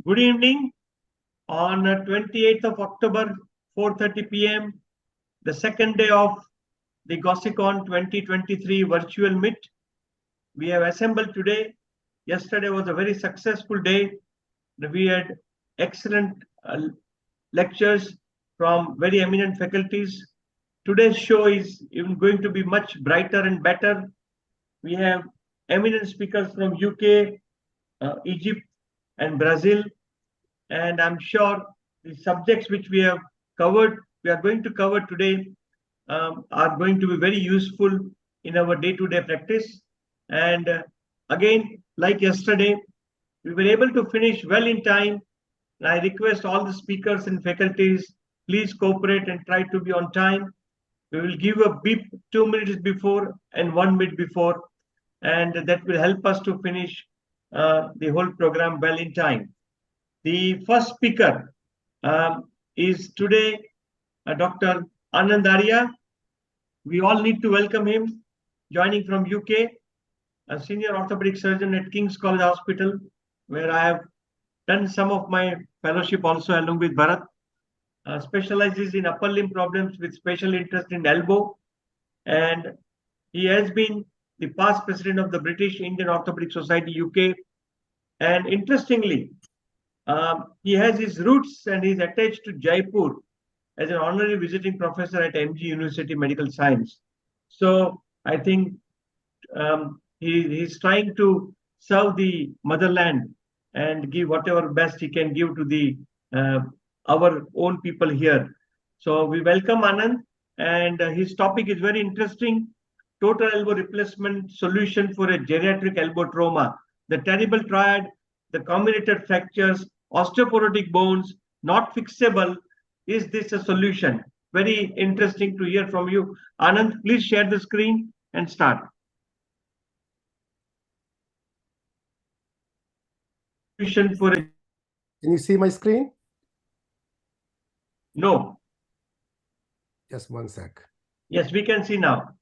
Good evening. On 28th of October, 4:30 p.m., the second day of the GOSICON 2023 virtual meet. We have assembled today. Yesterday was a very successful day. We had excellent lectures from very eminent faculties. Today's show is even going to be much brighter and better. We have eminent speakers from UK, Egypt, and Brazil. And I'm sure the subjects which we are going to cover today are going to be very useful in our day-to-day practice. And again, like yesterday, we were able to finish well in time. And I request all the speakers and faculties, please cooperate and try to be on time. We will give a beep 2 minutes before and 1 minute before, and that will help us to finish the whole program well in time. The first speaker is today Dr. Anand Arya. We all need to welcome him, joining from UK, a senior orthopedic surgeon at King's College Hospital, where I have done some of my fellowship also along with Bharat. Specializes in upper limb problems with special interest in elbow, and he has been the past president of the British Indian Orthopedic Society UK. And interestingly, he has his roots and he's attached to Jaipur as an honorary visiting professor at MG University Medical Science. So I think he's trying to serve the motherland and give whatever best he can give to the our own people here. So we welcome Anand, and his topic is very interesting: total elbow replacement solution for a geriatric elbow trauma. The terrible triad, the comminuted fractures, osteoporotic bones, not fixable. Is this a solution? Very interesting to hear from you. Anand, please share the screen and start. Solution for a... Can you see my screen? No. Just one sec. Yes, we can see now.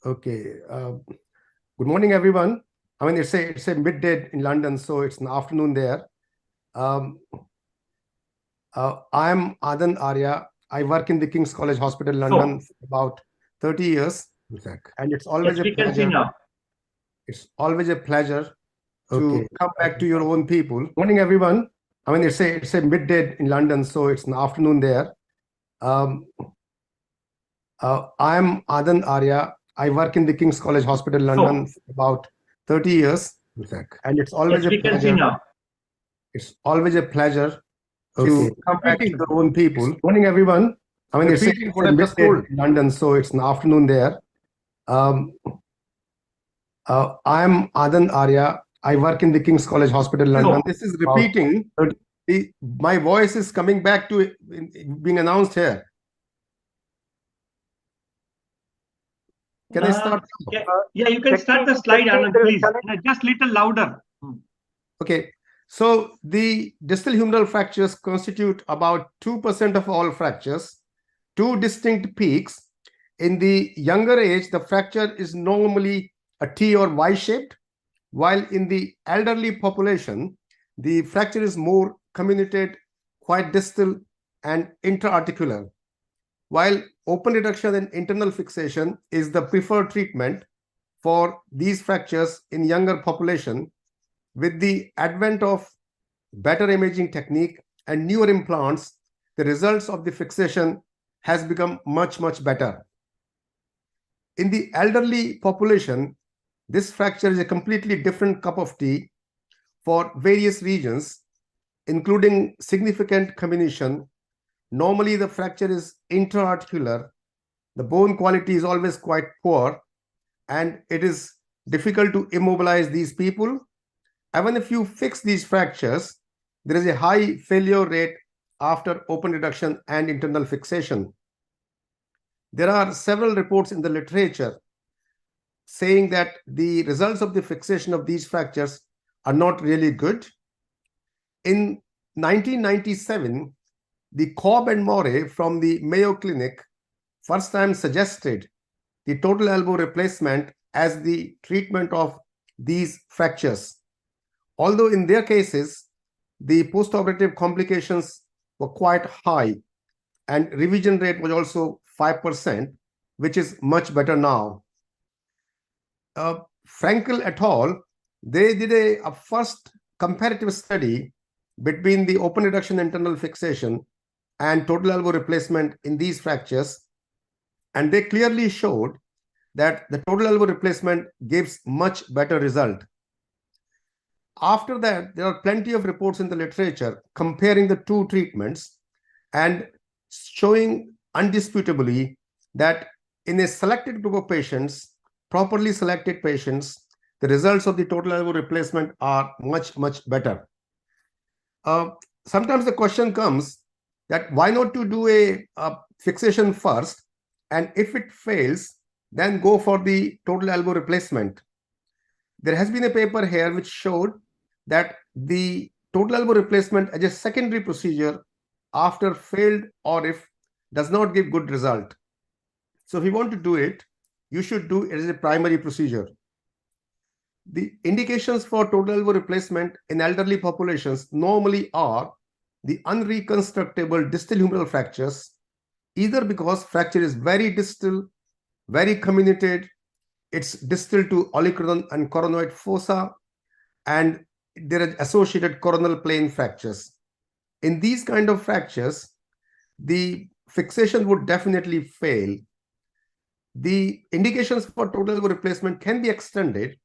Okay. Good morning, everyone. I mean, it's a midday in London, so it's an afternoon there. I'm Anand Arya. I work in the King's College Hospital, London, for about 30 years. And it's always a pleasure. It's always a pleasure to come back to your own people. Morning, everyone. I mean, it's a midday in London, so it's an afternoon there. I'm Anand Arya. I work in the King's College Hospital, London, for about 30 years. And it's always a pleasure. It's always a pleasure to come back to your own people. Morning, everyone. I mean, it's a midday in London, so it's an afternoon there. I'm Anand Arya. I work in the King's College Hospital, London. This is repeating. My voice is coming back to being announced here. Can I start? Yeah, you can start the slide, Anand, please. Just a little louder. Okay. So the distal humeral fractures constitute about 2% of all fractures, two distinct peaks. In the younger age, the fracture is normally a T or Y-shaped, while in the elderly population, the fracture is more comminuted, quite distal and intra-articular. While open reduction and internal fixation is the preferred treatment for these fractures in younger population, with the advent of better imaging technique and newer implants, the results of the fixation has become much, much better. In the elderly population, this fracture is a completely different cup of tea for various regions, including significant comminution. Normally, the fracture is intra-articular. The bone quality is always quite poor, and it is difficult to immobilize these people. Even if you fix these fractures, there is a high failure rate after open reduction and internal fixation. There are several reports in the literature saying that the results of the fixation of these fractures are not really good. In 1997, the Cobb and Morey from the Mayo Clinic first time suggested the total elbow replacement as the treatment of these fractures. Although in their cases, the postoperative complications were quite high and revision rate was also 5%, which is much better now. Frankel et al., they did a first comparative study between the open reduction internal fixation and total elbow replacement in these fractures, and they clearly showed that the total elbow replacement gives much better result. After that, there are plenty of reports in the literature comparing the two treatments and showing undisputably that in a selected group of patients, properly selected patients, the results of the total elbow replacement are much, much better. Sometimes the question comes that why not to do a fixation first, and if it fails, then go for the total elbow replacement. There has been a paper here which showed that the total elbow replacement as a secondary procedure after failed ORIF does not give good result. So if you want to do it, you should do it as a primary procedure. The indications for total elbow replacement in elderly populations normally are the unreconstructable distal humeral fractures, either because fracture is very distal, very comminuted, it's distal to olecranon and coronoid fossa, and there are associated coronal plane fractures. In these kind of fractures, the fixation would definitely fail. The indications for total elbow replacement can be extended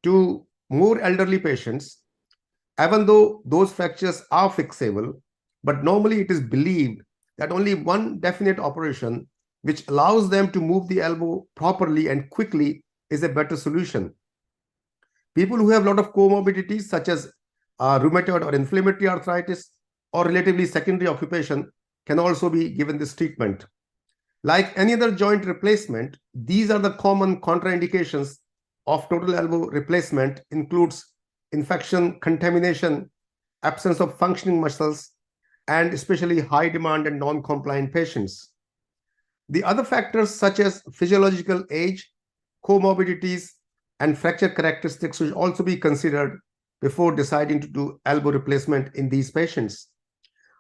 to more elderly patients, even though those fractures are fixable, but normally it is believed that only one definite operation which allows them to move the elbow properly and quickly is a better solution. People who have a lot of comorbidities such as rheumatoid or inflammatory arthritis or relatively secondary occupation can also be given this treatment. Like any other joint replacement, these are the common contraindications of total elbow replacement. Includes infection, contamination, absence of functioning muscles, and especially high demand and non-compliant patients. The other factors such as physiological age, comorbidities, and fracture characteristics should also be considered before deciding to do elbow replacement in these patients.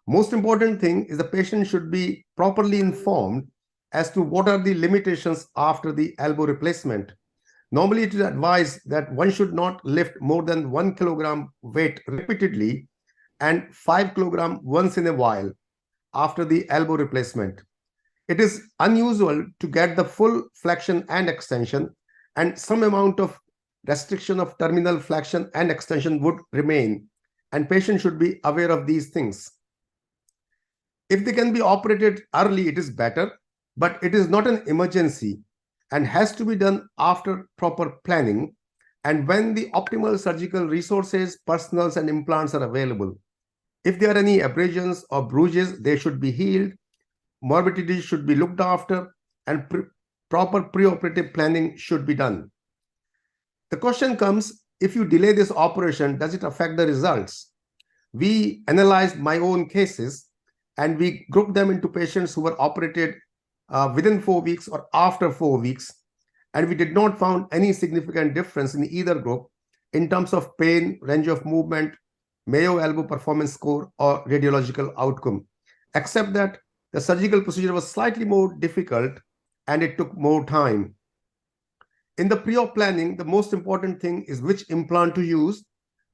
Most important thing is the patient should be properly informed as to what are the limitations after the elbow replacement. Normally, it is advised that one should not lift more than 1 kilogram weight repeatedly and 5 kilogram once in a while after the elbow replacement. It is unusual to get the full flexion and extension, and some amount of restriction of terminal flexion and extension would remain, and patients should be aware of these things. If they can be operated early, it is better, but it is not an emergency and has to be done after proper planning and when the optimal surgical resources, personals, and implants are available. If there are any abrasions or bruises, they should be healed. Morbidity should be looked after, and proper preoperative planning should be done. The question comes, if you delay this operation, does it affect the results? We analyzed my own cases and we grouped them into patients who were operated within 4 weeks or after 4 weeks, and we did not find any significant difference in either group in terms of pain, range of movement, Mayo Elbow Performance Score, or radiological outcome, except that the surgical procedure was slightly more difficult and it took more time. In the pre-op planning, the most important thing is which implant to use,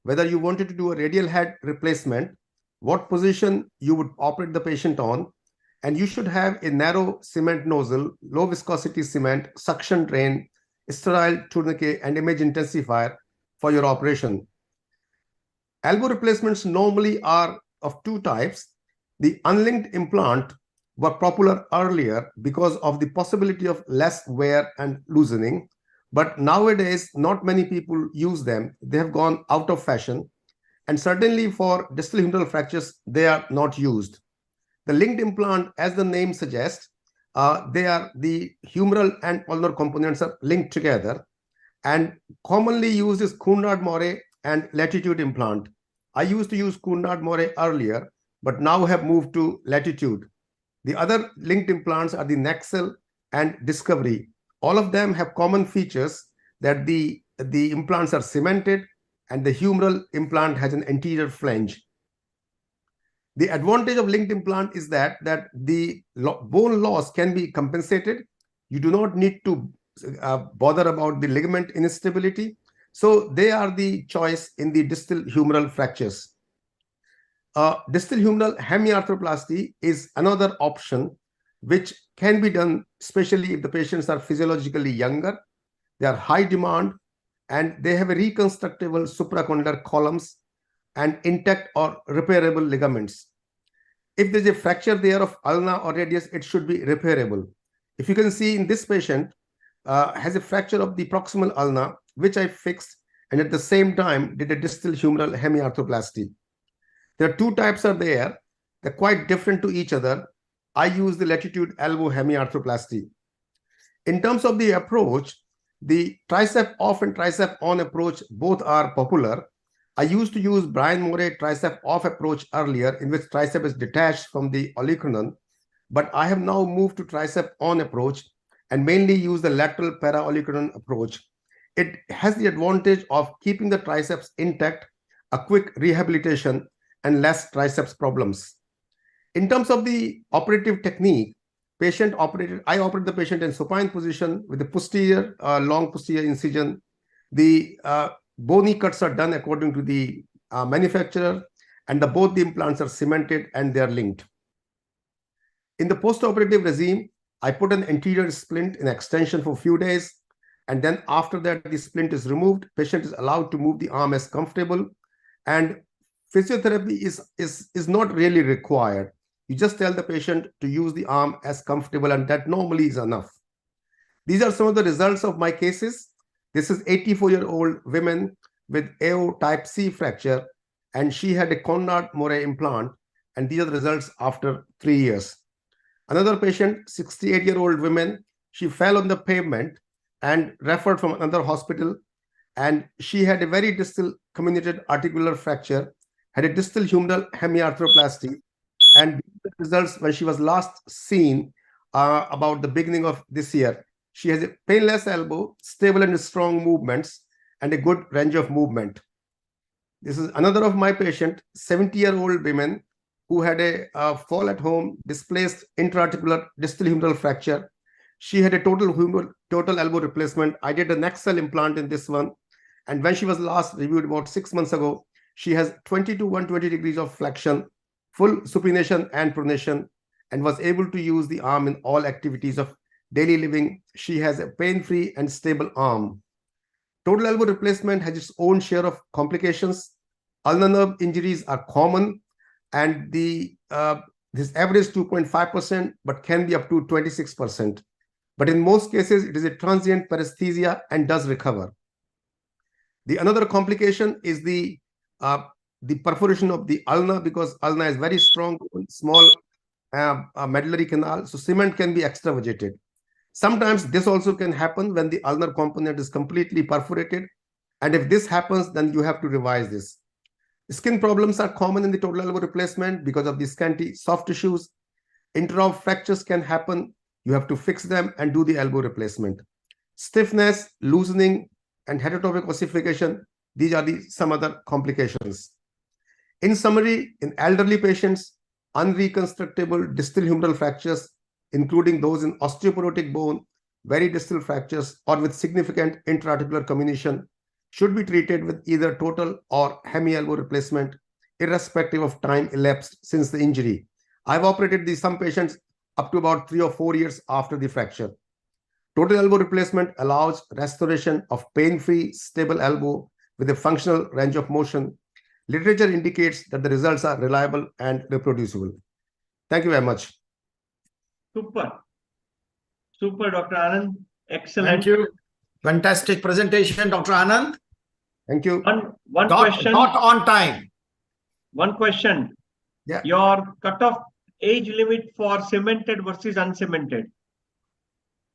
whether you wanted to do a radial head replacement, what position you would operate the patient on, and you should have a narrow cement nozzle, low viscosity cement, suction drain, sterile tourniquet, and image intensifier for your operation. Elbow replacements normally are of two types. The unlinked implant were popular earlier because of the possibility of less wear and loosening, but nowadays not many people use them. They have gone out of fashion, and certainly for distal humeral fractures, they are not used. The linked implant, as the name suggests, they are the humeral and ulnar components are linked together, and commonly used is Cunard-Moret and Latitude implant. I used to use Cunard-Moret earlier, but now have moved to Latitude. The other linked implants are the Nexel and Discovery. All of them have common features that the implants are cemented, and the humeral implant has an anterior flange. The advantage of linked implant is that the bone loss can be compensated. You do not need to bother about the ligament instability. So they are the choice in the distal humeral fractures. Distal humeral hemiarthroplasty is another option which can be done, especially if the patients are physiologically younger, they are high demand, and they have a reconstructible supracondylar columns and intact or repairable ligaments. If there's a fracture there of ulna or radius, it should be repairable. If you can see in this patient, has a fracture of the proximal ulna, which I fixed, and at the same time did a distal humeral hemiarthroplasty. There are two types are there. They're quite different to each other. I use the latitude elbow hemiarthroplasty. In terms of the approach, the tricep off and tricep on approach both are popular. I used to use Brian Moray tricep off approach earlier, in which tricep is detached from the olecranon, but I have now moved to tricep on approach and mainly use the lateral para-olecranon approach. It has the advantage of keeping the triceps intact, a quick rehabilitation, and less triceps problems. In terms of the operative technique, I operated the patient in supine position with the posterior, long posterior incision. The bony cuts are done according to the manufacturer, and both the implants are cemented and they are linked. In the post-operative regime, I put an anterior splint in extension for a few days, and then after that, the splint is removed. Patient is allowed to move the arm as comfortable, and physiotherapy is not really required. You just tell the patient to use the arm as comfortable, and that normally is enough. These are some of the results of my cases. This is 84-year-old woman with AO type C fracture, and she had a Conrad-Moray implant, and these are the results after 3 years. Another patient, 68-year-old woman, she fell on the pavement and referred from another hospital, and she had a very distal comminuted articular fracture, had a distal humeral hemiarthroplasty, and the results when she was last seen about the beginning of this year. She has a painless elbow, stable and strong movements, and a good range of movement. This is another of my patient, 70-year-old woman who had a fall at home, displaced intra-articular distal humeral fracture. She had a total elbow replacement. I did an axle implant in this one. And when she was last reviewed about 6 months ago, she has 20 to 120 degrees of flexion, full supination and pronation, and was able to use the arm in all activities of daily living. She has a pain-free and stable arm. Total elbow replacement has its own share of complications. Ulnar nerve injuries are common, and this average 2.5%, but can be up to 26%. But in most cases, it is a transient paresthesia and does recover. The another complication is the perforation of the ulna, because ulna is very strong, small medullary canal, so cement can be extravasated. Sometimes this also can happen when the ulnar component is completely perforated, and if this happens, then you have to revise this. Skin problems are common in the total elbow replacement because of the scanty soft tissues. Intra-op fractures can happen. You have to fix them and do the elbow replacement. Stiffness, loosening, and heterotopic ossification, these are some other complications. In summary, in elderly patients, unreconstructible distal humeral fractures, including those in osteoporotic bone, very distal fractures, or with significant intra-articular comminution, should be treated with either total or hemi-elbow replacement, irrespective of time elapsed since the injury. I've operated some patients up to about 3 or 4 years after the fracture. Total elbow replacement allows restoration of pain-free, stable elbow with a functional range of motion. Literature indicates that the results are reliable and reproducible. Thank you very much. Super. Super, Dr. Anand. Excellent. Thank you. Fantastic presentation, Dr. Anand. Thank you. One question. Not on time. One question. Yeah. Your cutoff age limit for cemented versus uncemented?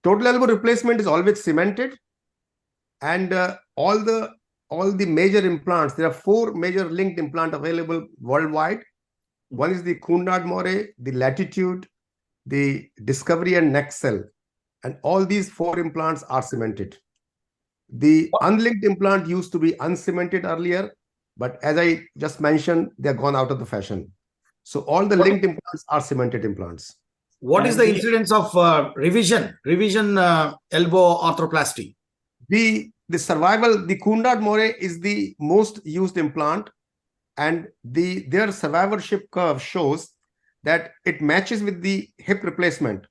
Total elbow replacement is always cemented, and all the major implants, there are 4 major linked implants available worldwide. One is the Conrad-Moray, the Latitude, the Discovery, and Nexcel. And all these 4 implants are cemented. The unlinked implant used to be uncemented earlier, but as I just mentioned, they're gone out of the fashion. So all the linked implants are cemented implants. What is And the the- incidence of revision elbow arthroplasty? The survival, the Kundad More is the most used implant, and their survivorship curve shows that it matches with the hip replacement.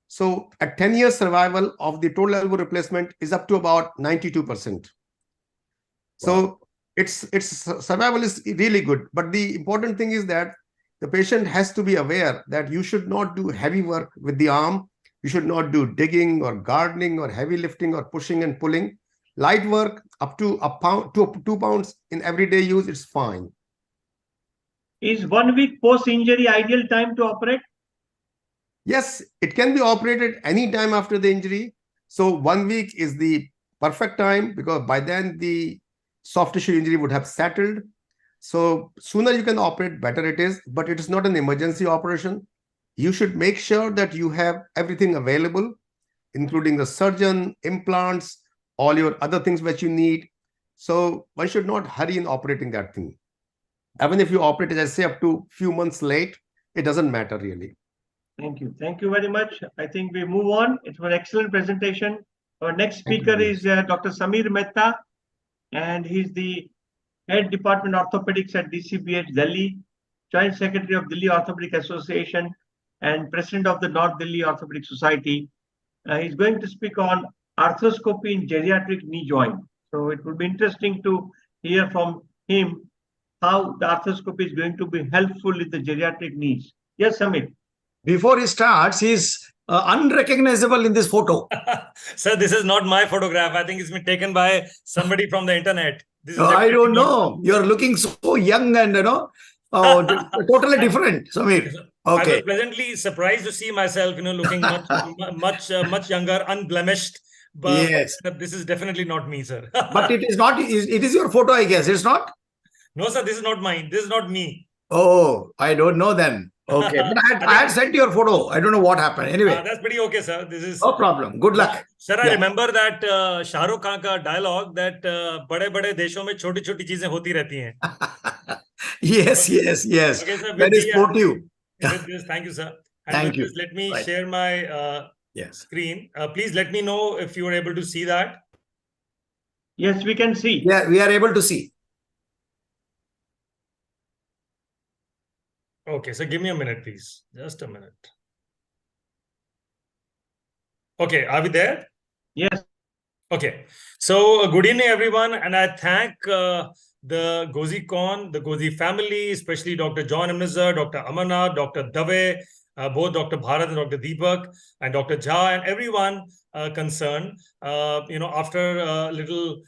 So a 10-year survival of the total elbow replacement is up to about 92%. So its survival is really good. But the important thing is that the patient has to be aware that you should not do heavy work with the arm. You should not do digging or gardening or heavy lifting or pushing and pulling. Light work up to a pound to 2 pounds in everyday use, it's fine. Is 1 week post-injury ideal time to operate? Yes, it can be operated any time after the injury. So 1 week is the perfect time because by then the soft tissue injury would have settled. So sooner you can operate, better it is, but it is not an emergency operation. You should make sure that you have everything available, including the surgeon, implants, all your other things which you need. So one should not hurry in operating that thing. Even if you operate, as I say, up to few months late, it doesn't matter really. Thank you. Thank you very much. I think we move on. It was an excellent presentation. Our next Thank you speaker very is Dr. Sameer Mehta, and he's the Head Department Orthopedics at DCBH Delhi, Joint Secretary of Delhi Orthopedic Association, and President of the North Delhi Orthopedic Society. He's going to speak on arthroscopy in geriatric knee joint. So it would be interesting to hear from him how the arthroscopy is going to be helpful in the geriatric knees. Yes, Sameer. Before he starts, he's unrecognizable in this photo. Sir, this is not my photograph. I think it's been taken by somebody from the internet. This is I definitely don't not- know. You're looking so young and, totally different, Sameer. I was Okay. pleasantly surprised to see myself, looking much younger, unblemished. But Yes. this is definitely not me, sir. But it is not, it is your photo, I guess. It's not? No, sir, this is not mine. This is not me. Oh, I don't know then. Okay. But I had sent your photo. I don't know what happened. Anyway, That's pretty okay, sir. This is no problem. Good luck. Sir, I Yeah. remember that Shah Rukh Khan ka dialogue that बड़े-बड़े देशों में छोटी-छोटी चीजें होती रहती हैं. Yes. Okay, sir. Very sportive. With this, thank you, sir. And Thank with you. this, let me Right. share my Yes. screen. Please let me know if you are able to see that. Yes, we can see. Yeah, we are able to see. Okay, so give me a minute, please. Just a minute. Okay, are we there? Yes. Okay, so good evening, everyone, and I thank the GOSICON, the GOSI family, especially Dr. John Ebnezar, Dr. Amarnath, Dr. Dave, both Dr. Bharat and Dr. Dipak, and Dr. Jha, and everyone concerned. After a little,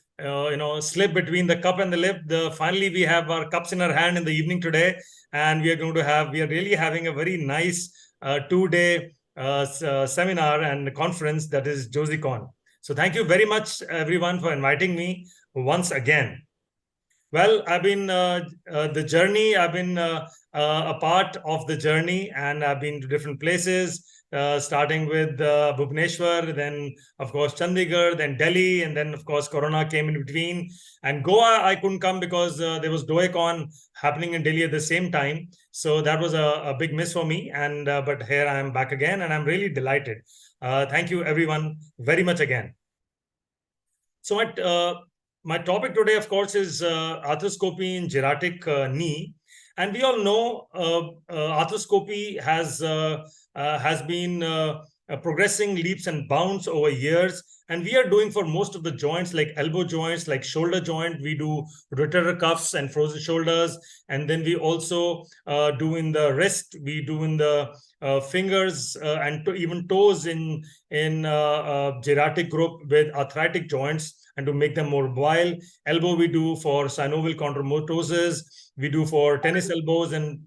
slip between the cup and the lip, finally we have our cups in our hand in the evening today, and we are really having a very nice 2-day seminar and conference, that is GOSICON. So thank you very much, everyone, for inviting me once again. Well, I've been a part of the journey, and I've been to different places, starting with Bhubaneswar, then, of course, Chandigarh, then Delhi, and then, of course, Corona came in between. And Goa, I couldn't come because there was DOECON happening in Delhi at the same time. So that was a big miss for me. And but here I am back again, and I'm really delighted. Thank you, everyone, very much again. So my topic today, of course, is arthroscopy in geriatric knee. And we all know arthroscopy has been progressing leaps and bounds over years. And we are doing for most of the joints, like elbow joints, like shoulder joint, we do rotator cuffs and frozen shoulders. And then we also do in the wrist, we do in the fingers and even toes in geriatric group with arthritic joints, and to make them more mobile. Elbow we do for synovial chondromatosis, we do for tennis elbows, and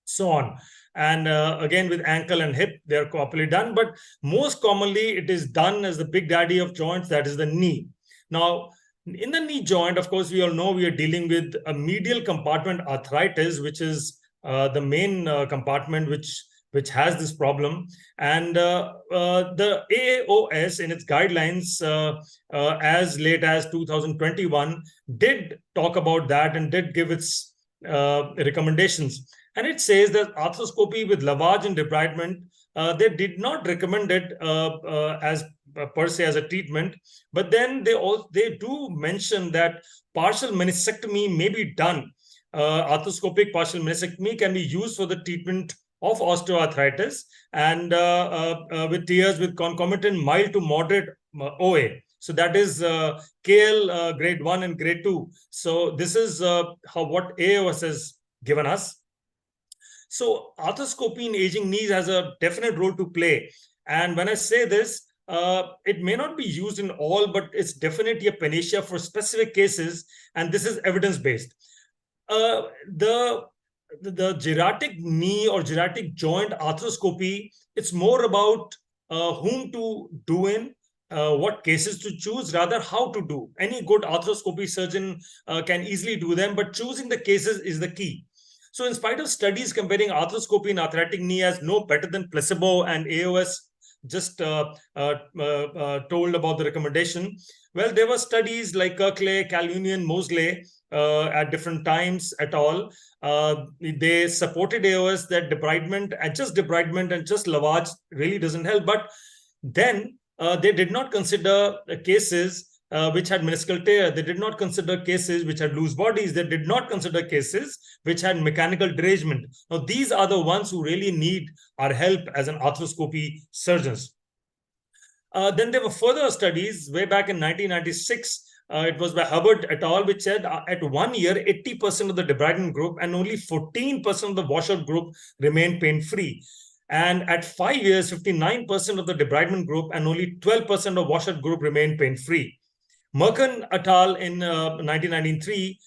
so on. And again, with ankle and hip, they're properly done. But most commonly, it is done as the big daddy of joints, that is the knee. Now, in the knee joint, of course, we all know we are dealing with a medial compartment arthritis, which is the main compartment which which has this problem. And the AAOS in its guidelines as late as 2021 did talk about that and did give its recommendations. And it says that arthroscopy with lavage and debridement, they did not recommend it as per se as a treatment, but then they do mention that partial meniscectomy may be done. Arthroscopic partial meniscectomy can be used for the treatment of osteoarthritis and with tears with concomitant mild to moderate OA. So that is KL grade 1 and grade 2. So this is what AOS has given us. So arthroscopy in aging knees has a definite role to play. And when I say this, it may not be used in all, but it's definitely a panacea for specific cases. And this is evidence-based. The geriatric knee or geriatric joint arthroscopy, it's more about whom to do in, what cases to choose, rather how to do. Any good arthroscopy surgeon can easily do them, but choosing the cases is the key. So in spite of studies comparing arthroscopy in arthritic knee as no better than placebo, and AOS just told about the recommendation, well, there were studies like Kirkley, Calunian, Mosley at different times et al. They supported AOS that debridement and just lavage really doesn't help. But then they did not consider cases which had meniscal tear. They did not consider cases which had loose bodies. They did not consider cases which had mechanical derangement. Now, these are the ones who really need our help as an arthroscopy surgeons. Then there were further studies way back in 1996. It was by Hubbard et al., which said at 1 year, 80% of the debridement group and only 14% of the washout group remained pain-free. And at 5 years, 59% of the debridement group and only 12% of washout group remained pain-free. Merkin et al. In 1993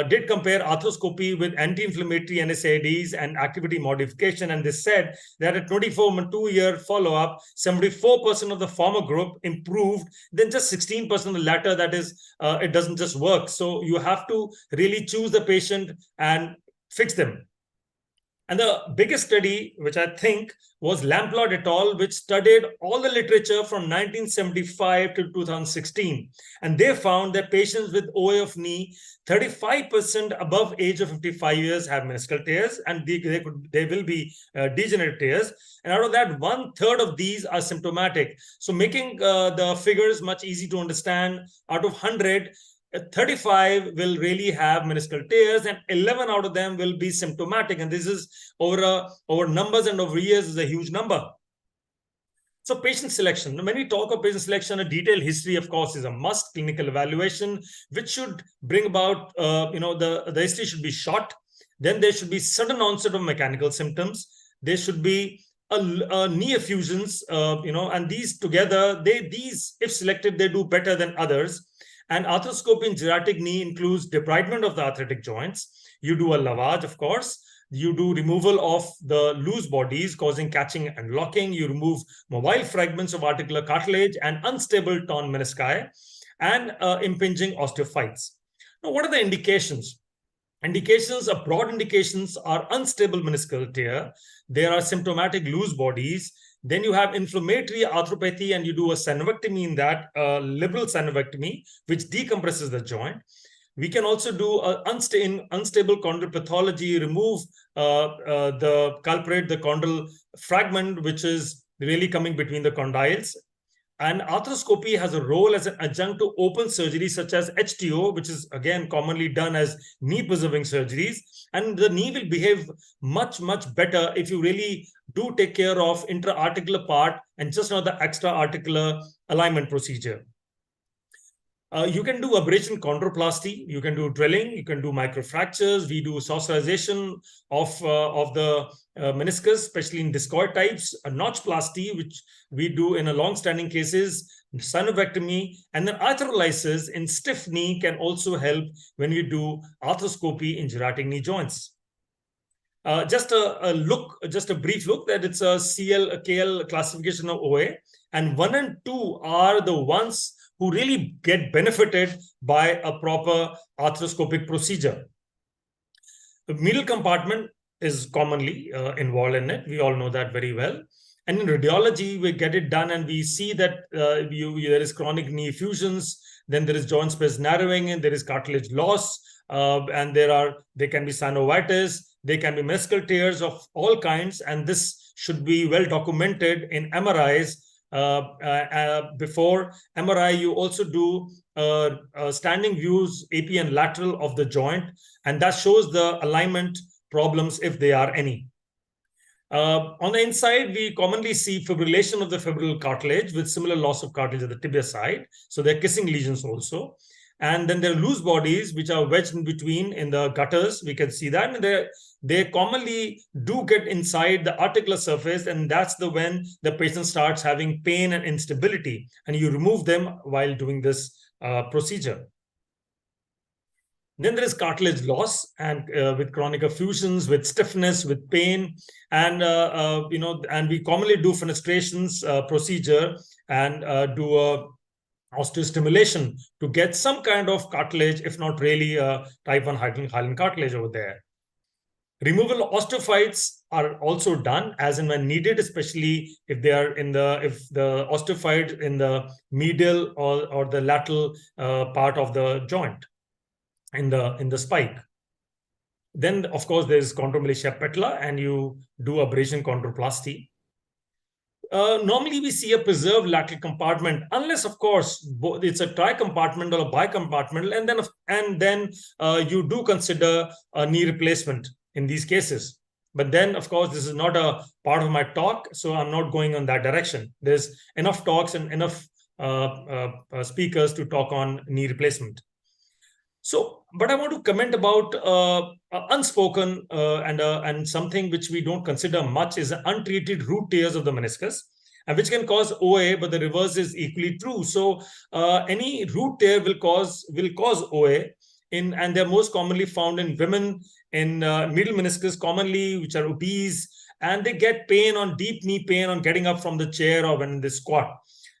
did compare arthroscopy with anti-inflammatory NSAIDs and activity modification, and they said that at 2-year follow-up, 74% of the former group improved, then just 16% of the latter. That is, it doesn't just work. So you have to really choose the patient and fix them. And the biggest study, which I think was Lamplot et al., which studied all the literature from 1975 to 2016. And they found that patients with OA of knee, 35% above age of 55 years have meniscal tears, and they will be degenerative tears. And out of that, 1/3 of these are symptomatic. So making the figures much easy to understand, out of 100, 35 will really have meniscal tears, and 11 out of them will be symptomatic. And this is over numbers and over years is a huge number. So patient selection. When we talk of patient selection, a detailed history, of course, is a must. Clinical evaluation, which should bring about, the history should be short. Then there should be sudden onset of mechanical symptoms. There should be knee effusions, and these together, these, if selected, they do better than others. And arthroscopy in geriatric knee includes debridement of the arthritic joints. You do a lavage, of course. You do removal of the loose bodies causing catching and locking. You remove mobile fragments of articular cartilage and unstable torn menisci and impinging osteophytes. Now, what are the indications? Indications, broad indications are unstable meniscal tear. There are symptomatic loose bodies. Then you have inflammatory arthropathy, and you do a synovectomy in that, liberal synovectomy, which decompresses the joint. We can also do unstable chondral pathology, remove the culprit, the chondral fragment, which is really coming between the condyles. And arthroscopy has a role as an adjunct to open surgery, such as HTO, which is again commonly done as knee preserving surgeries. And the knee will behave much, much better if you really do take care of intra-articular part and just not the extra-articular alignment procedure. You can do abrasion chondroplasty, you can do drilling, you can do microfractures. We do saucerization of the meniscus, especially in discoid types, a notchplasty, which we do in a long-standing cases, synovectomy, and then arthrolysis in stiff knee can also help when you do arthroscopy in geriatric knee joints. Just a brief look that it's a KL classification of OA, and 1 and 2 are the ones who really get benefited by a proper arthroscopic procedure. The middle compartment, is commonly involved in it. We all know that very well. And in radiology, we get it done and we see that there is chronic knee effusions, then there is joint space narrowing, and there is cartilage loss, and there can be synovitis, there can be meniscal tears of all kinds, and this should be well documented in MRIs. Before MRI, you also do standing views, AP and lateral of the joint, and that shows the alignment problems if there are any. On the inside, we commonly see fibrillation of the fibril cartilage with similar loss of cartilage at the tibia side. So they're kissing lesions also. And then there are loose bodies which are wedged in between in the gutters. We can see that. And they commonly do get inside the articular surface. And that's when the patient starts having pain and instability. And you remove them while doing this procedure. Then there is cartilage loss, and with chronic effusions, with stiffness, with pain, and and we commonly do fenestrations procedure and do a osteostimulation to get some kind of cartilage, if not really type 1 hyaline cartilage over there. Removal of osteophytes are also done as and when needed, especially if they are if the osteophyte in the medial or the lateral part of the joint in the spike. Then, of course, there is chondromalacia petala, and you do abrasion chondroplasty. Normally, we see a preserved lateral compartment, unless, of course, it's a tri-compartmental or bicompartmental, and then you do consider a knee replacement in these cases. But then, of course, this is not a part of my talk, so I'm not going on that direction. There's enough talks and enough speakers to talk on knee replacement. So, but I want to comment about unspoken and something which we don't consider much is untreated root tears of the meniscus, and which can cause OA, but the reverse is equally true. So, any root tear will cause OA, and they're most commonly found in women in middle meniscus, commonly which are obese, and they get pain on deep knee pain on getting up from the chair or when they squat,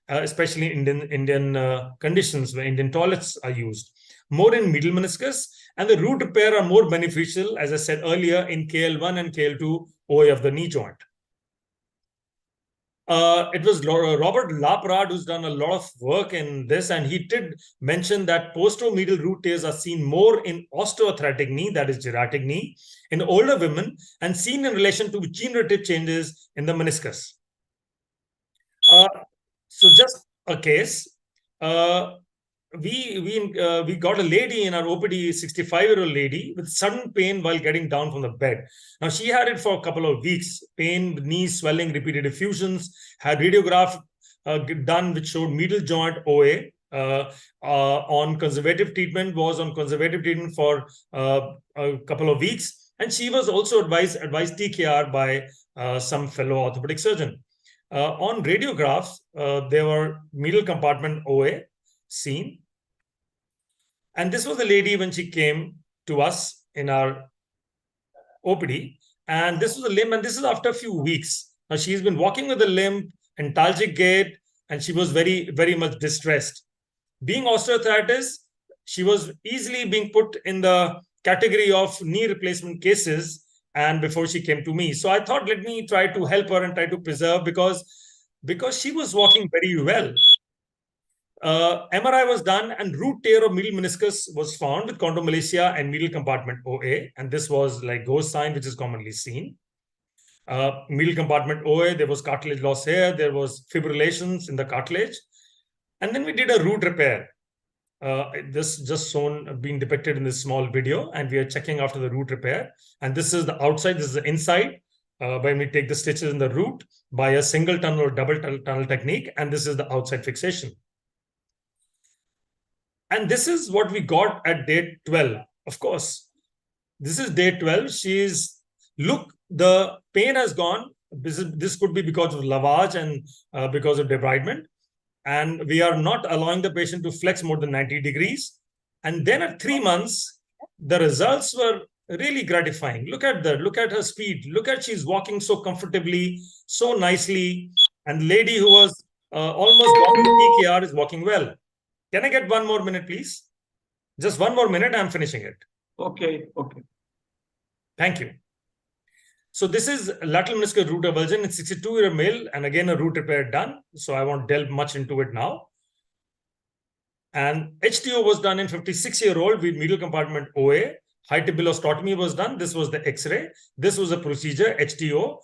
especially in Indian conditions where Indian toilets are used. More in middle meniscus, and the root repair are more beneficial, as I said earlier, in KL1 and KL2 OA of the knee joint. It was Robert Laprade who's done a lot of work in this, and he did mention that posteromedial root tears are seen more in osteoarthritic knee, that is geriatric knee, in older women, and seen in relation to degenerative changes in the meniscus. So just a case. We got a lady in our OPD, 65-year-old lady with sudden pain while getting down from the bed. Now, she had it for a couple of weeks, pain, knees swelling, repeated effusions, had radiograph done which showed medial joint OA, on conservative treatment, was on conservative treatment for a couple of weeks. And she was also advised TKR by some fellow orthopedic surgeon. On radiographs, there were medial compartment OA seen. And this was the lady when she came to us in our OPD. And this was a limb, and this is after a few weeks. Now, she's been walking with a limp, antalgic gait, and she was very, very much distressed. Being osteoarthritis, she was easily being put in the category of knee replacement cases, and before she came to me. So I thought, let me try to help her and try to preserve, because she was walking very well. MRI was done, and root tear of middle meniscus was found with chondromalacia and middle compartment OA. And this was like ghost sign, which is commonly seen. Middle compartment OA, there was cartilage loss here, there was fibrillations in the cartilage. And then we did a root repair. This just shown, being depicted in this small video, and we are checking after the root repair. And this is the outside, this is the inside, when we take the stitches in the root by a single tunnel or double tunnel technique. And this is the outside fixation. And this is what we got at day 12. Of course, this is day 12. Look, the pain has gone. This could be because of lavage and because of debridement. And we are not allowing the patient to flex more than 90 degrees. And then at 3 months, the results were really gratifying. Look at her speed. Look at, she's walking so comfortably, so nicely. And the lady who was almost gone to PKR is walking well. Can I get 1 more minute, please? Just 1 more minute, I'm finishing it. Okay. Thank you. So this is lateral meniscal root avulsion in 62-year male, and again a root repair done. So I won't delve much into it now. And HTO was done in 56-year-old with medial compartment OA. High tibial osteotomy was done. This was the X-ray. This was a procedure, HTO,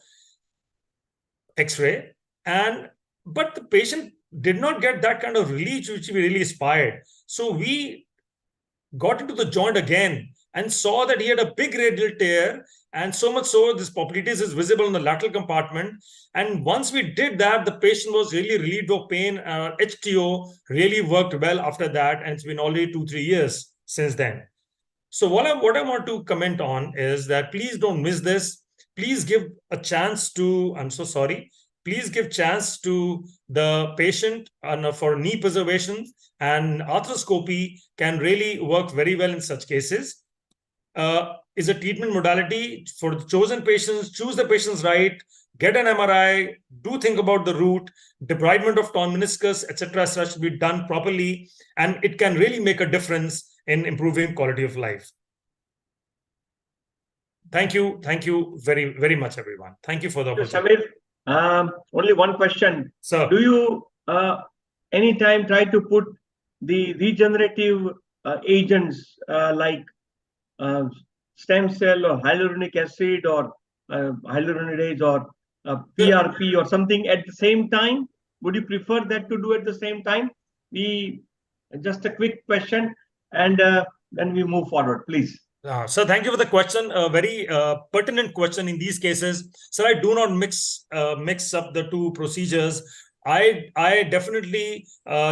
X-ray. But the patient did not get that kind of relief which we really aspired. So we got into the joint again and saw that he had a big radial tear, and so much so this popliteus is visible in the lateral compartment. And once we did that, the patient was really relieved of pain. HTO really worked well after that, and it's been already 2-3 years since then. So what I want to comment on is that please don't miss this. Please give a chance to, I'm so sorry, please give chance to the patient for knee preservation, and arthroscopy can really work very well in such cases. Is a treatment modality for the chosen patients. Choose the patients right, get an MRI, do think about the root, debridement of torn meniscus, etc. should be done properly, and it can really make a difference in improving quality of life. Thank you very, very much, everyone. Thank you for the opportunity. Samir, only one question. Sir. Do you anytime try to put the regenerative agents like stem cell or hyaluronic acid or hyaluronidase or PRP or something at the same time? Would you prefer that to do at the same time? Just a quick question, and then we move forward, please. Sir, thank you for the question. A very pertinent question in these cases. Sir, I do not mix up the two procedures. I definitely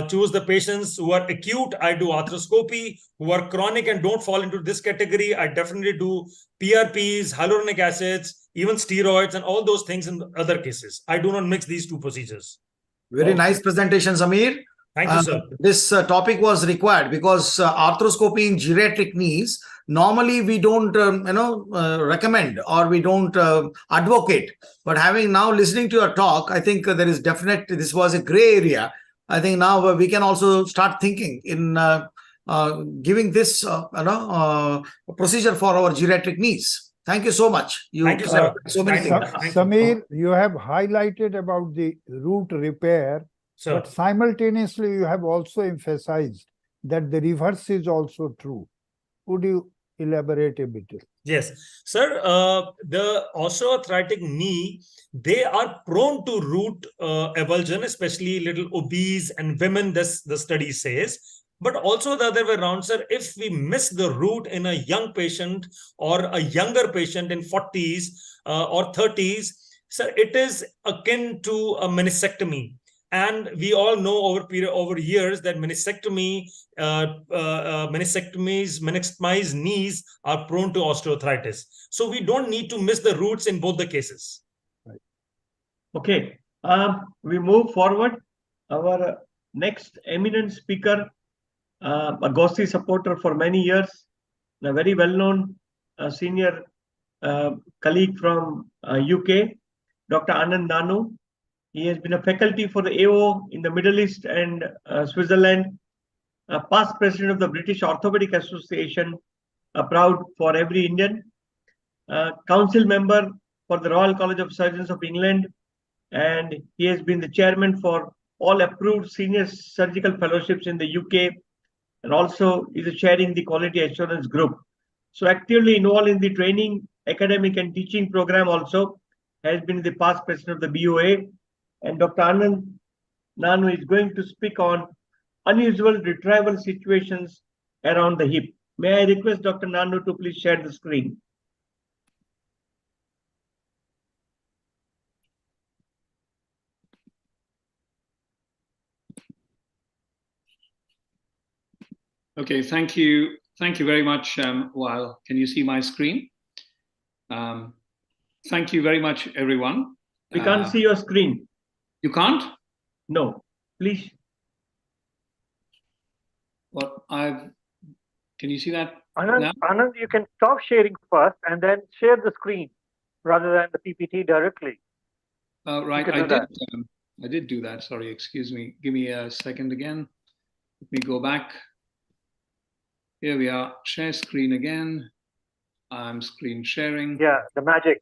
choose the patients who are acute. I do arthroscopy. Who are chronic and don't fall into this category, I definitely do PRPs, hyaluronic acids, even steroids, and all those things in other cases. I do not mix these two procedures. Very nice presentation, Samir. Thank you, sir. This topic was required because arthroscopy in geriatric knees, normally we don't recommend or we don't advocate. But having now listening to your talk, I think there is this was a gray area. I think now we can also start thinking in giving this procedure for our geriatric knees. Thank you so much. Thank you, sir. So many things. Samir, you have highlighted about the root repair, Sir. but simultaneously you have also emphasized that the reverse is also true. Would you elaborate a bit? Yes, sir. The osteoarthritic knee, they are prone to root avulsion, especially little obese and women, the study says. But also the other way around, sir, if we miss the root in a young patient or a younger patient in 40s or 30s, sir, it is akin to a meniscectomy. And we all know over years that meniscectomized knees are prone to osteoarthritis. So we don't need to miss the roots in both the cases. Right. Okay, we move forward. Our next eminent speaker, a GOSI supporter for many years, a very well-known senior colleague from UK, Dr. Anand Nanu. He has been a faculty for the AO in the Middle East and Switzerland, a past president of the British Orthopaedic Association, proud for every Indian, council member for the Royal College of Surgeons of England, and he has been the chairman for all approved senior surgical fellowships in the UK, and also is chairing the quality assurance group. So actively involved in the training, academic and teaching program also, has been the past president of the BOA. And Dr. Anand Nanu is going to speak on unusual retrieval situations around the hip. May I request Dr. Nanu to please share the screen? Okay, thank you. Thank you very much, Wael. Can you see my screen? Thank you very much, everyone. We can't see your screen. You can't? No, please. Well, can you see that? Anand, you can stop sharing first and then share the screen rather than the PPT directly. Right, I did do that. Sorry, excuse me. Give me a second again. Let me go back. Here we are. Share screen again. I'm screen sharing. Yeah, the magic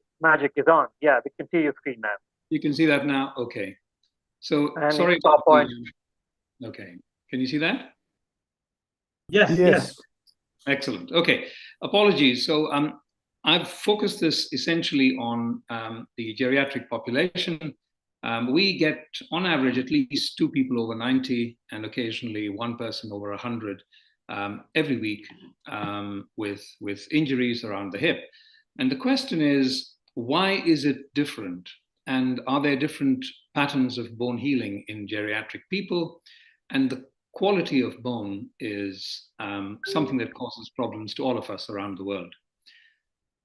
is on. Yeah, we can see your screen now. You can see that now. Okay. So And sorry it's PowerPoint. Okay. Can you see that? Yes, Yes. yes. Excellent. Okay. Apologies. So I've focused this essentially on the geriatric population. We get, on average, at least 2 people over 90 and occasionally 1 person over 100 every week with injuries around the hip. And the question is, why is it different? And are there different patterns of bone healing in geriatric people? And the quality of bone is something that causes problems to all of us around the world.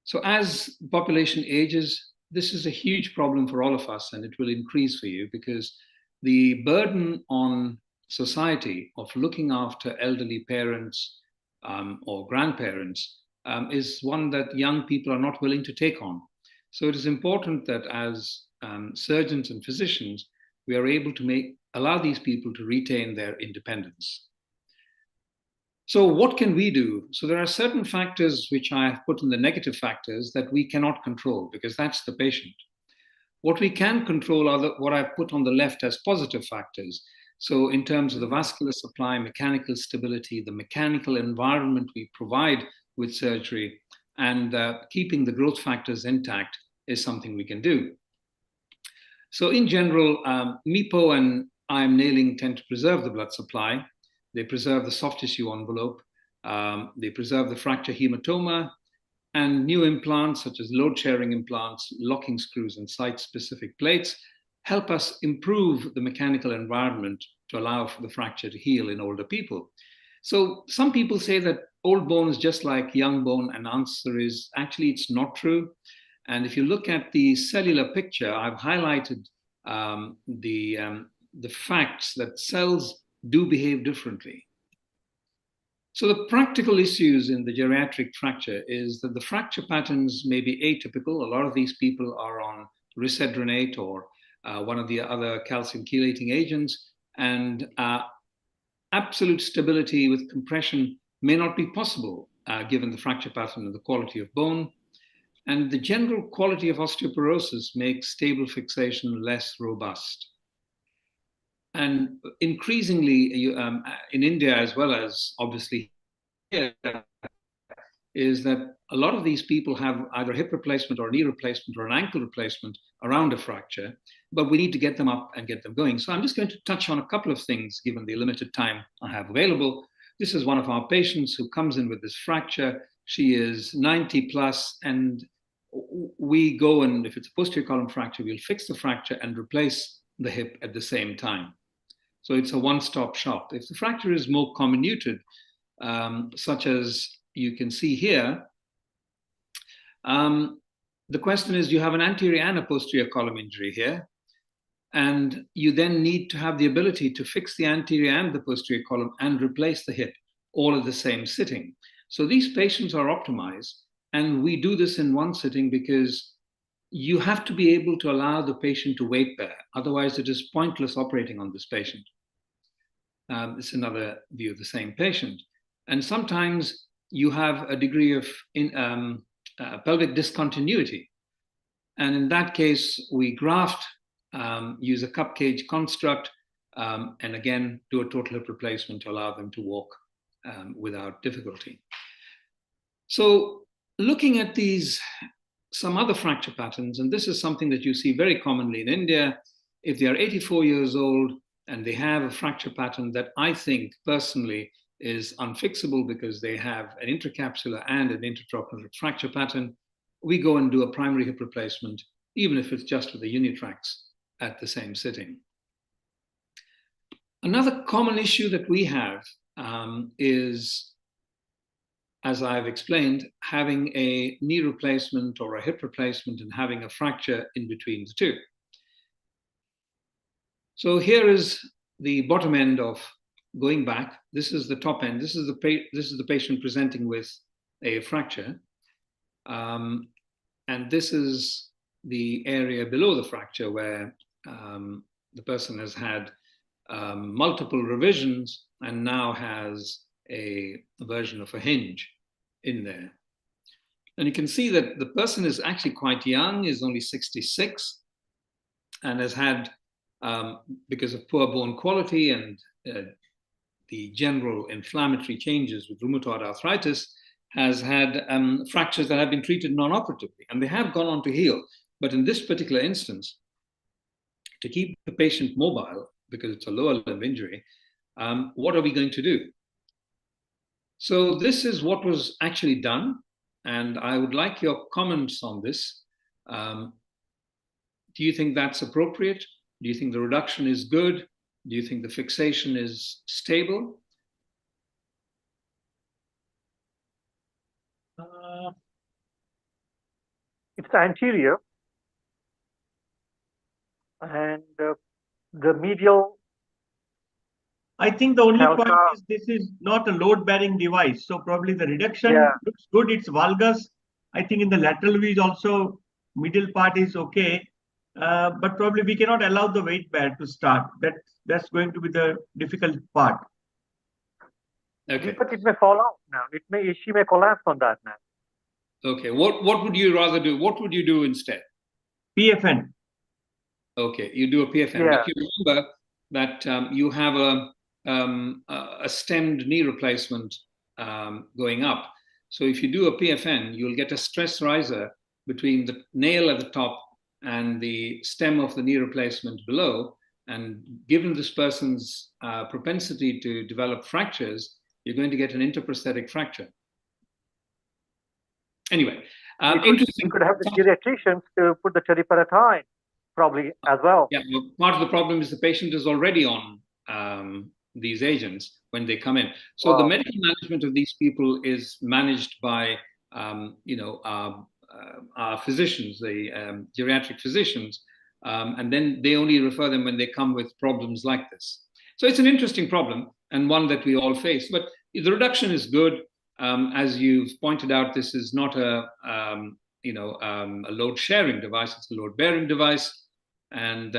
So as population ages, this is a huge problem for all of us, and it will increase for you because the burden on society of looking after elderly parents or grandparents is one that young people are not willing to take on. So it is important that as surgeons and physicians, we are able to allow these people to retain their independence. So what can we do? So there are certain factors which I have put in the negative factors that we cannot control because that's the patient. What we can control are what I've put on the left as positive factors. So in terms of the vascular supply, mechanical stability, the mechanical environment we provide with surgery, and keeping the growth factors intact is something we can do. So in general, MIPO and IM nailing tend to preserve the blood supply. They preserve the soft tissue envelope. They preserve the fracture hematoma, and new implants such as load-sharing implants, locking screws, and site-specific plates help us improve the mechanical environment to allow for the fracture to heal in older people. So some people say that old bone is just like young bone, and answer is actually it's not true. And if you look at the cellular picture, I've highlighted the facts that cells do behave differently. So the practical issues in the geriatric fracture is that the fracture patterns may be atypical. A lot of these people are on risedronate or one of the other calcium chelating agents, and absolute stability with compression may not be possible given the fracture pattern and the quality of bone. And the general quality of osteoporosis makes stable fixation less robust. And increasingly in India, as well as obviously here, is that a lot of these people have either hip replacement or knee replacement or an ankle replacement around a fracture, but we need to get them up and get them going. So I'm just going to touch on a couple of things given the limited time I have available. This is one of our patients who comes in with this fracture. She is 90 plus, and we go, and if it's a posterior column fracture, we'll fix the fracture and replace the hip at the same time. So it's a one-stop shop. If the fracture is more comminuted, such as you can see here, the question is, you have an anterior and a posterior column injury here, and you then need to have the ability to fix the anterior and the posterior column and replace the hip all at the same sitting. So these patients are optimized, and we do this in one sitting because you have to be able to allow the patient to weight bear. Otherwise, it is pointless operating on this patient. It's another view of the same patient. And sometimes you have a degree of pelvic discontinuity. And in that case, we graft, use a cup cage construct, and again, do a total hip replacement to allow them to walk without difficulty. So looking at some other fracture patterns, and this is something that you see very commonly in India, if they are 84 years old and they have a fracture pattern that I think personally is unfixable because they have an intracapsular and an intertropical fracture pattern, we go and do a primary hip replacement, even if it's just with the unitrax at the same sitting. Another common issue that we have is, as I've explained, having a knee replacement or a hip replacement and having a fracture in between the two. So here is the bottom end of going back. This is the top end. This is the patient presenting with a fracture. And this is the area below the fracture where the person has had multiple revisions and now has a version of a hinge in there. And you can see that the person is actually quite young, is only 66, and has had, because of poor bone quality and the general inflammatory changes with rheumatoid arthritis, has had fractures that have been treated non-operatively, and they have gone on to heal. But in this particular instance, to keep the patient mobile, because it's a lower limb injury, what are we going to do? So this is what was actually done, and I would like your comments on this. Do you think that's appropriate? Do you think the reduction is good? Do you think the fixation is stable? It's anterior, and the medial. I think the only Calca- point is this is not a load-bearing device, so probably the reduction Yeah. looks good. It's valgus. I think in the lateral view is also middle part is okay, but probably we cannot allow the weight bear to start. That's going to be the difficult part. Okay. But it may fall out now. She may collapse on that now. Okay. What would you rather do? What would you do instead? PFN. Okay, you do a PFN. Yeah. But you remember that you have a stemmed knee replacement going up. So if you do a PFN, you'll get a stress riser between the nail at the top and the stem of the knee replacement below. And given this person's propensity to develop fractures, you're going to get an interprosthetic fracture. Anyway, interesting. We could have the geriatricians to put the teriparatide probably as well. Yeah, well, part of the problem is the patient is already on these agents when they come in. So Wow. the medical management of these people is managed by, our physicians, the geriatric physicians, and then they only refer them when they come with problems like this. So it's an interesting problem and one that we all face. But the reduction is good. As you've pointed out, this is not a load-sharing device; it's a load-bearing device. And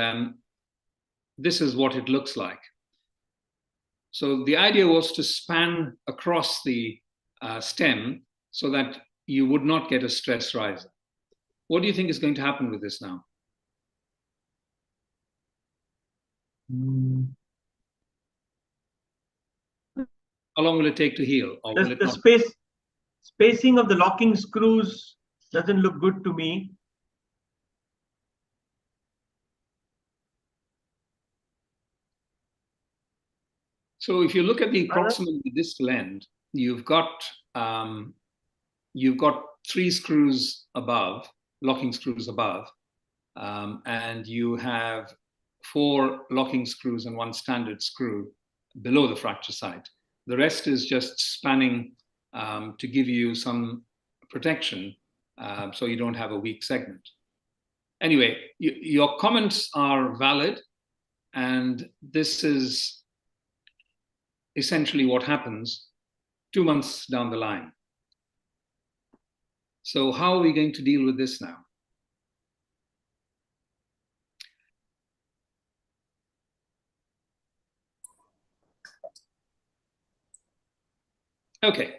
this is what it looks like. So the idea was to span across the stem so that you would not get a stress riser. What do you think is going to happen with this now? How long will it take to heal? Or will it The not? spacing of the locking screws doesn't look good to me. So if you look at the proximal distal end, you've got 3 screws above, locking screws above, and you have 4 locking screws and 1 standard screw below the fracture site. The rest is just spanning to give you some protection so you don't have a weak segment. Anyway, your comments are valid, and this is essentially what happens 2 months down the line. So how are we going to deal with this now? Okay,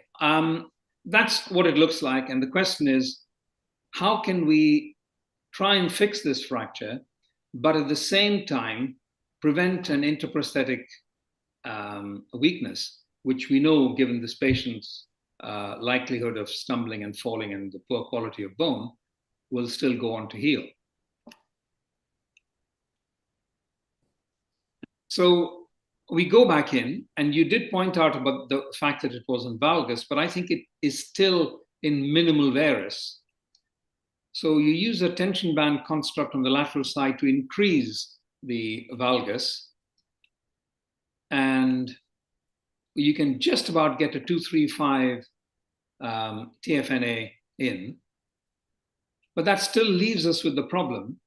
that's what it looks like. And the question is, how can we try and fix this fracture, but at the same time prevent an interprosthetic weakness, which we know, given this patient's likelihood of stumbling and falling and the poor quality of bone, will still go on to heal. So we go back in, and you did point out about the fact that it wasn't valgus, but I think it is still in minimal varus. So you use a tension band construct on the lateral side to increase the valgus, and you can just about get a 235 TFNA in, but that still leaves us with the problem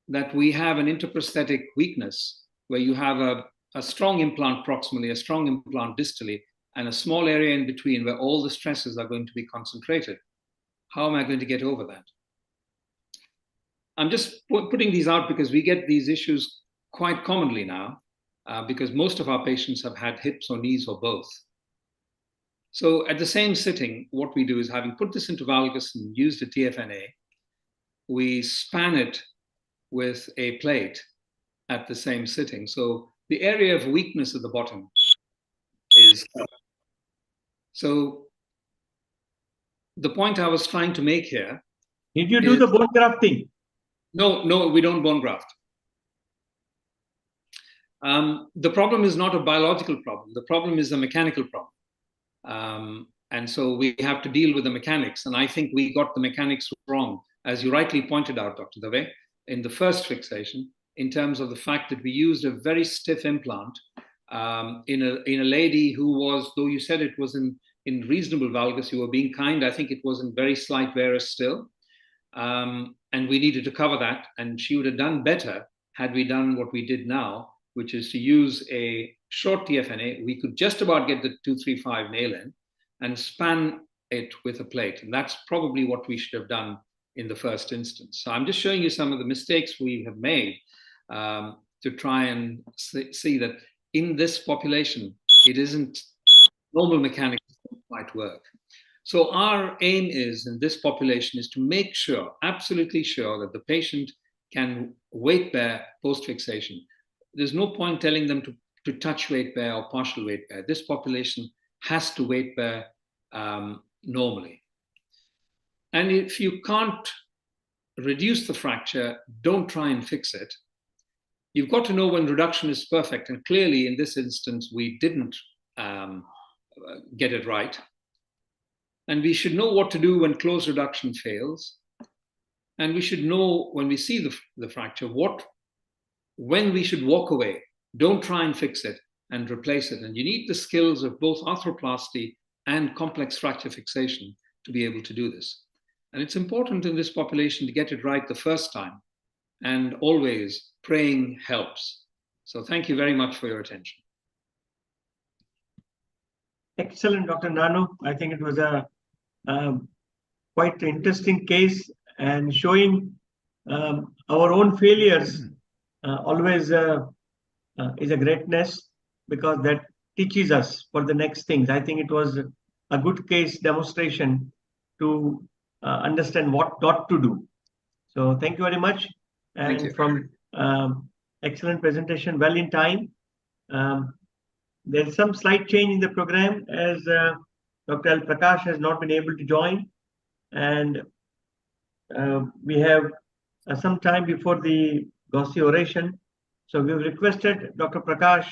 that we have an interprosthetic weakness where you have a strong implant proximally, a strong implant distally, and a small area in between where all the stresses are going to be concentrated. How am I going to get over that? I'm just putting these out because we get these issues quite commonly now, because most of our patients have had hips or knees or both. So at the same sitting, what we do is, having put this into valgus and used a TFNA, we span it with a plate at the same sitting. So the area of weakness at the bottom is. So the point I was trying to make here. Did you do the bone grafting? No, we don't bone graft. The problem is not a biological problem. The problem is a mechanical problem. And so we have to deal with the mechanics. And I think we got the mechanics wrong, as you rightly pointed out, Dr. Dave, in the first fixation, in terms of the fact that we used a very stiff implant in a lady who was, though you said it was in reasonable valgus, you were being kind, I think it was in very slight varus still. And we needed to cover that. And she would have done better had we done what we did now, which is to use a short TFNA. We could just about get the 235 nail in and span it with a plate. And that's probably what we should have done in the first instance. So I'm just showing you some of the mistakes we have made to try and see that in this population, it isn't normal mechanics might work. So our aim is in this population is to make sure, absolutely sure, that the patient can weight bear post-fixation. There's no point telling them to touch weight bear or partial weight bear. This population has to weight bear normally. And if you can't reduce the fracture, don't try and fix it. You've got to know when reduction is perfect. And clearly in this instance, we didn't get it right. And we should know what to do when close reduction fails. And we should know when we see the fracture, when we should walk away. Don't try and fix it and replace it. And you need the skills of both arthroplasty and complex fracture fixation to be able to do this. And it's important in this population to get it right the first time. And always praying helps. So thank you very much for your attention. Excellent, Dr. Nano. I think it was a quite interesting case, and showing our own failures always is a greatness, because that teaches us for the next things. I think it was a good case demonstration to understand what not to do. So thank you very much. And from excellent presentation, well in time. There's some slight change in the program, as Dr. L. Prakash has not been able to join. And we have some time before the GOSI oration. So we've requested Dr. Prakash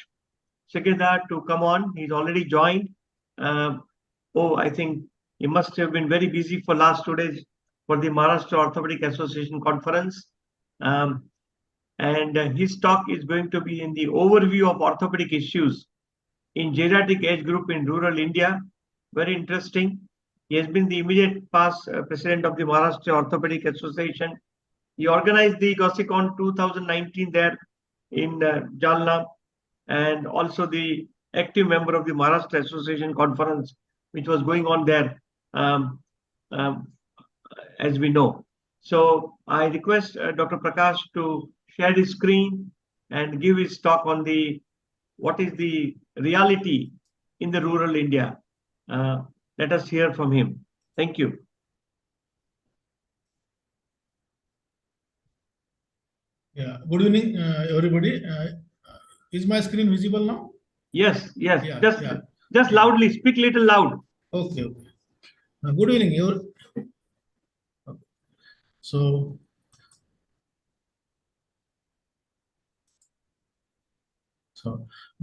Sigedar to come on. He's already joined. I think he must have been very busy for last 2 days for the Maharashtra Orthopedic Association conference. And his talk is going to be in the overview of orthopedic issues in geriatric age group in rural India. Very interesting. He has been the immediate past president of the Maharashtra Orthopedic Association. He organized the GOSICON 2019 there in Jalna, and also the active member of the Maharashtra Association conference, which was going on there, as we know. So I request Dr. Prakash to share his screen and give his talk on what is the reality in the rural India. Let us hear from him. Thank you. Yeah, good evening, everybody. Is my screen visible now? Yes. Yeah, just loudly, speak little loud. Okay. Good evening. So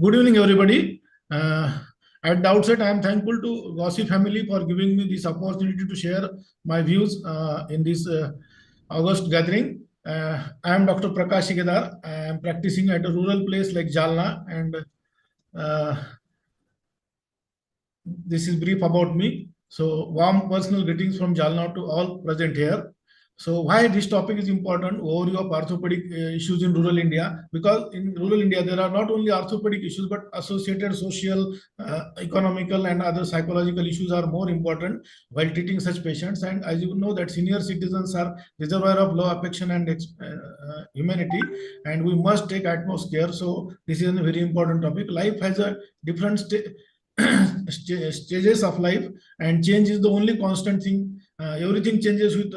good evening, everybody. At the outset, I am thankful to GOSI family for giving me this opportunity to share my views in this August gathering. I am Dr. Prakash Sigedar. I am practicing at a rural place like Jalna, and this is brief about me. So warm personal greetings from Jalna to all present here. So why this topic is important, overview of orthopedic issues in rural India, because in rural India, there are not only orthopedic issues, but associated social, economical and other psychological issues are more important while treating such patients. And as you know that senior citizens are reservoir of love, affection and humanity, and we must take utmost care. So this is a very important topic. Life has a different stages of life, and change is the only constant thing. Everything changes with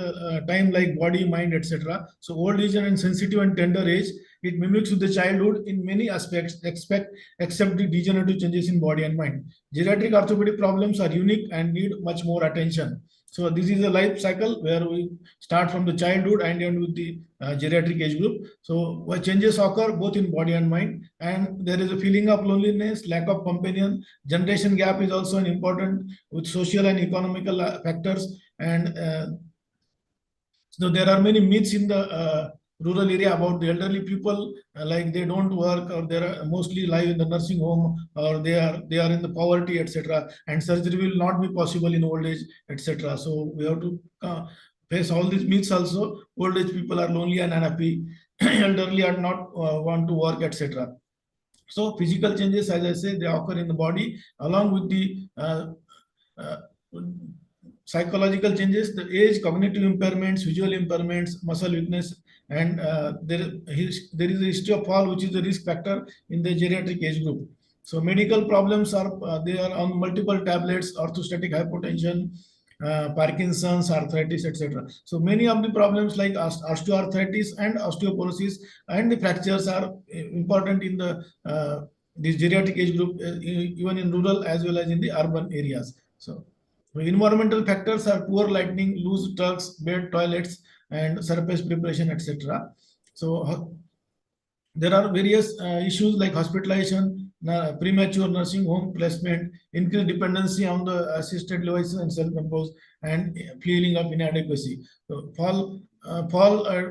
time, like body, mind, etc. So old age and sensitive and tender age, it mimics with the childhood in many aspects, except the degenerative changes in body and mind. Geriatric orthopedic problems are unique and need much more attention. So this is a life cycle where we start from the childhood and end with the geriatric age group. So changes occur both in body and mind, and there is a feeling of loneliness, lack of companion. Generation gap is also an important with social and economical factors. And so there are many myths in the rural area about the elderly people, like they don't work, or they are mostly live in the nursing home, or they are in the poverty, etc. And surgery will not be possible in old age, etc. So we have to face all these myths also. Old age people are lonely and unhappy, elderly are not want to work, etc. So physical changes, as I say, they occur in the body along with the psychological changes, the age, cognitive impairments, visual impairments, muscle weakness, and there is a history of fall, which is the risk factor in the geriatric age group. So medical problems are they are on multiple tablets, orthostatic hypotension, Parkinson's, arthritis, etc. So many of the problems like osteoarthritis and osteoporosis and the fractures are important in the this geriatric age group, even in rural as well as in the urban areas. So environmental factors are poor lighting, loose trucks, bed, toilets, and surface preparation, etc. So there are various issues like hospitalization, premature nursing home placement, increased dependency on the assisted devices and self-imposed, and feeling of inadequacy. So fall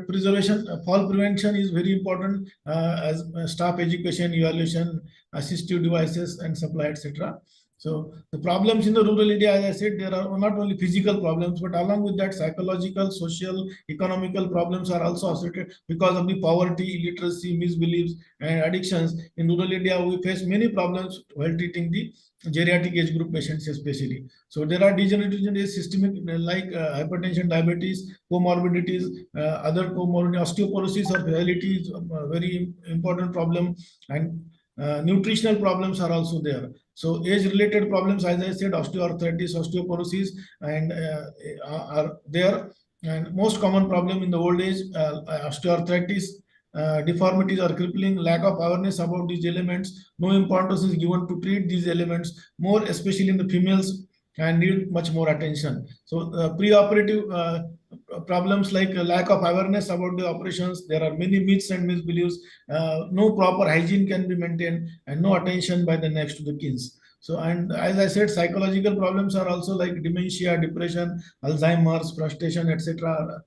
prevention is very important as staff education, evaluation, assistive devices, and supply, etc. So the problems in the rural area, as I said, there are not only physical problems, but along with that, psychological, social, economical problems are also associated because of the poverty, illiteracy, misbeliefs, and addictions. In rural area, we face many problems while treating the geriatric age group patients especially. So there are degenerative changes, systemic like hypertension, diabetes, comorbidities, other comorbidity, osteoporosis or frailty is a very important problem, and nutritional problems are also there. So age-related problems, as I said, osteoarthritis, osteoporosis, and are there. And most common problem in the old age, osteoarthritis, deformities or crippling, lack of awareness about these elements. No importance is given to treat these elements, more especially in the females, and need much more attention. So preoperative problems like lack of awareness about the operations. There are many myths and misbeliefs. No proper hygiene can be maintained, and no attention by the next to the kins. So, and as I said, psychological problems are also like dementia, depression, Alzheimer's, frustration, etc.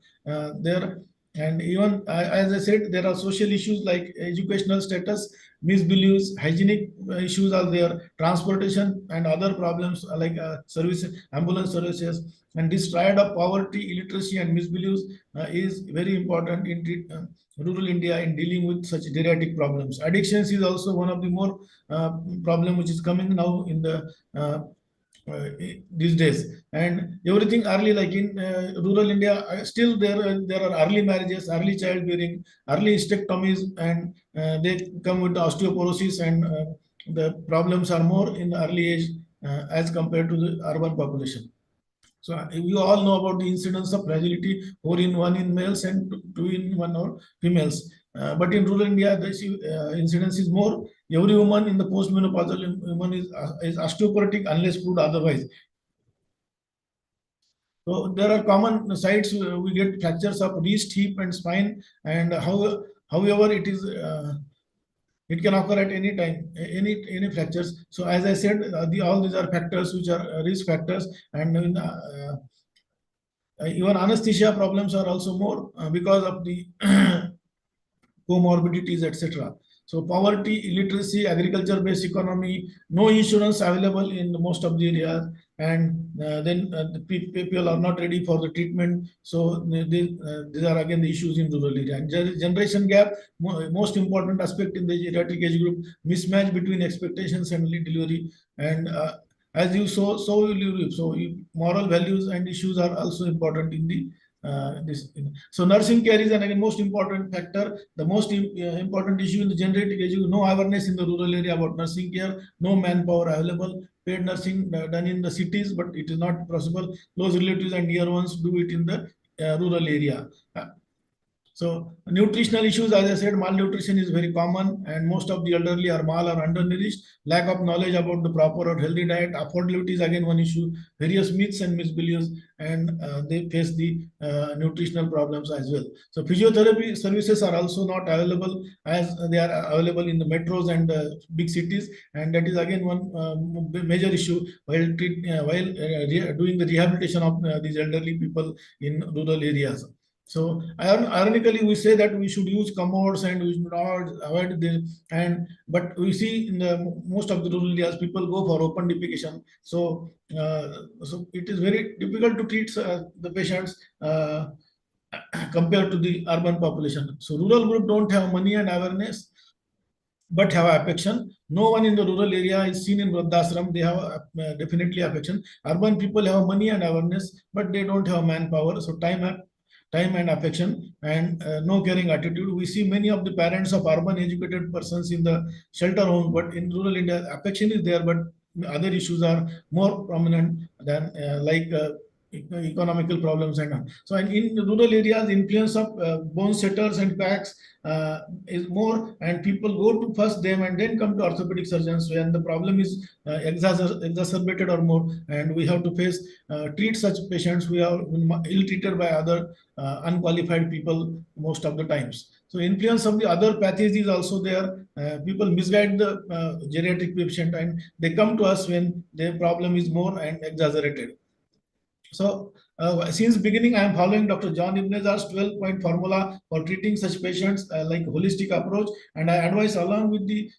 There. And even as I said, there are social issues like educational status, misbeliefs, hygienic issues are there, transportation and other problems like service, ambulance services. And this triad of poverty, illiteracy, and misbeliefs is very important in rural India in dealing with such geriatric problems. Addictions is also one of the more problem which is coming now in the these days. And everything early, like in rural India, still there are early marriages, early childbearing, early hysterectomies, and they come with osteoporosis, and the problems are more in the early age as compared to the urban population. So you all know about the incidence of fragility, 4-in-1 in males and 2-in-1 or females. But in rural India, the incidence is more. Every woman in the postmenopausal woman is osteoporotic unless proved otherwise. So there are common sites we get fractures of wrist, hip, and spine, and however it is. It can occur at any time, any fractures. So as I said, all these are factors which are risk factors, and even anesthesia problems are also more because of the comorbidities, etc. So poverty, illiteracy, agriculture-based economy, no insurance available in most of the areas, and then the people are not ready for the treatment. So these are again the issues in rural area. And generation gap, most important aspect in the geriatric age group, mismatch between expectations and delivery. And as you saw, so will you live. So moral values and issues are also important in the So nursing care is again most important factor. The most important issue in the geriatric age, no awareness in the rural area about nursing care, no manpower available. Paid nursing done in the cities, but it is not possible. Close relatives and near ones do it in the rural area. So nutritional issues, as I said, malnutrition is very common, and most of the elderly are mal or undernourished. Lack of knowledge about the proper or healthy diet. Affordability is again one issue. Various myths and misbeliefs, and they face the nutritional problems as well. So physiotherapy services are also not available as they are available in the metros and big cities, and that is again one major issue while doing the rehabilitation of these elderly people in rural areas. So ironically, we say that we should use commodes and we should not avoid this. But we see in most of the rural areas, people go for open defecation. So it is very difficult to treat the patients compared to the urban population. So rural group don't have money and awareness, but have affection. No one in the rural area is seen in Vruddhashram. They have definitely affection. Urban people have money and awareness, but they don't have manpower. So time and affection, and no caring attitude. We see many of the parents of urban educated persons in the shelter home, but in rural India, affection is there, but other issues are more prominent than economical problems and all. So in rural areas, influence of bone setters and cracks is more, and people go to first them and then come to orthopedic surgeons when the problem is exacerbated or more, and we have to treat such patients who are ill treated by other unqualified people most of the times. So influence of the other pathies is also there. People misguide the geriatric patient, and they come to us when their problem is more and exaggerated. So since beginning, I am following Dr. John Ebnezar's 12-point formula for treating such patients like holistic approach, and I advise along with the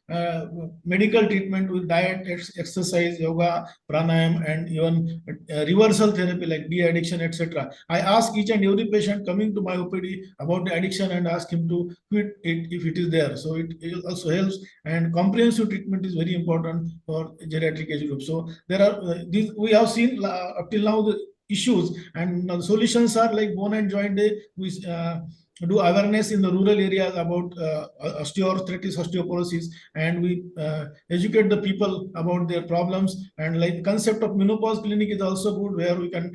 medical treatment with diet, exercise, yoga, pranayam, and even reversal therapy like de-addiction, etc. I ask each and every patient coming to my OPD about the addiction and ask him to quit it if it is there. So it also helps, and comprehensive treatment is very important for geriatric age group. So there are we have seen up till now the issues, and the solutions are like bone and joint day. We do awareness in the rural areas about osteoarthritis, osteoporosis, and we educate the people about their problems. And like concept of menopause clinic is also good, where we can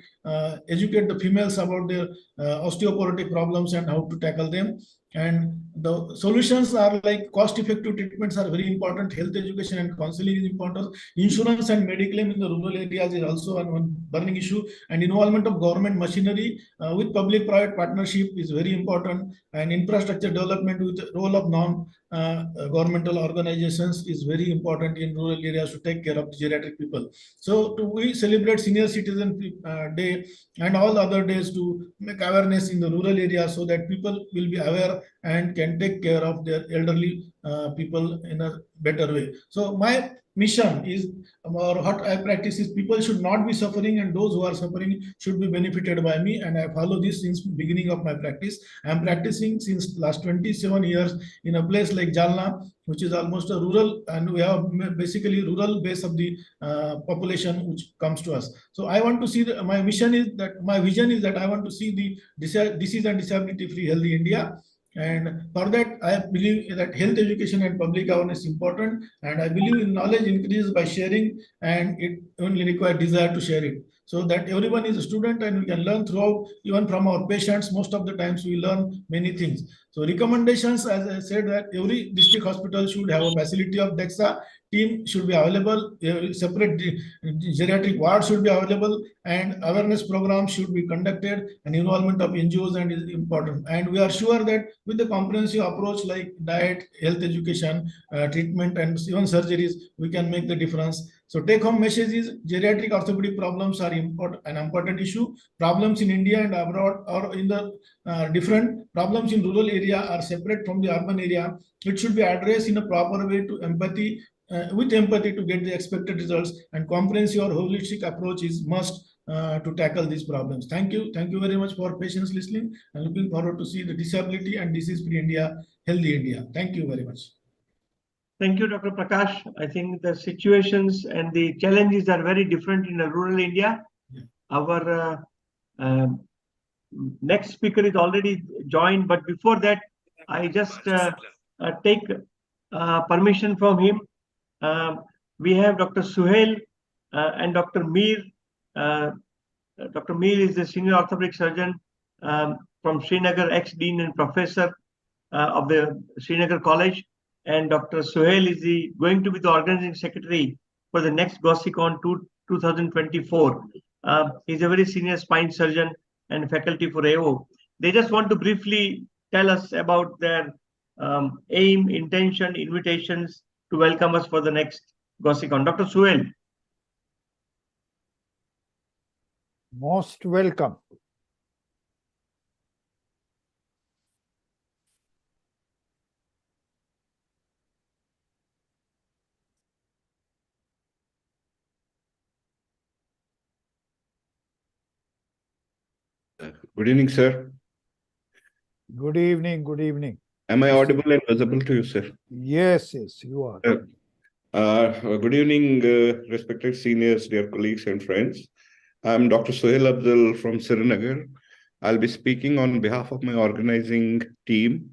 educate the females about their osteoporotic problems and how to tackle them. And the solutions are like cost-effective treatments are very important. Health education and counseling is important. Insurance and mediclaim in the rural areas is also one burning issue. And involvement of government machinery with public-private partnership is very important. And infrastructure development with the role of non-governmental organizations is very important in rural areas to take care of the geriatric people. So we celebrate Senior Citizen Day and all the other days to make awareness in the rural areas so that people will be aware and can take care of their elderly people in a better way. So my mission is, or what I practice is, people should not be suffering, and those who are suffering should be benefited by me. And I follow this since beginning of my practice. I am practicing since last 27 years in a place like Jalna, which is almost a rural, and we have basically rural base of the population which comes to us. So I want to see my vision is that I want to see the disease and disability free healthy India. And for that, I believe that health education and public awareness is important. And I believe in knowledge increases by sharing, and it only requires desire to share it. So that everyone is a student and we can learn throughout, even from our patients. Most of the times we learn many things. So recommendations, as I said, that every district hospital should have a facility of DEXA. Team should be available, separate geriatric ward should be available, and awareness programs should be conducted, and involvement of NGOs and is important. And we are sure that with the comprehensive approach like diet, health education, treatment, and even surgeries, we can make the difference. So take home message is geriatric orthopedic problems are an important issue. Problems in India and abroad or in the different problems in rural area are separate from the urban area. It should be addressed in a proper way to empathy, with empathy to get the expected results, and comprehensive or holistic approach is must to tackle these problems. Thank you. Thank you very much for patience listening, and looking forward to see the disability and disease-free India, healthy India. Thank you very much. Thank you, Dr. Prakash. I think the situations and the challenges are very different in rural India. Yeah. Our next speaker is already joined, but before that, I just take permission from him. We have Dr. Suhail and Dr. Mir. Dr. Mir is the senior orthopedic surgeon from Srinagar, ex-dean and professor of the Srinagar College, and Dr. Suhail is going to be the organizing secretary for the next GOSICON 2024. He's a very senior spine surgeon and faculty for AO. They just want to briefly tell us about their aim, intention, invitations to welcome us for the next GOSICON. Dr. Suhail. Most welcome. Good evening, sir. Good evening. Good evening. Am I audible and visible to you, sir? Yes, yes, you are. Good evening, respected seniors, dear colleagues and friends. I'm Dr. Suhail Abdul from Srinagar. I'll be speaking on behalf of my organizing team,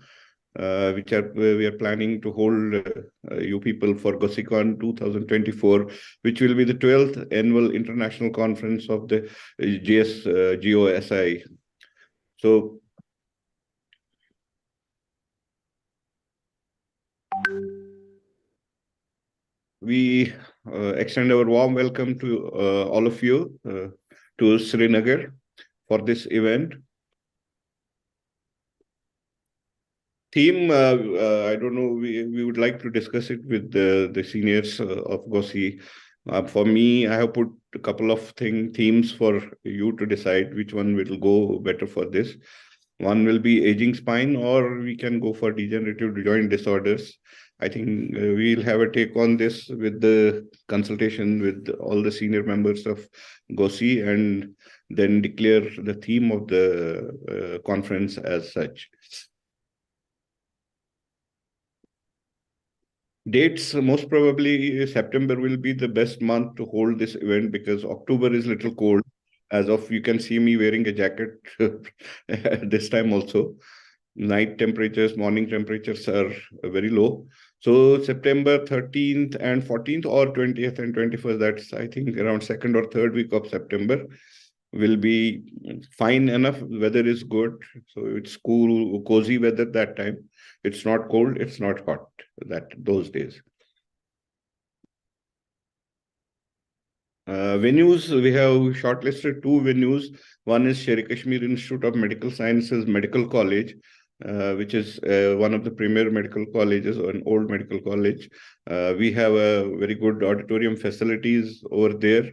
which we are planning to hold you people for GOSICON 2024, which will be the 12th annual international conference of the GOSI. So, we extend our warm welcome to all of you to Srinagar for this event. Theme, I don't know, we would like to discuss it with the seniors of GOSI. For me, I have put a couple of themes for you to decide which one will go better for this. One will be aging spine, or we can go for degenerative joint disorders. I think we'll have a take on this with the consultation with all the senior members of GOSI and then declare the theme of the conference as such. Dates, most probably September will be the best month to hold this event because October is a little cold. As of, you can see me wearing a jacket this time also. Night temperatures, morning temperatures are very low. So September 13th and 14th or 20th and 21st, that's I think around 2nd or 3rd week of September will be fine enough. Weather is good. So it's cool, cozy weather that time. It's not cold, it's not hot those days. Venues, we have shortlisted 2 venues. One is Sher-e-Kashmir Institute of Medical Sciences Medical College, which is one of the premier medical colleges or an old medical college. We have a very good auditorium facilities over there.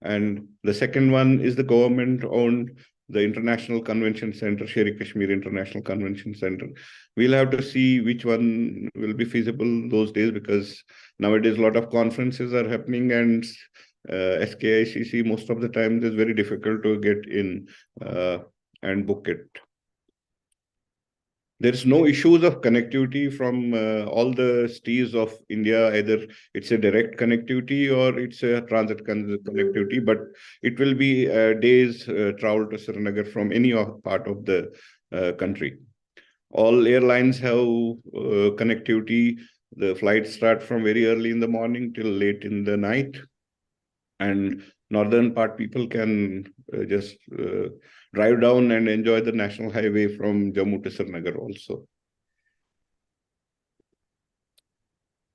And the second one is the government-owned, the International Convention Center, Sher-e-Kashmir International Convention Center. We'll have to see which one will be feasible those days because nowadays a lot of conferences are happening and SKICC most of the time is very difficult to get in and book it. There's no issues of connectivity from all the cities of India. Either it's a direct connectivity or it's a transit connectivity, but it will be days travel to Srinagar from any part of the country. All airlines have connectivity. The flights start from very early in the morning till late in the night. And northern part people can just drive down and enjoy the national highway from Jammu to Srinagar also.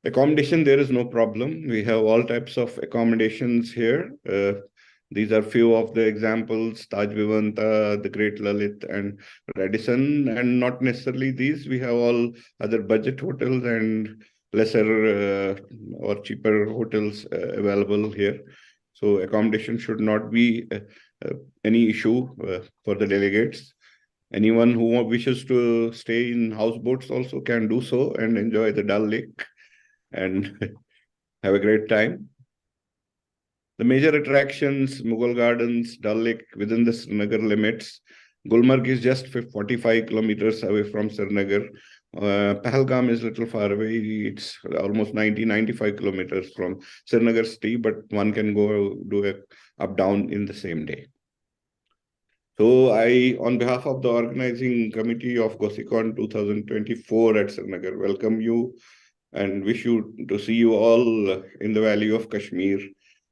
Accommodation, there is no problem. We have all types of accommodations here. These are few of the examples, Taj Vivanta, the Great Lalit and Radisson, and not necessarily these. We have all other budget hotels and lesser or cheaper hotels available here. So accommodation should not be any issue for the delegates. Anyone who wishes to stay in houseboats also can do so and enjoy the Dal Lake and have a great time. The major attractions, Mughal Gardens, Dal Lake within the Srinagar limits. Gulmarg is just 45 kilometers away from Srinagar. Pahalgam is a little far away. It's almost 95 kilometers from Srinagar city, but one can go do a up-down in the same day. So I, on behalf of the organizing committee of GOSICON 2024 at Srinagar, welcome you and wish you to see you all in the Valley of Kashmir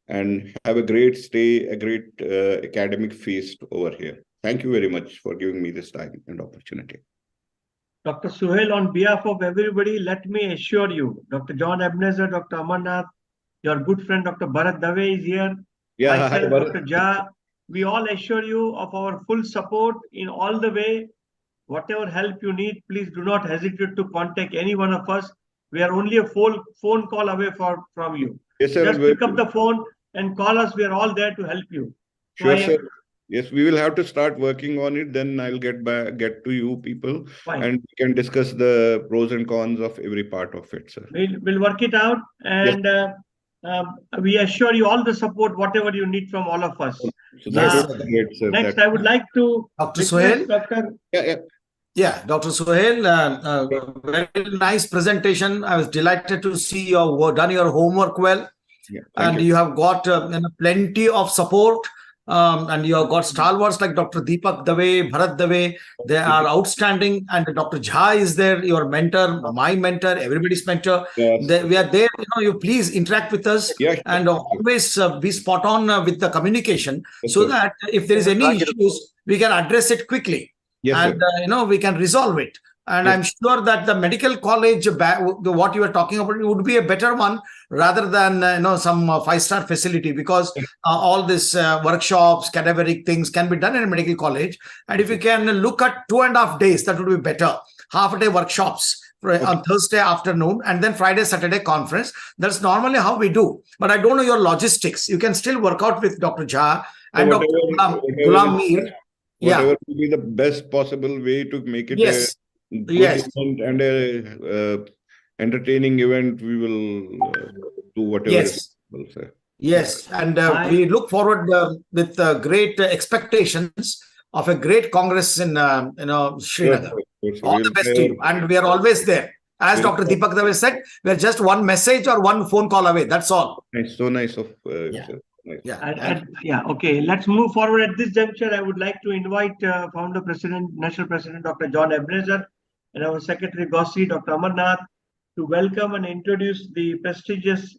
and have a great stay, a great academic feast over here. Thank you very much for giving me this time and opportunity. Dr. Suhail, on behalf of everybody, let me assure you, Dr. John Ebnezar, Dr. Amarnath, your good friend Dr. Bharat Dave is here. Yeah, myself, hi, Dr. Jha, we all assure you of our full support in all the way. Whatever help you need, please do not hesitate to contact any one of us. We are only a phone call away from you. Yes, sir. Just pick up the phone and call us. We are all there to help you. Sure, sir. Yes, we will have to start working on it. Then I'll get to you people, and we can discuss the pros and cons of every part of it, sir. We'll work it out, and we assure you all the support, whatever you need from all of us. So that would be great, sir. Next, I would like to Dr. Suhail. Dr. Suhail, very nice presentation. I was delighted to see you have done your homework well, and you have got plenty of support. And you have got stalwarts like Dr. Dipak Dave, Bharat Dave. They are outstanding. And Dr. Jha is there, your mentor, my mentor, everybody's mentor. We are there. You please interact with us and always be spot on with the communication, so that if there is any issues, we can address it quickly. And we can resolve it. And I'm sure that the medical college, what you are talking about, would be a better one rather than some 5-star facility, because all these workshops, cadaveric things can be done in a medical college. And if you can look at 2.5 days, that would be better. Half-a-day workshops on Thursday afternoon, and then Friday, Saturday conference. That's normally how we do. But I don't know your logistics. You can still work out with Dr. Jha and Dr. Ghulam Mir. Whatever will be the best possible way to make it a good event and a entertaining event, we will do whatever is possible, sir. Yes, and we look forward with great expectations of a great congress in Srinagar. All the best to you, and we are always there. As Dr. Dipak Dave said, we are just one message or one phone call away. That's all. Nice, so nice of sir. Okay, let's move forward. At this juncture, I would like to invite Founder President, National President Dr. John Ebnezar, and our Secretary GOSI, Dr. Amarnath, to welcome and introduce the prestigious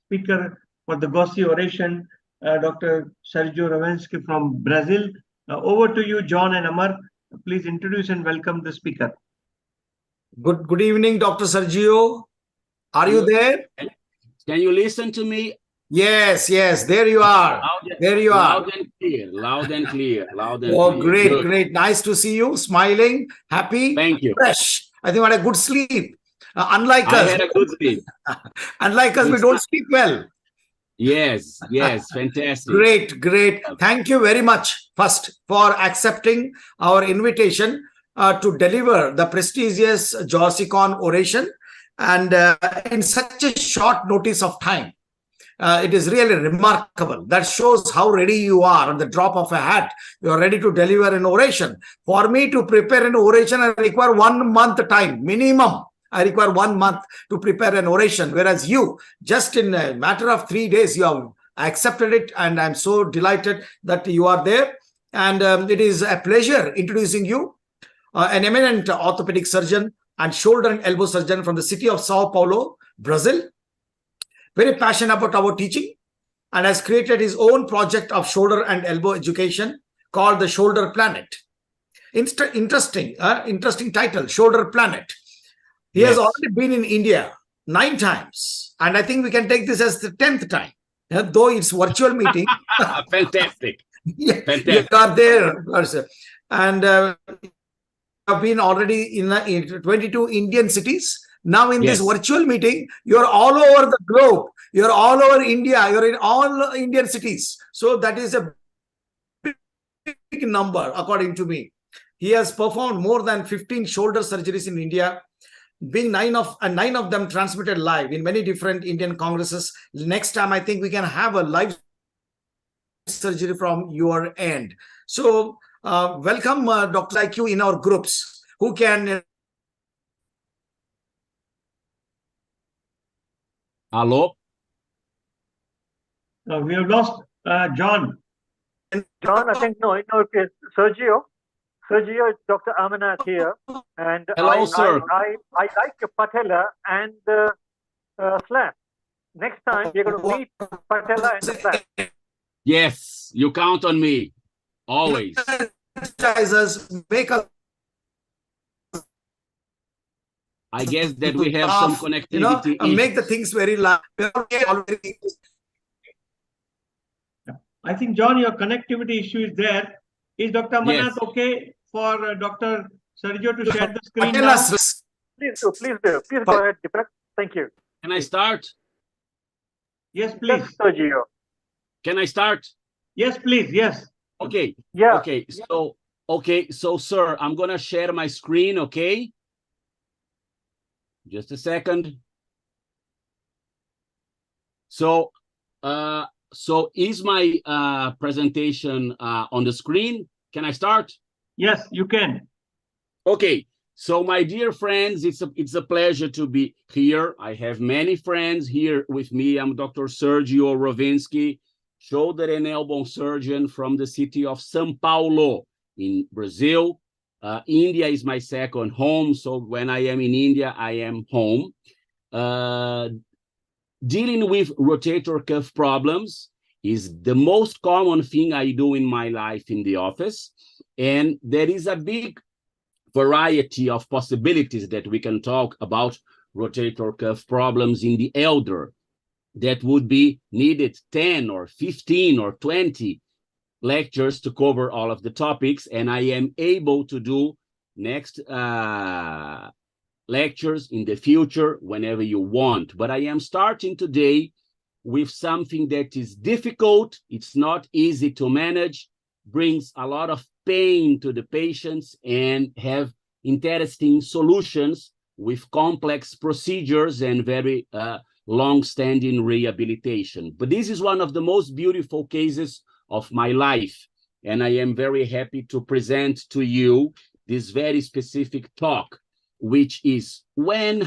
speaker for the GOSI oration, Dr. Sergio Ravensky from Brazil. Over to you, John and Amar. Please introduce and welcome the speaker. Good evening, Dr. Sergio. Are you there? Can you listen to me? Yes, there you are. There you are. Loud and clear, loud and clear, loud and clear. Oh, great. Nice to see you, smiling, happy. Thank you. Fresh. I think I had a good sleep. Unlike us. I had a good sleep. Unlike us, we don't sleep well. Yes, fantastic. Great. Thank you very much, first, for accepting our invitation to deliver the prestigious GOSICON oration, and in such a short notice of time. It is really remarkable. That shows how ready you are. At the drop of a hat, you are ready to deliver an oration. For me to prepare an oration, I require 1 month time, minimum. I require 1 month to prepare an oration, whereas you, just in a matter of 3 days, you have accepted it, and I'm so delighted that you are there. And it is a pleasure introducing you, an eminent orthopedic surgeon and shoulder and elbow surgeon from the city of Sao Paulo, Brazil. Very passionate about our teaching, and has created his own project of shoulder and elbow education called the Shoulder Planet. Interesting title, Shoulder Planet. He has already been in India 9 times, and I think we can take this as the 10th time, though it's virtual meeting. Fantastic. You are there, and have been already in 22 Indian cities. Now in this virtual meeting, you're all over the globe. You're all over India. You're in all Indian cities. So that is a big number, according to me. He has performed more than 15 shoulder surgeries in India, being 9 of them transmitted live in many different Indian congresses. Next time, I think we can have a live surgery from your end. So welcome doctors like you in our groups who can... Hello? We have lost John. John, I think, no, it's Sergio. Sergio, it's Dr. Amarnath here. And Hello, sir. I like your patella and the slap. Next time, we're going to meet patella and the slap. Yes, you count on me. Always. Make a I guess that we have some connectivity. make the things very loud. I think, John, your connectivity issue is there. Is Dr. Amarnath Yes. okay for Dr. Sergio to share the screen now? Please do. Please go ahead, Dipak. Thank you. Can I start? Yes, please. Yes, Sergio. Can I start? Yes, please. Yes. Okay. Yeah. Okay. So, sir, I'm gonna share my screen. Okay. Just a second. So is my presentation on the screen? Can I start? Yes, you can. Okay. So, my dear friends, it's a pleasure to be here. I have many friends here with me. I'm Dr. Sergio Rovinsky, shoulder and elbow surgeon from the city of São Paulo in Brazil. India is my second home, so when I am in India, I am home. Dealing with rotator cuff problems is the most common thing I do in my life in the office, and there is a big variety of possibilities that we can talk about rotator cuff problems in the elder that would be needed 10 or 15 or 20 lectures to cover all of the topics, and I am able to do next lectures in the future whenever you want. But I am starting today with something that is difficult, it's not easy to manage, brings a lot of pain to the patients, and have interesting solutions with complex procedures and very long-standing rehabilitation. But this is one of the most beautiful cases of my life, and I am very happy to present to you this very specific talk, which is when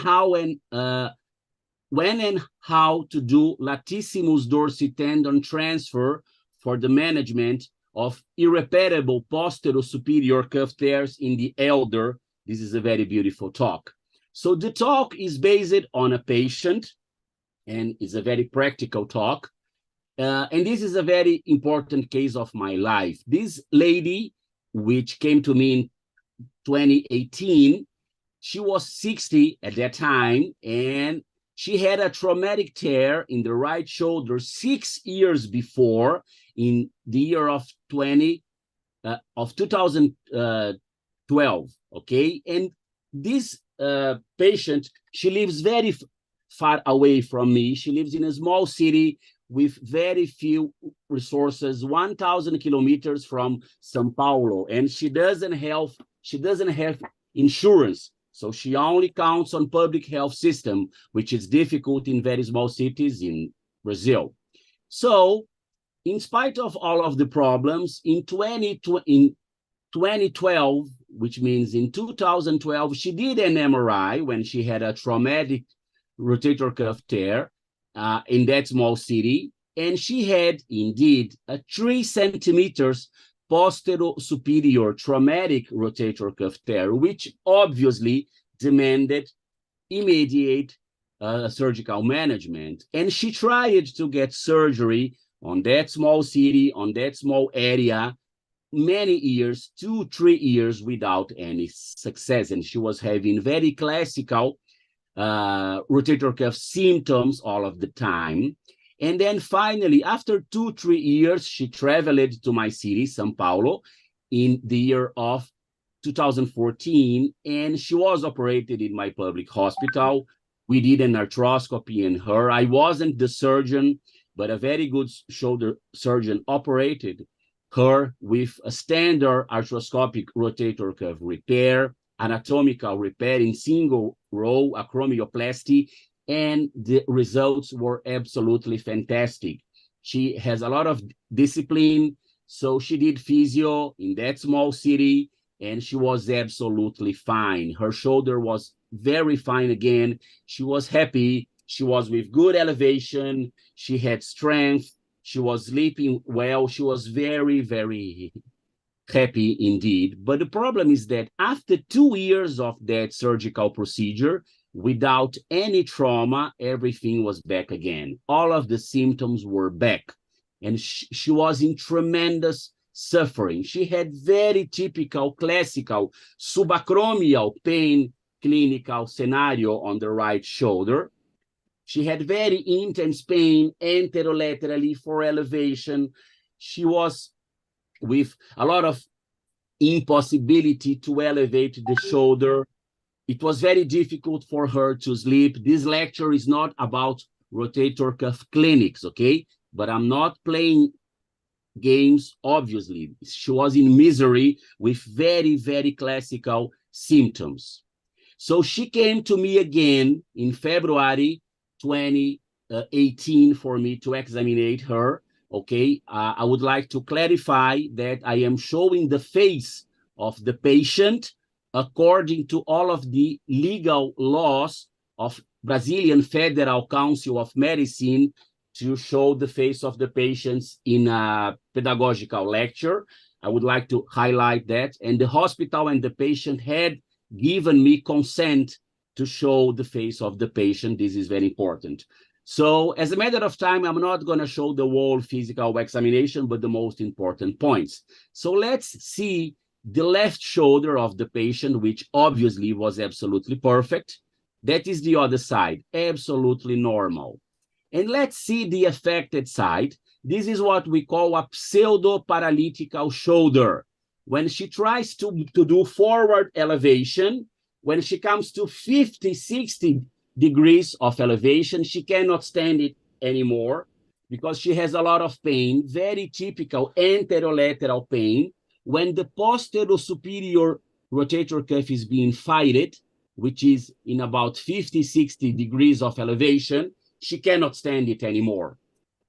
and how to do latissimus dorsi tendon transfer for the management of irreparable posterior superior cuff tears in the elder. This is a very beautiful talk. So the talk is based on a patient, and is a very practical talk. And this is a very important case of my life. This lady, which came to me in 2018, she was 60 at that time, and she had a traumatic tear in the right shoulder 6 years before, in the year of 2012, okay? And this patient, she lives very far away from me. She lives in a small city with very few resources, 1,000 kilometers from São Paulo, and she doesn't have insurance. So she only counts on public health system, which is difficult in very small cities in Brazil. So in spite of all of the problems, in 2012, which means in 2012, she did an MRI when she had a traumatic rotator cuff tear in that small city, and she had indeed a 3 centimeters posterior superior traumatic rotator cuff tear, which obviously demanded immediate surgical management. And she tried to get surgery on that small city, on that small area, many years, 2-3 years, without any success. And she was having very classical rotator cuff symptoms all of the time. And then finally, after 2-3 years, she traveled to my city, São Paulo, in the year of 2014, and she was operated in my public hospital. We did an arthroscopy in her. I wasn't the surgeon, but a very good shoulder surgeon operated her with a standard arthroscopic rotator cuff repair, anatomical repair in single row, acromioplasty, and the results were absolutely fantastic. She has a lot of discipline, so she did physio in that small city, and she was absolutely fine. Her shoulder was very fine again. She was happy. She was with good elevation. She had strength. She was sleeping well. She was very, very happy indeed. But the problem is that after 2 years of that surgical procedure, without any trauma, everything was back again. All of the symptoms were back. And she was in tremendous suffering. She had very typical, classical subacromial pain clinical scenario on the right shoulder. She had very intense pain anterolaterally for elevation. She was with a lot of impossibility to elevate the shoulder. It was very difficult for her to sleep. This lecture is not about rotator cuff clinics, okay? But I'm not playing games, obviously. She was in misery with very, very classical symptoms. So she came to me again in February 2018 for me to examine her, okay? I would like to clarify that I am showing the face of the patient according to all of the legal laws of Brazilian Federal Council of Medicine to show the face of the patients in a pedagogical lecture. I would like to highlight that. And the hospital and the patient had given me consent to show the face of the patient. This is very important. So as a matter of time, I'm not going to show the whole physical examination, but the most important points. So let's see the left shoulder of the patient, which obviously was absolutely perfect. That is the other side, absolutely normal. And let's see the affected side. This is what we call a pseudo-paralytical shoulder. When she tries to do forward elevation, when she comes to 50, 60 degrees of elevation, she cannot stand it anymore because she has a lot of pain, very typical anterolateral pain. When the posterior superior rotator cuff is being fired, which is in about 50, 60 degrees of elevation, she cannot stand it anymore.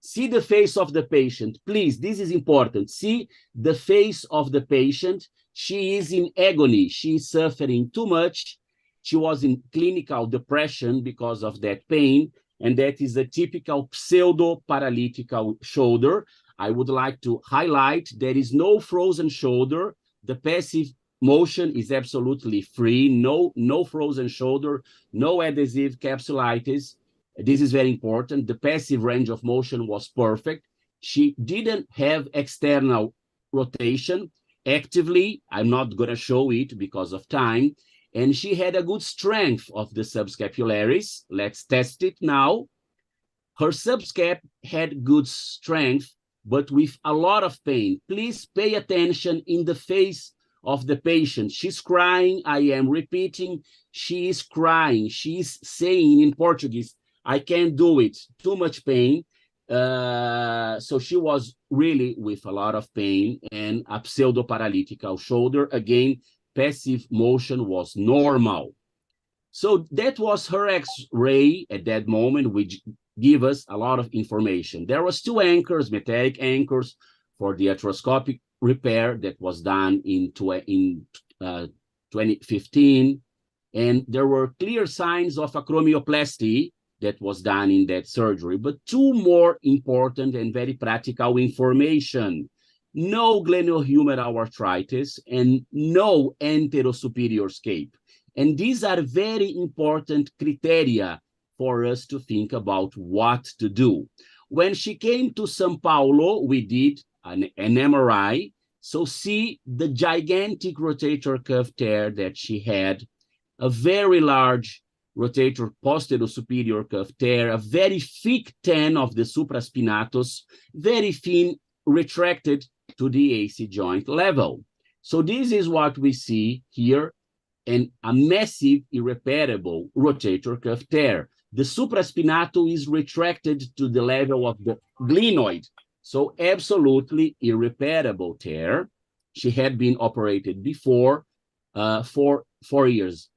See the face of the patient. Please, this is important. See the face of the patient. She is in agony. She is suffering too much. She was in clinical depression because of that pain, and that is a typical pseudo-paralytical shoulder. I would like to highlight there is no frozen shoulder. The passive motion is absolutely free. No frozen shoulder, no adhesive capsulitis. This is very important. The passive range of motion was perfect. She didn't have external rotation. Actively, I'm not going to show it because of time. And she had a good strength of the subscapularis. Let's test it now. Her subscap had good strength, but with a lot of pain. Please pay attention in the face of the patient. She's crying. I am repeating. She is crying. She's saying in Portuguese, I can't do it, too much pain. So she was really with a lot of pain and a pseudo-paralytical shoulder. Again, passive motion was normal. So that was her X-ray at that moment, which give us a lot of information. There was 2 anchors, metallic anchors for the arthroscopic repair that was done in 2015. And there were clear signs of acromioplasty that was done in that surgery. But 2 more important and very practical information. No glenohumeral arthritis and no anterosuperior scape. And these are very important criteria for us to think about what to do. When she came to São Paulo, we did an MRI. So see the gigantic rotator cuff tear that she had, a very large rotator posterior superior cuff tear, a very thick tan of the supraspinatus, very thin, retracted to the AC joint level. So this is what we see here, and a massive, irreparable rotator cuff tear. The supraspinatus is retracted to the level of the glenoid. So absolutely irreparable tear. She had been operated before, 4 years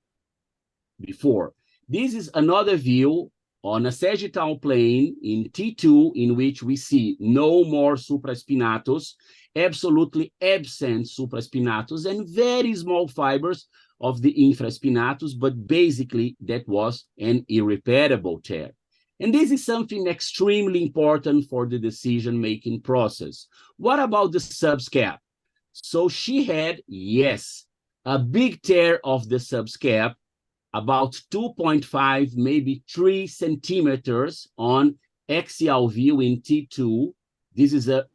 before. This is another view on a sagittal plane in T2, in which we see no more supraspinatus, absolutely absent supraspinatus, and very small fibers of the infraspinatus, but basically that was an irreparable tear. And this is something extremely important for the decision-making process. What about the subscap? So she had, yes, a big tear of the subscap, about 2.5, maybe 3 centimeters on axial view in T2. This is a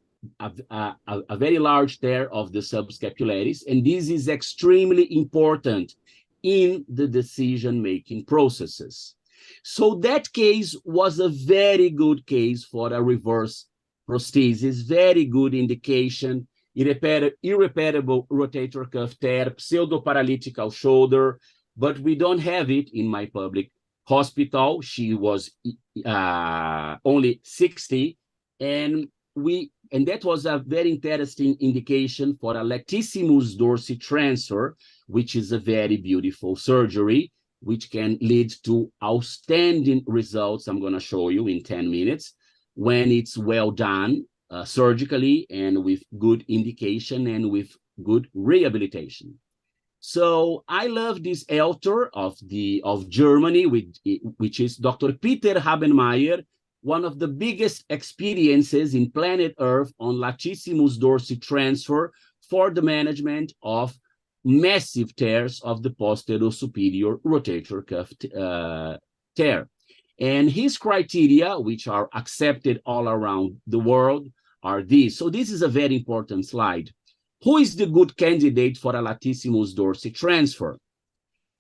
very large tear of the subscapularis, and this is extremely important in the decision-making processes. So that case was a very good case for a reverse prosthesis, very good indication, irreparable rotator cuff tear, pseudo-paralytical shoulder, but we don't have it in my public hospital. She was only 60, and that was a very interesting indication for a latissimus dorsi transfer, which is a very beautiful surgery, which can lead to outstanding results. I'm going to show you in 10 minutes when it's well done surgically and with good indication and with good rehabilitation. So I love this author of Germany, which is Dr. Peter Habenmeyer, one of the biggest experiences in planet Earth on latissimus dorsi transfer for the management of massive tears of the posterior superior rotator cuff tear. And his criteria, which are accepted all around the world, are these. So this is a very important slide. Who is the good candidate for a latissimus dorsi transfer?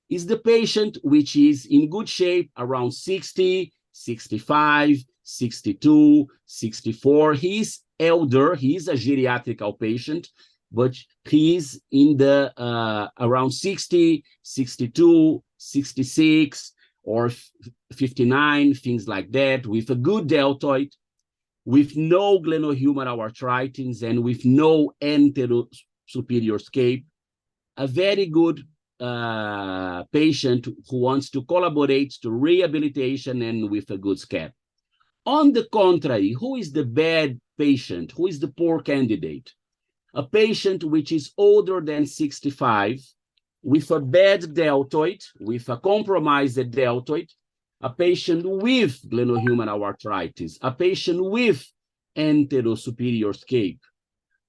Is the patient which is in good shape around 60, 65, 62, 64. He's elder, he's a geriatric outpatient, but he's in the around 60, 62, 66, or 59, things like that, with a good deltoid, with no glenohumeral arthritis, and with no anterosuperior scape. A very good patient who wants to collaborate to rehabilitation and with a good scap. On the contrary, who is the bad patient? Who is the poor candidate? A patient which is older than 65, with a bad deltoid, with a compromised deltoid, a patient with glenohumeral arthritis, a patient with anterosuperior scape,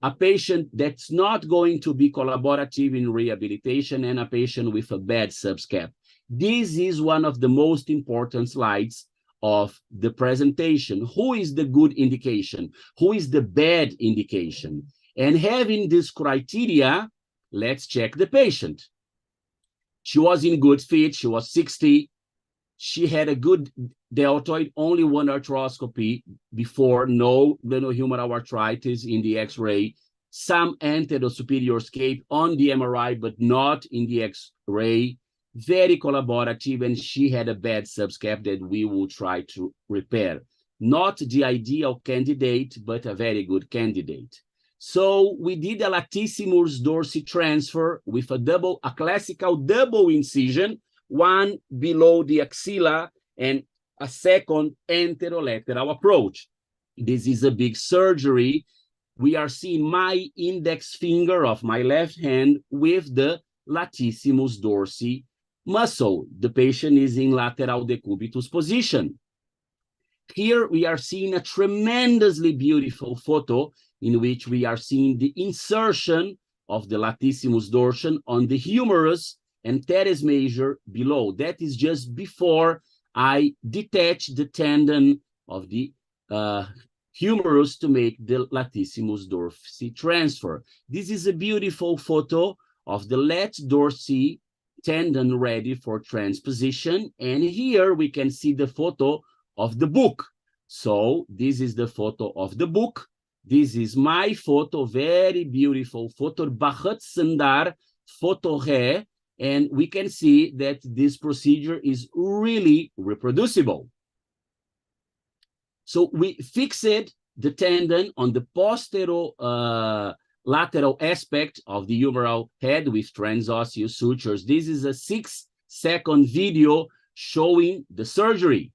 a patient that's not going to be collaborative in rehabilitation, and a patient with a bad subscap. This is one of the most important slides of the presentation. Who is the good indication? Who is the bad indication? And having this criteria, let's check the patient. She was in good fit. She was 60. She had a good deltoid, only one arthroscopy before, no glenohumeral arthritis in the X-ray, some anterosuperior scape on the MRI, but not in the X-ray, very collaborative, and she had a bad subscap that we will try to repair. Not the ideal candidate, but a very good candidate. So we did a latissimus dorsi transfer with a classical double incision, one below the axilla and a second anterolateral approach. This is a big surgery. We are seeing my index finger of my left hand with the latissimus dorsi muscle. The patient is in lateral decubitus position. Here we are seeing a tremendously beautiful photo in which we are seeing the insertion of the latissimus dorsum on the humerus and teres major below. That is just before I detach the tendon of the humerus to make the latissimus dorsi transfer. This is a beautiful photo of the lat dorsi tendon ready for transposition. And here we can see the photo of the book. So this is the photo of the book. This is my photo, very beautiful photo, Bharat Sundar photo hai. And we can see that this procedure is really reproducible. So we fixed the tendon on the posterior lateral aspect of the humeral head with transosseous sutures. This is a 6-second video showing the surgery,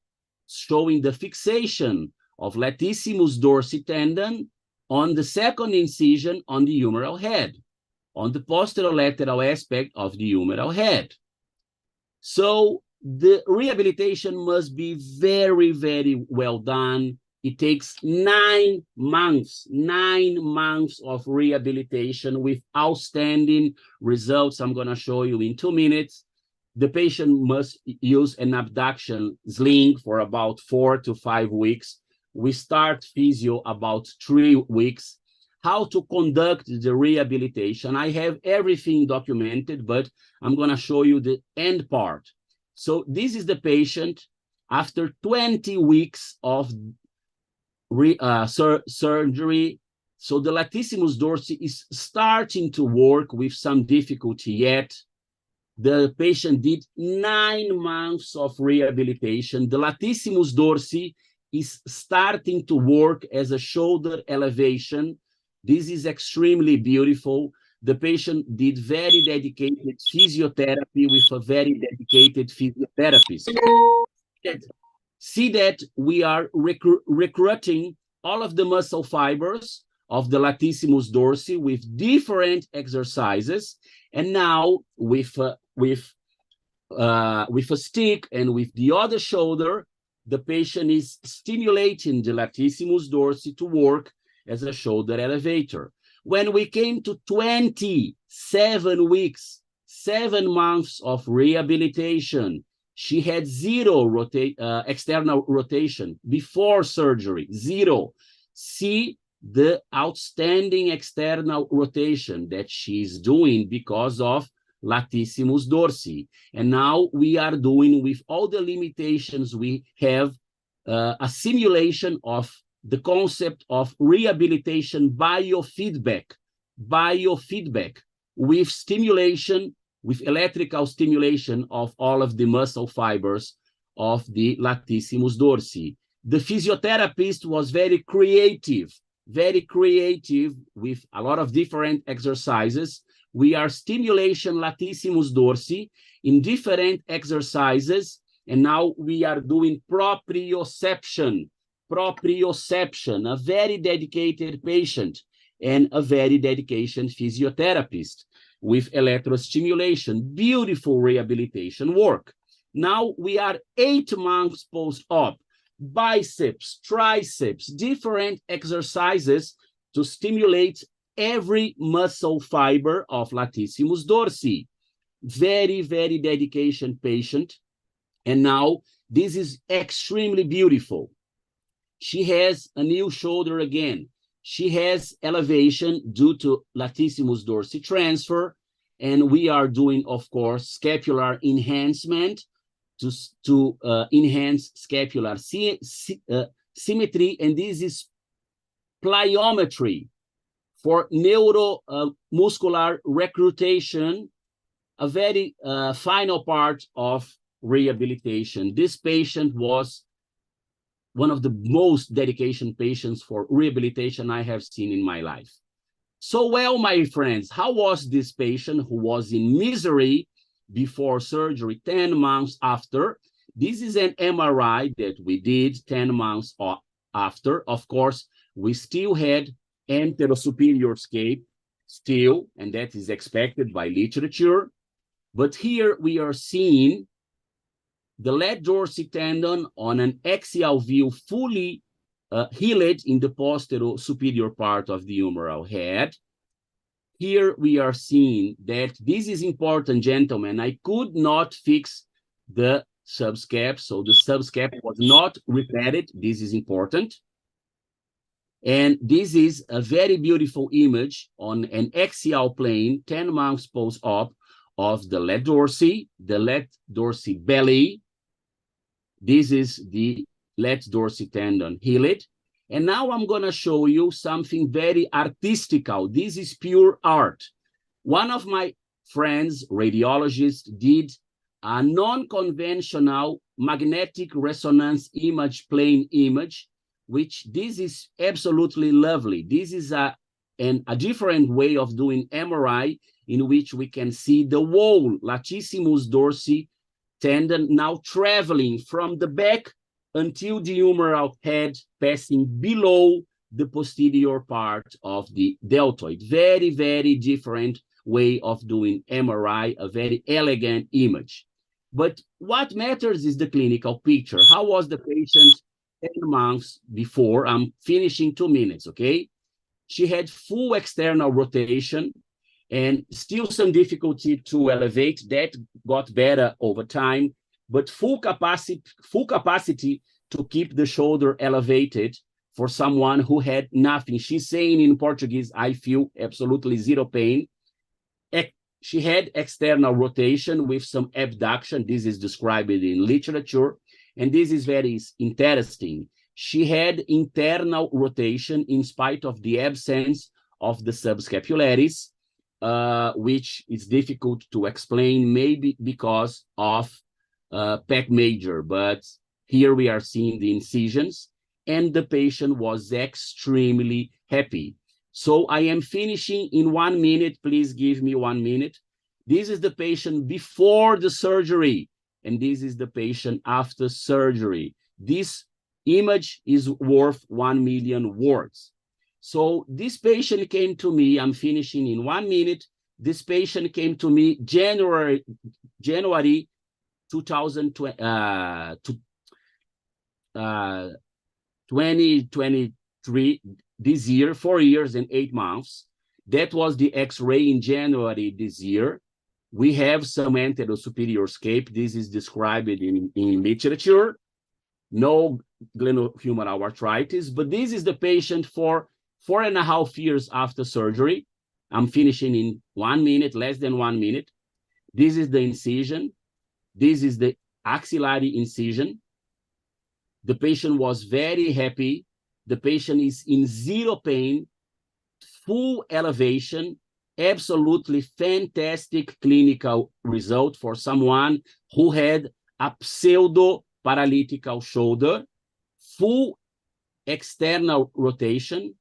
showing the fixation of latissimus dorsi tendon on the second incision on the humeral head, on the posterolateral aspect of the humeral head. So the rehabilitation must be very, very well done. It takes 9 months of rehabilitation with outstanding results. I'm going to show you in 2 minutes. The patient must use an abduction sling for about 4 to 5 weeks. We start physio about 3 weeks. How to conduct the rehabilitation. I have everything documented, but I'm going to show you the end part. So this is the patient after 20 weeks of surgery. So the latissimus dorsi is starting to work with some difficulty yet. The patient did 9 months of rehabilitation. The latissimus dorsi is starting to work as a shoulder elevation. This is extremely beautiful. The patient did very dedicated physiotherapy with a very dedicated physiotherapist. See that we are recruiting all of the muscle fibers of the latissimus dorsi with different exercises. And now with a stick and with the other shoulder, the patient is stimulating the latissimus dorsi to work as a shoulder elevator. When we came to 27 weeks, 7 months of rehabilitation, she had 0 external rotation before surgery, 0. See the outstanding external rotation that she's doing because of latissimus dorsi. And now we are doing, with all the limitations we have, a simulation of the concept of rehabilitation biofeedback with stimulation, with electrical stimulation of all of the muscle fibers of the latissimus dorsi. The physiotherapist was very creative with a lot of different exercises. We are stimulation latissimus dorsi in different exercises, and now we are doing proprioception, a very dedicated patient and a very dedicated physiotherapist with electrostimulation, beautiful rehabilitation work. Now we are 8 months post-op, biceps, triceps, different exercises to stimulate every muscle fiber of latissimus dorsi. Very, very dedication patient. And now this is extremely beautiful. She has a new shoulder again. She has elevation due to latissimus dorsi transfer. And we are doing, of course, scapular enhancement to enhance scapular symmetry. And this is plyometry for neuromuscular recruitation, a very final part of rehabilitation. This patient was one of the most dedication patients for rehabilitation I have seen in my life. So, well, my friends, how was this patient who was in misery before surgery 10 months after? This is an MRI that we did 10 months after. Of course, we still had anterosuperior scape still, and that is expected by literature. But here we are seeing the lat dorsi tendon on an axial view fully healed in the posterior superior part of the humeral head. Here we are seeing that this is important, gentlemen. I could not fix the subscap, so the subscap was not repaired. This is important. And this is a very beautiful image on an axial plane, 10 months post-op, of the lat dorsi belly. This is the lat dorsi tendon healed. And now I'm going to show you something very artistical. This is pure art. One of my friends, radiologists, did a non-conventional magnetic resonance image, plane image, which this is absolutely lovely. This is a different way of doing MRI in which we can see the whole latissimus dorsi tendon now traveling from the back until the humeral head, passing below the posterior part of the deltoid. Very, very different way of doing MRI, a very elegant image. But what matters is the clinical picture. How was the patient 10 months before? I'm finishing 2 minutes, okay? She had full external rotation and still some difficulty to elevate. That got better over time, but full capacity to keep the shoulder elevated for someone who had nothing. She's saying in Portuguese, I feel absolutely zero pain. She had external rotation with some abduction. This is described in literature, and this is very interesting. She had internal rotation in spite of the absence of the subscapularis, which is difficult to explain, maybe because of pec major, but here we are seeing the incisions, and the patient was extremely happy. So I am finishing in 1 minute. Please give me 1 minute. This is the patient before the surgery, and this is the patient after surgery. This image is worth 1 million words. So this patient came to me, I'm finishing in 1 minute. This patient came to me January 2023, this year, 4 years and 8 months. That was the X-ray in January this year. We have some anterior-superior scape. This is described in literature. No glenohumeral arthritis, but this is the patient for 4.5 years after surgery. I'm finishing in 1 minute, less than 1 minute. This is the incision. This is the axillary incision. The patient was very happy. The patient is in zero pain, full elevation, absolutely fantastic clinical result for someone who had a pseudo-paralytical shoulder, full external rotation,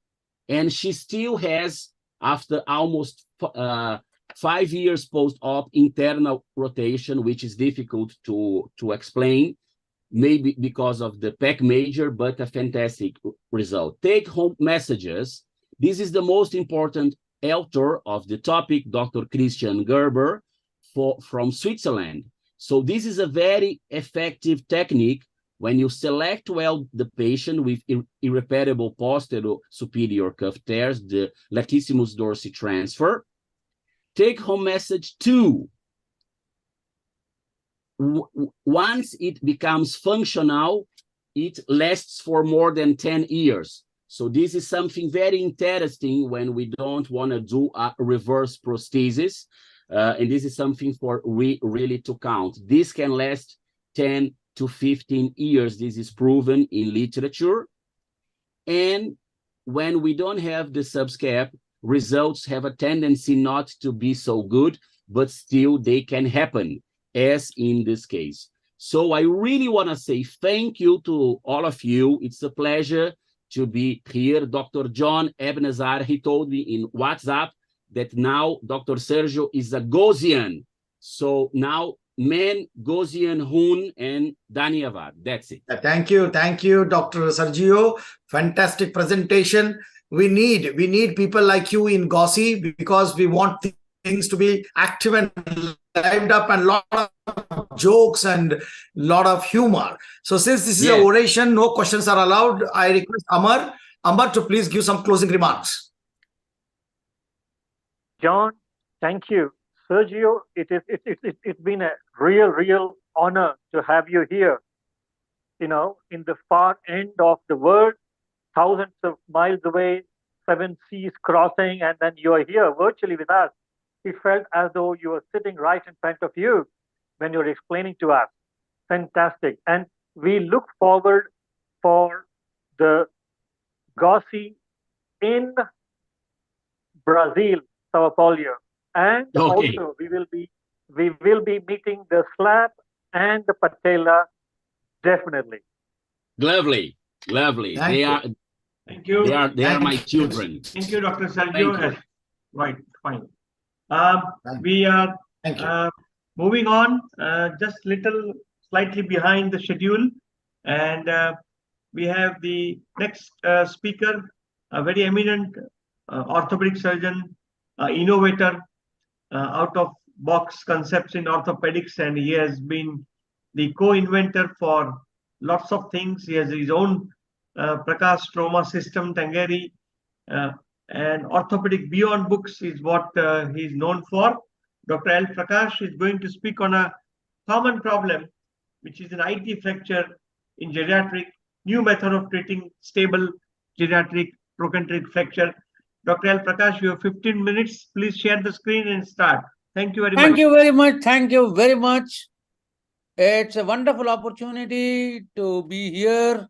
and she still has, after almost 5 years post-op, internal rotation, which is difficult to explain, maybe because of the pec major, but a fantastic result. Take-home messages. This is the most important author of the topic, Dr. Christian Gerber from Switzerland. So this is a very effective technique when you select well the patient with irreparable posterior superior cuff tears, the latissimus dorsi transfer. Take-home message 2. Once it becomes functional, it lasts for more than 10 years. So this is something very interesting when we don't want to do a reverse prosthesis. And this is something for really to count. This can last 10 to 15 years. This is proven in literature. And when we don't have the subscap, results have a tendency not to be so good, but still they can happen, as in this case. So I really want to say thank you to all of you. It's a pleasure to be here. Dr. John Ebnezar, he told me in WhatsApp that now Dr. Sergio is a Gosian. So now men, Gosian, Hun, and Danyavad. That's it. Thank you, Dr. Sergio. Fantastic presentation. We need people like you in GOSI because we want things to be active and lived up, and a lot of jokes and a lot of humor. So since this is an oration, no questions are allowed. I request Amar to please give some closing remarks. John, thank you. Sergio, it's been a real honor to have you here. You know, in the far end of the world, thousands of miles away, 7 seas crossing, and then you are here virtually with us. It felt as though you were sitting right in front of you when you were explaining to us. Fantastic. And we look forward for the GOSI in Brazil, Sao Paulo. And also we will be meeting the slap and the patella, definitely. Lovely. Thank you. They are my children. Thank you, Dr. Sergio. Right, fine. We are moving on, just slightly behind the schedule, and we have the next speaker, a very eminent orthopedic surgeon, innovator out of box concepts in orthopedics, and he has been the co-inventor for lots of things. He has his own Prakash trauma system, Tangeri, and orthopedic beyond books is what he's known for. Dr. L. Prakash is going to speak on a common problem, which is an IT fracture in geriatric, new method of treating stable geriatric trochanteric fracture. Dr. L. Prakash, you have 15 minutes. Please share the screen and start. Thank you very much. Thank you very much. Thank you very much. It's a wonderful opportunity to be here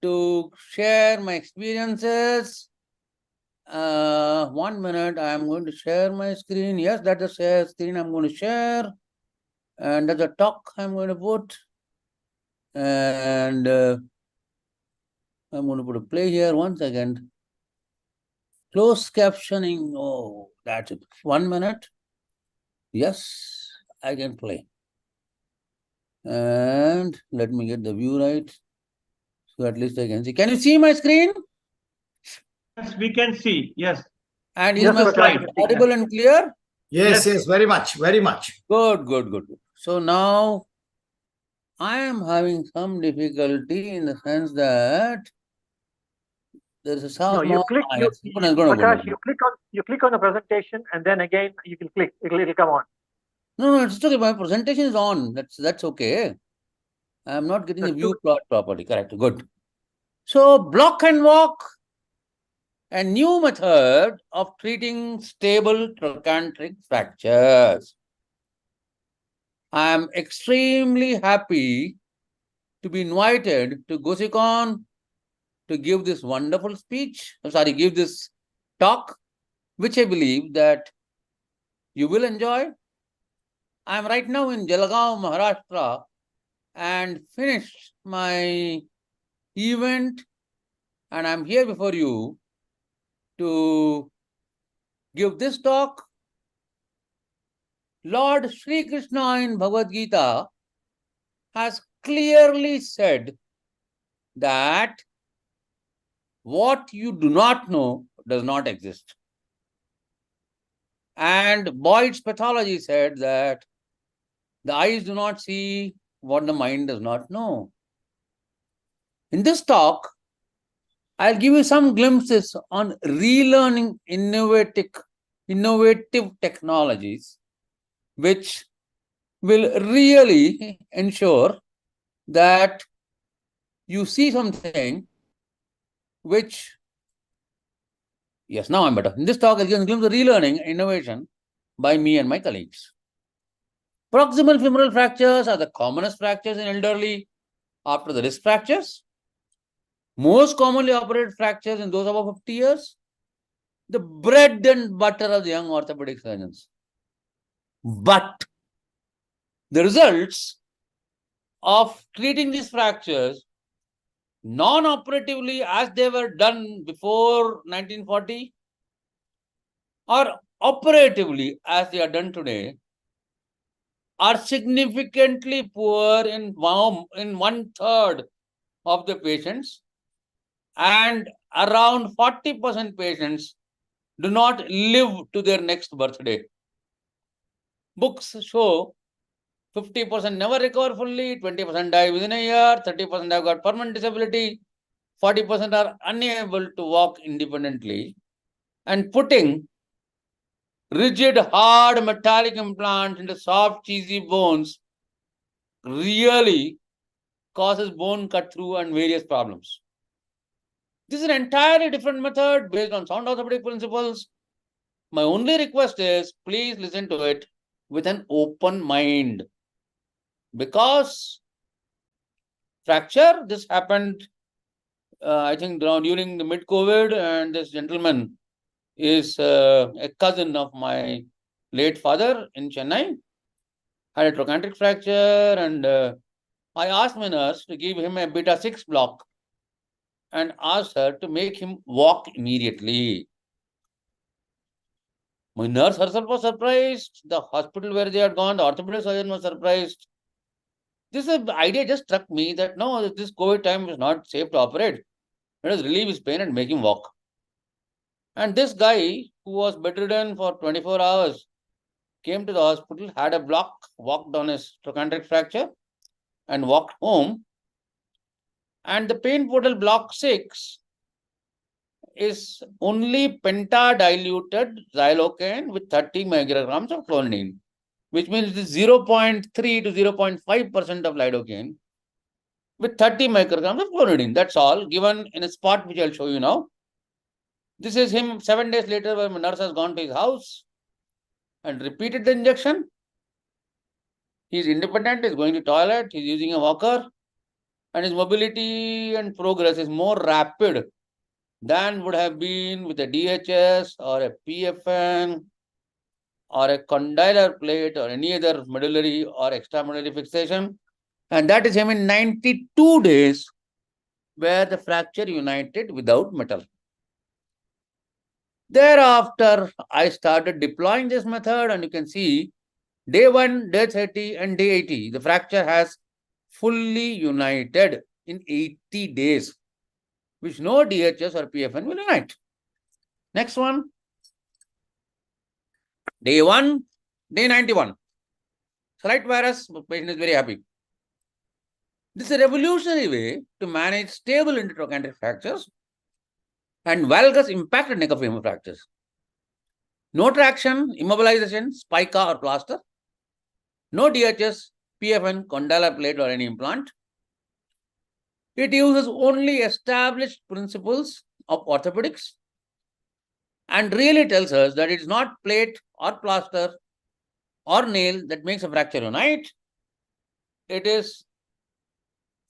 to share my experiences. 1 minute, I'm going to share my screen. Yes, that's the share screen I'm going to share. And that's a talk I'm going to put. And I'm going to put a play here. 1 second. Closed captioning. Oh, that's it. 1 minute. Yes, I can play. And let me get the view right. So at least I can see. Can you see my screen? Yes, we can see. Yes. And is my slide audible and clear? Yes, yes, very much, very much. Good, good, good. So now I am having some difficulty in the sense that there is a sound. No, you click. Prakash, you click on the presentation, and then again you can click. It'll come on. No, it's okay. My presentation is on. That's okay. I am not getting the view plot properly. Correct. Good. So block and walk, a new method of treating stable trochanteric fractures. I am extremely happy to be invited to GOSICON to give this wonderful speech. Give this talk, which I believe that you will enjoy. I am right now in Jalgaon, Maharashtra, and finished my event, and I'm here before you to give this talk. Lord Sri Krishna in Bhagavad Gita has clearly said that what you do not know does not exist. And Boyd's pathology said that the eyes do not see what the mind does not know. In this talk, I'll give you some glimpses on relearning innovative technologies, which will really ensure that you see something which, yes, now I'm better. In this talk, I'll give a glimpse of relearning innovation by me and my colleagues. Proximal femoral fractures are the commonest fractures in elderly after the wrist fractures. Most commonly operated fractures in those above 50 years. The bread and butter of the young orthopedic surgeons. But the results of treating these fractures non-operatively as they were done before 1940 or operatively as they are done today are significantly poor in 1/3 of the patients, and around 40% patients do not live to their next birthday. Books show 50% never recover fully, 20% die within a year, 30% have got permanent disability, 40% are unable to walk independently, and putting rigid, hard, metallic implants into soft, cheesy bones really causes bone cut through and various problems. This is an entirely different method based on sound orthopedic principles. My only request is please listen to it with an open mind, because fracture, this happened, I think, during the mid-COVID, and this gentleman is a cousin of my late father in Chennai, had a trochanteric fracture, and I asked my nurse to give him a beta 6 block and asked her to make him walk immediately. My nurse herself was surprised. The hospital where they had gone, the orthopedic surgeon was surprised. This idea just struck me that no, this COVID time is not safe to operate. Let us relieve his pain and make him walk. And this guy, who was bedridden for 24 hours, came to the hospital, had a block, walked on his trochanteric fracture and walked home. And the pain portal block 6 is only pentadiluted xylocaine with 30 micrograms of clonidine, which means it is 0.3 to 0.5% of lidocaine with 30 micrograms of clonidine. That's all, given in a spot which I'll show you now. This is him 7 days later when the nurse has gone to his house and repeated the injection. He's independent, he's going to toilet, he's using a walker, and his mobility and progress is more rapid than would have been with a DHS or a PFN or a condylar plate or any other medullary or extramedullary fixation. And that is him in 92 days, where the fracture united without metal. Thereafter, I started deploying this method, and you can see day 1, day 30, and day 80, the fracture has fully united in 80 days, which no DHS or PFN will unite. Next one. Day 1, day 91. Slight virus, the patient is very happy. This is a revolutionary way to manage stable intertrochanteric fractures and valgus impacted neck of femur fractures. No traction, immobilization, spica or plaster. No DHS, PFN, condylar plate or any implant. It uses only established principles of orthopedics and really tells us that it's not plate or plaster or nail that makes a fracture unite. It is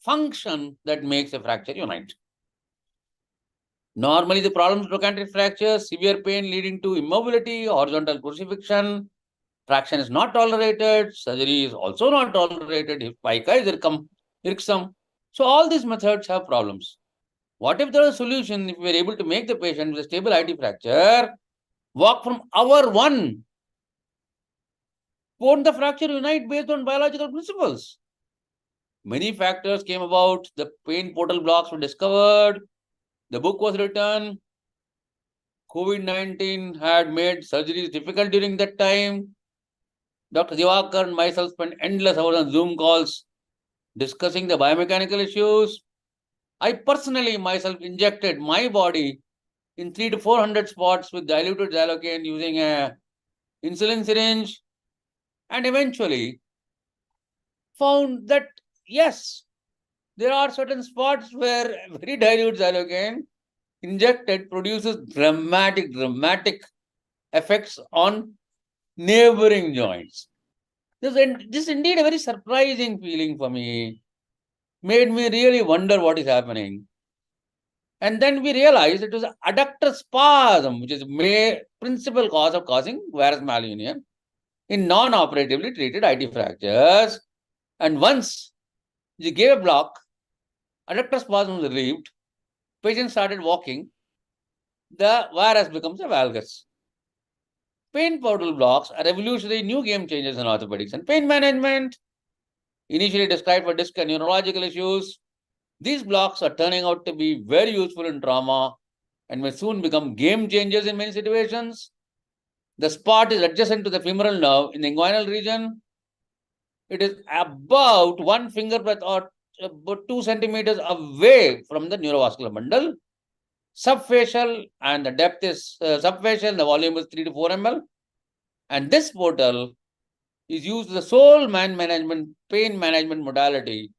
function that makes a fracture unite. Normally, the problems of trochanteric fractures, severe pain leading to immobility, horizontal crucifixion, traction is not tolerated, surgery is also not tolerated, if pica is irksome. So all these methods have problems. What if there is a solution if we are able to make the patient with a stable IT fracture walk from hour 1? Won't the fracture unite based on biological principles? Many factors came about. The pain portal blocks were discovered. The book was written. COVID-19 had made surgeries difficult during that time. Dr. Divakar and myself spent endless hours on Zoom calls discussing the biomechanical issues. I personally myself injected my body in 300 to 400 spots with diluted xylocaine using a insulin syringe, and eventually found that yes, there are certain spots where very dilute xylocaine injected produces dramatic effects on neighboring joints. This is indeed a very surprising feeling for me. Made me really wonder what is happening. And then we realized it was adductor spasm, which is the principal cause of causing varus malunion in non-operatively treated IT fractures. And once you gave a block, adductor spasm was relieved, patient started walking, the varus becomes a valgus. Pain portal blocks are revolutionary new game changers in orthopedics and pain management. Initially described for disc and neurological issues, these blocks are turning out to be very useful in trauma and may soon become game changers in many situations. The spot is adjacent to the femoral nerve in the inguinal region. It is about 1 finger breadth or about 2 centimeters away from the neurovascular bundle. Subfacial, and the depth is subfacial, the volume is 3 to 4 ml. And this portal is used as the sole pain management modality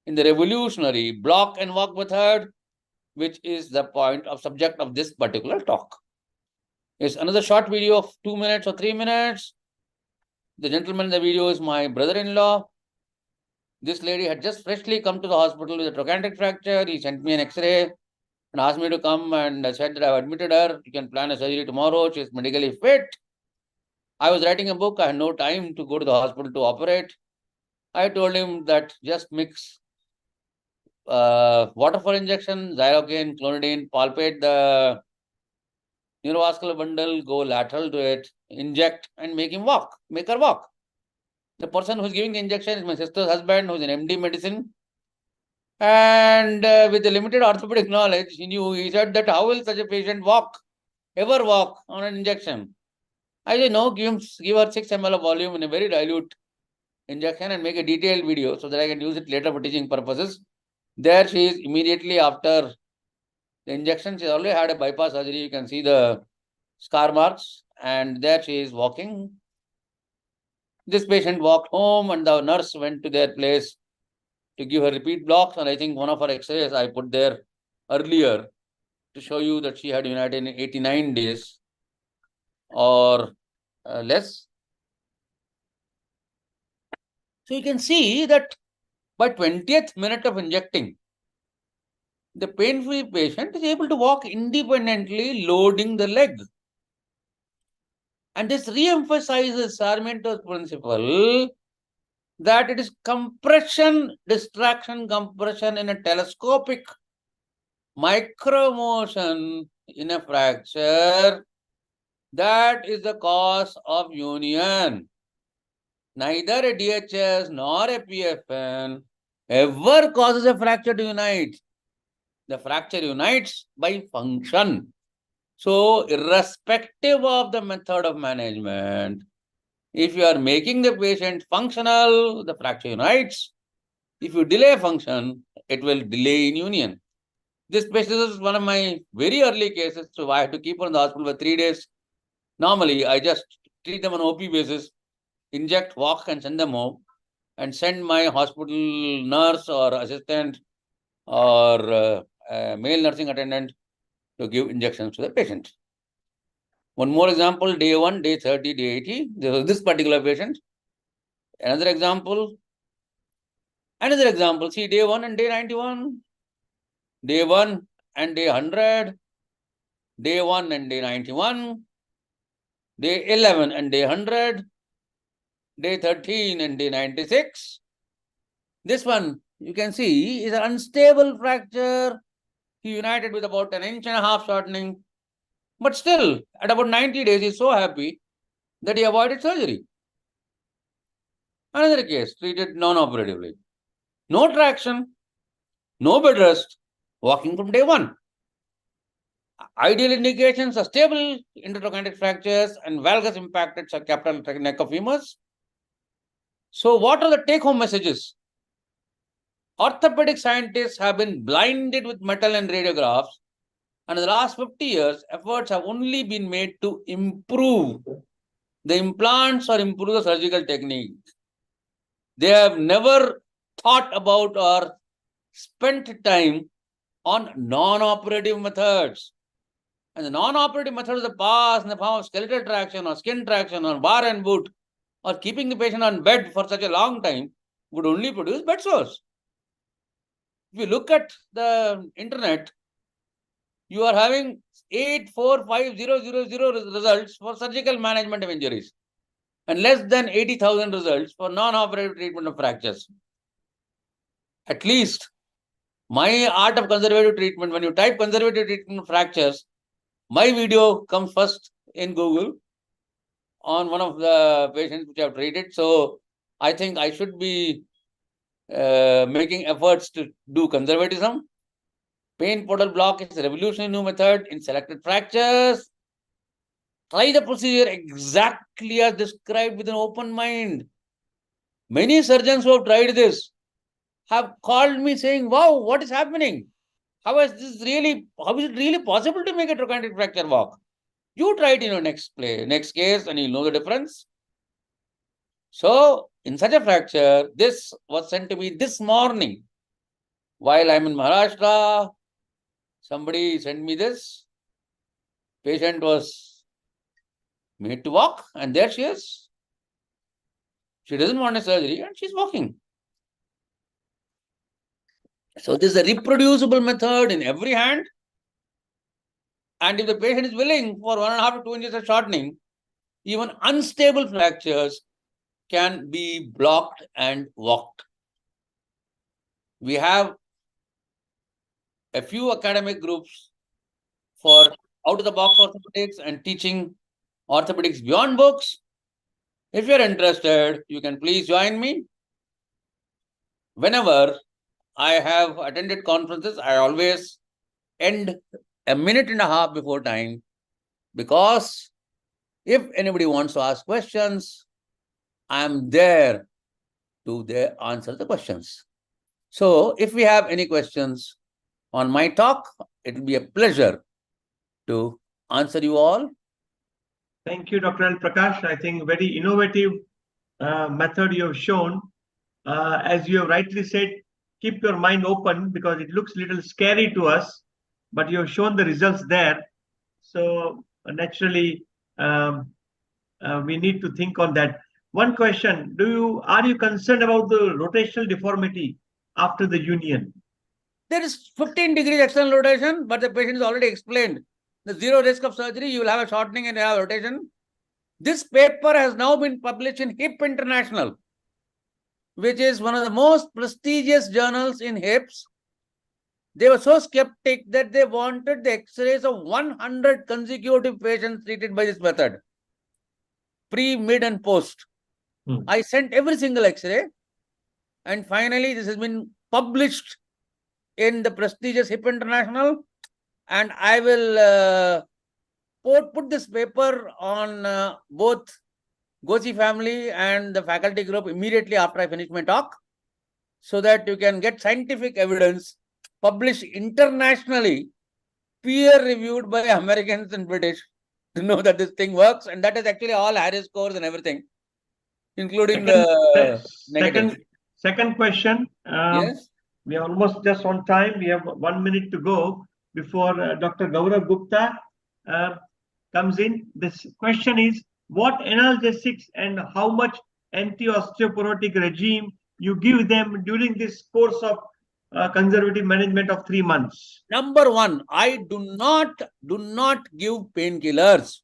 in the revolutionary block and walk method, which is the subject of this particular talk. It's another short video of 2 minutes or 3 minutes. The gentleman in the video is my brother-in-law. This lady had just freshly come to the hospital with a trochanteric fracture. He sent me an X-ray and asked me to come and said that I've admitted her. You can plan a surgery tomorrow. She's medically fit. I was writing a book. I had no time to go to the hospital to operate. I told him that just mix water for injection, xylocaine, clonidine, palpate the neurovascular bundle, go lateral to it, inject and make her walk. The person who's giving the injection is my sister's husband, who's in MD medicine. And with the limited orthopedic knowledge, he said that how will such a patient ever walk on an injection? I say, no, give her 6 ml of volume in a very dilute injection and make a detailed video so that I can use it later for teaching purposes. There she is immediately after the injection. She already had a bypass surgery. You can see the scar marks, and there she is walking. This patient walked home and the nurse went to their place to give her repeat blocks. And I think one of her x-rays I put there earlier to show you that she had united in 89 days or less. So you can see that by 20th minute of injecting, the pain-free patient is able to walk independently, loading the leg. And this re-emphasizes Sarmiento's principle that it is compression, distraction, compression in a telescopic micromotion in a fracture that is the cause of union. Neither a DHS nor a PFN ever causes a fracture to unite. The fracture unites by function. So, irrespective of the method of management, if you are making the patient functional, the fracture unites. If you delay function, it will delay in union. This patient is one of my very early cases, so I had to keep her in the hospital for 3 days. Normally, I just treat them on OP basis, inject, walk, and send them home, and send my hospital nurse or assistant or male nursing attendant to give injections to the patient. One more example, day 1, day 30, day 80. This particular patient. Another example. Another example. See, day 1 and day 91. Day 1 and day 100. Day 1 and day 91. Day 11 and day 100. Day 13 and day 96. This one, you can see, is an unstable fracture. He united with about 1.5 inches shortening. But still, at about 90 days, he's so happy that he avoided surgery. Another case, treated non-operatively. No traction, no bed rest, walking from day 1. Ideal indications are stable intertrochanteric fractures and valgus impacted subcapital neck of femurs. So what are the take-home messages? Orthopedic scientists have been blinded with metal and radiographs, and in the last 50 years, efforts have only been made to improve the implants or improve the surgical technique. They have never thought about or spent time on non-operative methods. And the non-operative methods of the past in the form of skeletal traction or skin traction or bar and boot or keeping the patient on bed for such a long time would only produce bed sores. If you look at the internet, you are having 845,000 results for surgical management of injuries and less than 80,000 results for non-operative treatment of fractures. At least my art of conservative treatment, when you type conservative treatment of fractures, my video comes first in Google on one of the patients which I have treated. So I think I should be making efforts to do conservatism. Pain portal block is a revolutionary new method in selected fractures. Try the procedure exactly as described with an open mind. Many surgeons who have tried this have called me saying, wow, what is happening? How is it really possible to make a trochanteric fracture walk? You try it in your next case and you'll know the difference. So, in such a fracture, this was sent to me this morning. While I'm in Maharashtra, somebody sent me this. Patient was made to walk, and there she is. She doesn't want a surgery, and she's walking. So this is a reproducible method in every hand. And if the patient is willing for 1.5 to 2 inches of shortening, even unstable fractures can be blocked and walked. We have a few academic groups for out-of-the-box orthopedics and teaching orthopedics beyond books. If you're interested, you can please join me. Whenever I have attended conferences, I always end 1.5 minutes before time, because If anybody wants to ask questions, I am there to answer the questions. So if we have any questions on my talk, it will be a pleasure to answer you all. Thank you, Dr. L. Prakash. I think very innovative method you have shown. As you have rightly said, keep your mind open because it looks a little scary to us, but you have shown the results there. So naturally, we need to think on that. One question: are you concerned about the rotational deformity after the union? There is 15 degrees external rotation, but the patient is already explained. The zero risk of surgery, you will have a shortening and you have rotation. This paper has now been published in Hip International, which is one of the most prestigious journals in hips. They were so skeptic that they wanted the x-rays of 100 consecutive patients treated by this method, pre, mid, and post. I sent every single x-ray, and finally this has been published in the prestigious Hip International, and I will put this paper on both GOSI family and the faculty group immediately after I finish my talk, so that you can get scientific evidence published internationally, peer-reviewed by Americans and British, to know that this thing works. And that is actually all Harris scores and everything, including the negative. Second question. Yes. We are almost just on time. We have 1 minute to go before Dr. Gaurav Gupta comes in. This question is, what analgesics and how much anti-osteoporotic regime you give them during this course of conservative management of 3 months? Number one, I do not give painkillers.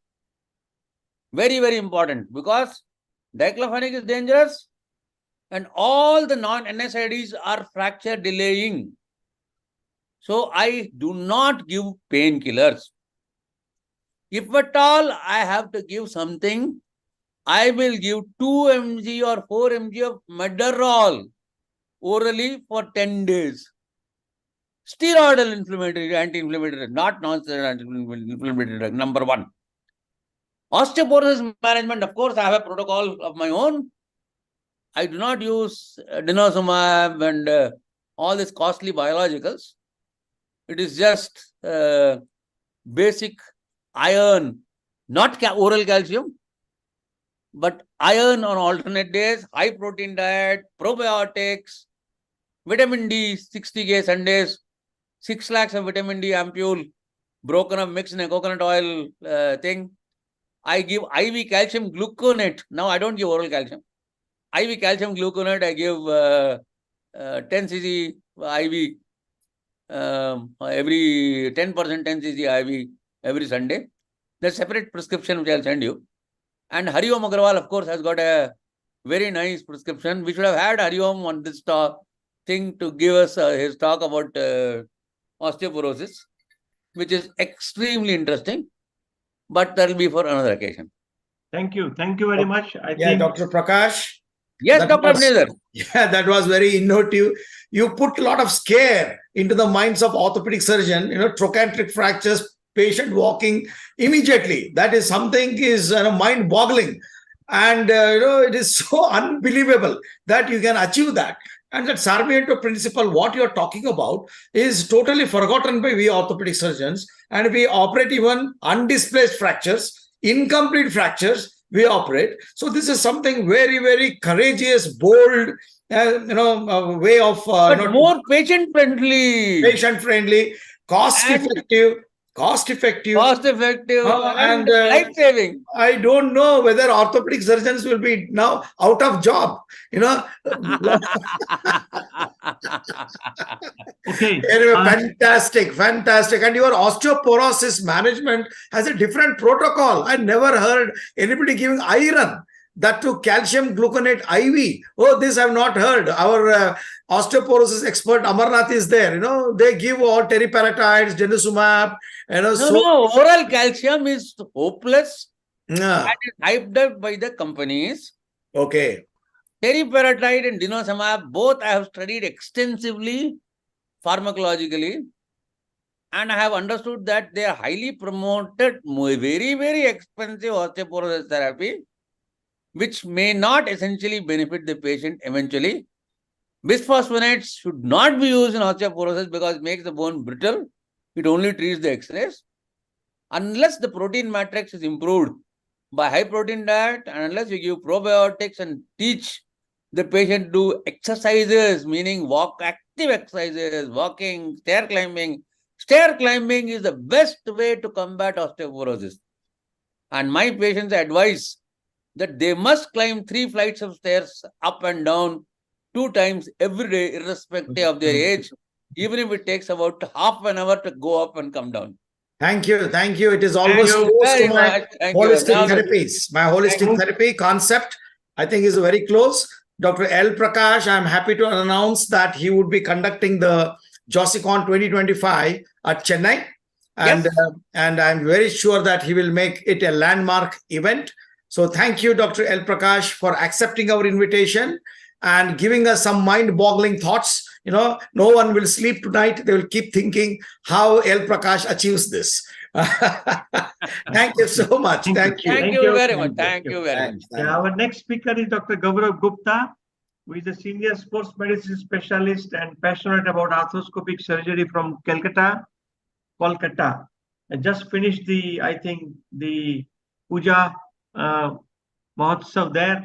Very, very important, because diclofenac is dangerous and all the non-NSAIDs are fracture delaying. So I do not give painkillers. If at all I have to give something, I will give 2 mg or 4 mg of Mederol orally for 10 days. Steroidal inflammatory, anti-inflammatory, not non-steroidal anti-inflammatory drug, number one. Osteoporosis management, of course, I have a protocol of my own. I do not use denosumab and all these costly biologicals. It is just basic iron, not oral calcium, but iron on alternate days, high protein diet, probiotics, vitamin D, 60K Sundays, 6 lakhs of vitamin D ampule, broken up, mixed in a coconut oil thing. I give IV calcium gluconate. Now I don't give oral calcium. IV calcium gluconate, I give 10 cc IV, every 10% 10 cc IV every Sunday. There's a separate prescription which I'll send you. And Hariom Agarwal, of course, has got a very nice prescription. We should have had Hariom on this talk thing to give us his talk about osteoporosis, which is extremely interesting. But that will be for another occasion. Thank you. Thank you very much. I think Dr. Prakash. Yes, Dr. Ebnezar. Yeah, that was very innovative. You put a lot of scare into the minds of orthopedic surgeon. Trochanteric fractures, patient walking immediately. That is something is mind-boggling, and it is so unbelievable that you can achieve that. And that Sarmiento principle, what you're talking about, is totally forgotten by we orthopedic surgeons. And we operate even undisplaced fractures, incomplete fractures, we operate. So this is something very, very courageous, bold, way of... but more patient-friendly. Patient-friendly, cost-effective, and life-saving. I don't know whether orthopedic surgeons will be now out of job. Okay. Anyway, fantastic. And your osteoporosis management has a different protocol. I never heard anybody giving iron, that to calcium gluconate IV. Oh, this I've not heard. Our osteoporosis expert Amarnath is there. They give all teriparatides, denosumab. No, oral calcium is hopeless. That is hyped up by the companies. Okay. Teriparatide and denosumab, both I have studied extensively pharmacologically. and I have understood that they are highly promoted, very, very expensive osteoporosis therapy, which may not essentially benefit the patient eventually. Bisphosphonates should not be used in osteoporosis because it makes the bone brittle. It only treats the excess. Unless the protein matrix is improved by high protein diet, and unless you give probiotics and teach the patient do exercises, meaning active exercises, walking, stair climbing. Stair climbing is the best way to combat osteoporosis. And my patients advise that they must climb 3 flights of stairs up and down 2 times every day, irrespective of their age, even if it takes about half an hour to go up and come down. Thank you. Thank you. It is almost Thank you close to very my much. Thank holistic you. Now, therapies. My holistic therapy concept, I think, is very close. Dr. L. Prakash, I'm happy to announce that he would be conducting the GOSICON 2025 at Chennai. And, Yes. and I'm very sure that he will make it a landmark event. So thank you, Dr. L. Prakash, for accepting our invitation and giving us some mind-boggling thoughts. You know, no one will sleep tonight. They will keep thinking how L. Prakash achieves this. Thank you so much. Thank you. Thank you very much. Thank you very much. Yeah, our next speaker is Dr. Gaurav Gupta, who is a senior sports medicine specialist and passionate about arthroscopic surgery from Kolkata. I just finished the Puja Mahotsav there,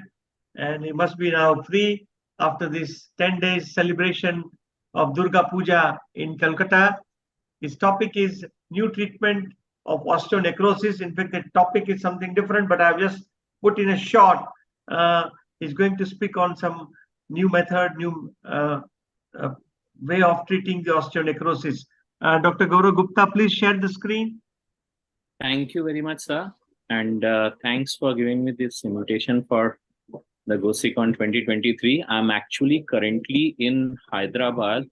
and he must be now free after this 10 days celebration of Durga Puja in Kolkata. His topic is new treatment of osteonecrosis. In fact, the topic is something different, but I've just put in a short. He's going to speak on some new method, new way of treating the osteonecrosis. Dr. Gaurav Gupta, please share the screen. Thank you very much, sir. And thanks for giving me this invitation for the GOSICON 2023. I'm actually currently in Hyderabad,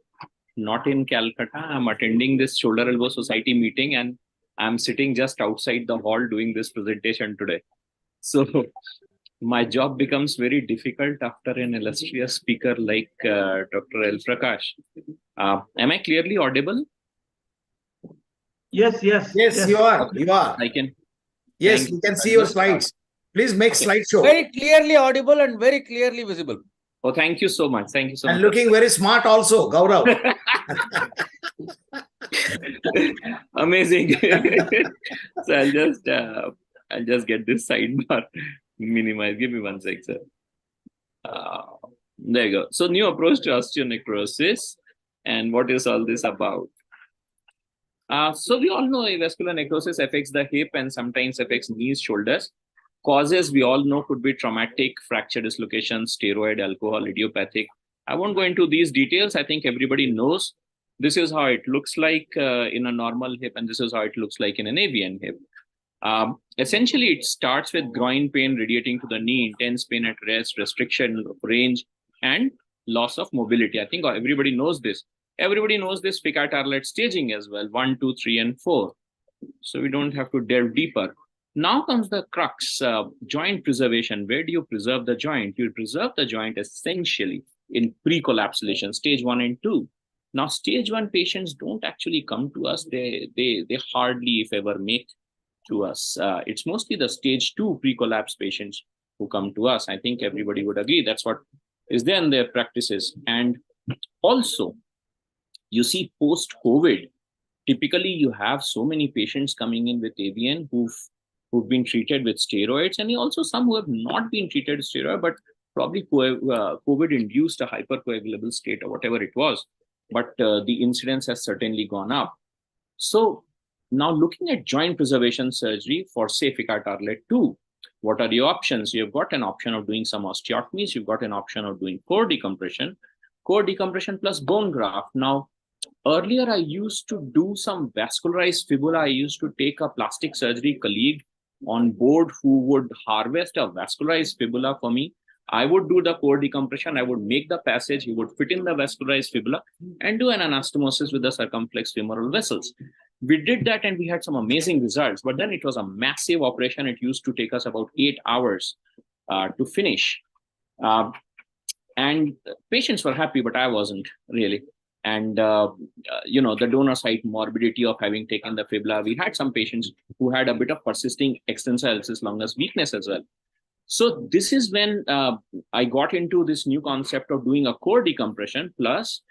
not in Calcutta. I'm attending this Shoulder Elbow Society meeting, and I'm sitting just outside the hall doing this presentation today. So my job becomes very difficult after an illustrious speaker like Dr. L. Prakash. Am I clearly audible? Yes, you are. You are. I can. Yes, you can see your slides. Please make slideshow. Very clearly audible and very clearly visible. Oh, thank you so much. Thank you so much. And looking very smart also, Gaurav. Amazing. So I'll just get this sidebar minimized. Give me 1 sec, sir. There you go. So new approach to osteonecrosis, and what is all this about? So we all know avascular necrosis affects the hip and sometimes affects knees, shoulders. Causes we all know could be traumatic, fracture dislocation, steroid, alcohol, idiopathic. I won't go into these details. I think everybody knows this is how it looks like in a normal hip, and this is how it looks like in an avian hip. Essentially, it starts with groin pain radiating to the knee, intense pain at rest, restriction of range, and loss of mobility. I think everybody knows this. Everybody knows this Picat-Arlett staging as well, 1, 2, 3, and 4. So we don't have to delve deeper. Now comes the crux, joint preservation. Where do you preserve the joint? You preserve the joint essentially in pre-collapsation, stage 1 and 2. Now, stage 1 patients don't actually come to us. They hardly, if ever, make to us. It's mostly the stage 2 pre-collapse patients who come to us. I think everybody would agree that's what is there in their practices. And also, you see post-COVID, typically you have so many patients coming in with AVN who've been treated with steroids, and also some who have not been treated with steroid, but probably COVID induced a hypercoagulable state or whatever it was. But the incidence has certainly gone up. So now looking at joint preservation surgery for, say, Picat-Arlett 2, what are your options? You've got an option of doing some osteotomies. You've got an option of doing core decompression plus bone graft. Now, earlier I used to do some vascularized fibula. I used to take a plastic surgery colleague on board who would harvest a vascularized fibula for me. I would do the core decompression. I would make the passage. He would fit in the vascularized fibula and do an anastomosis with the circumflex femoral vessels. We did that and we had some amazing results, but then it was a massive operation. It used to take us about 8 hours to finish. And patients were happy, but I wasn't really. And the donor site morbidity of having taken the fibula. We had some patients who had a bit of persisting extensor Alcis longus weakness as well. So this is when I got into this new concept of doing a core decompression plus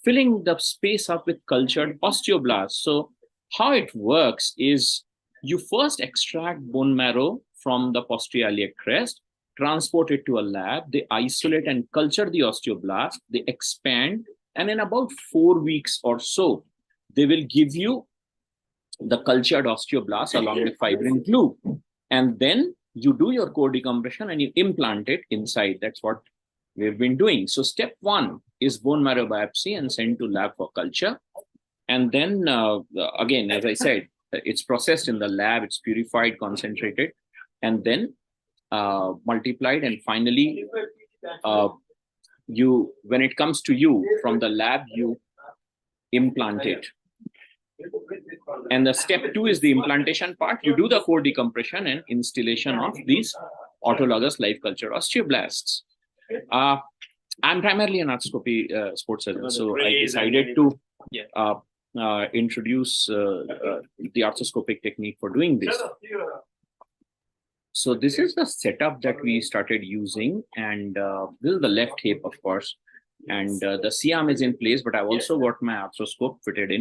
filling the space up with cultured osteoblasts. So how it works is you first extract bone marrow from the posterior iliac crest, transport it to a lab, they isolate and culture the osteoblast, they expand, and in about 4 weeks or so, they will give you the cultured osteoblast along with fibrin glue. And then you do your core decompression and you implant it inside. That's what we've been doing. So step 1 is bone marrow biopsy and sent to lab for culture. And then again, as I said, it's processed in the lab, it's purified, concentrated, and then multiplied. And finally, when it comes to you from the lab, you implant it. And the step 2 is the implantation part. You do the core decompression and installation of these autologous live culture osteoblasts. I'm primarily an arthroscopy sports surgeon, so I decided to introduce the arthroscopic technique for doing this. So this is the setup that we started using, and this is the left hip, of course, and the C-arm is in place, but I've also got my arthroscope fitted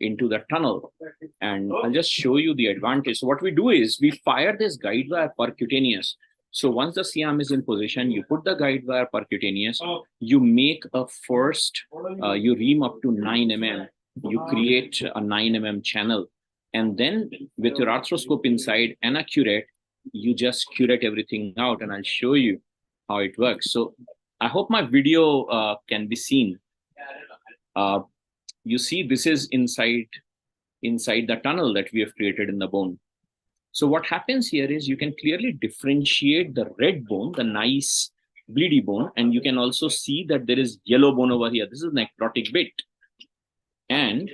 into the tunnel, and I'll just show you the advantage. So what we do is we fire this guide wire percutaneous. So once the C-arm is in position, you put the guide wire percutaneous, you make a first, you ream up to 9 mm, you create a 9 mm channel, and then with your arthroscope inside and a curette, you just curette everything out, and I'll show you how it works. So I hope my video can be seen. You see, this is inside the tunnel that we have created in the bone. So what happens here is you can clearly differentiate the red bone, the nice bleedy bone, and you can also see that there is yellow bone over here. This is necrotic bit. And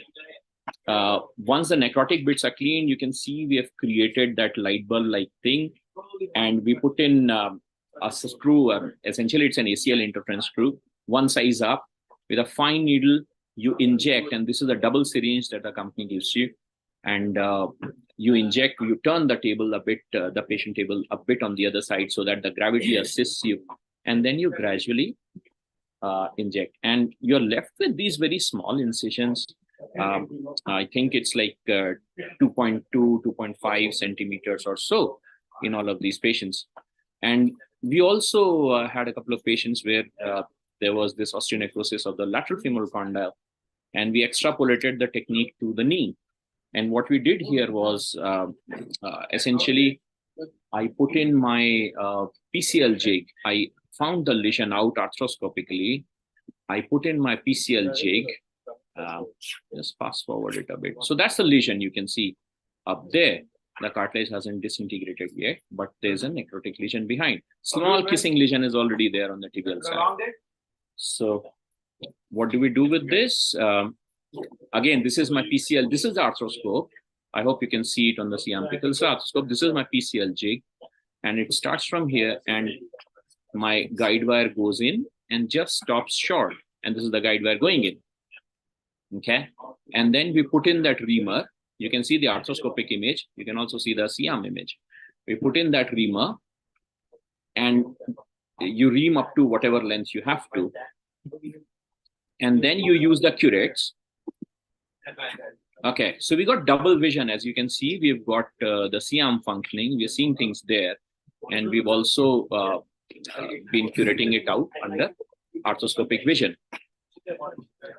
once the necrotic bits are clean, you can see we have created that light bulb like thing, and we put in a screw. Essentially, it's an ACL interference screw, one size up. With a fine needle, you inject, and this is a double syringe that the company gives you. And you inject, you turn the table a bit, the patient table a bit on the other side so that the gravity assists you. And then you gradually inject. And you're left with these very small incisions. I think it's like 2.2, 2.5 centimeters or so in all of these patients. And we also had a couple of patients where there was this osteonecrosis of the lateral femoral condyle, and we extrapolated the technique to the knee. And what we did here was essentially, I put in my PCL jig. I found the lesion out arthroscopically. I put in my PCL jig. Just fast forward it a bit. So that's the lesion you can see up there. The cartilage hasn't disintegrated yet, but there's a necrotic lesion behind. Small kissing lesion is already there on the tibial side. So what do we do with this? Again, this is my PCL. This is the arthroscope. I hope you can see it on the C-arm pickles arthroscope. This is my PCL jig, and it starts from here, and my guide wire goes in and just stops short. And this is the guide wire going in. Okay. And then we put in that reamer. You can see the arthroscopic image. You can also see the C-arm image. We put in that reamer, and you ream up to whatever length you have to. And then you use the curettes. Okay, so we got double vision. As you can see, we've got the C-arm functioning. We're seeing things there. And we've also been curating it out under arthroscopic vision.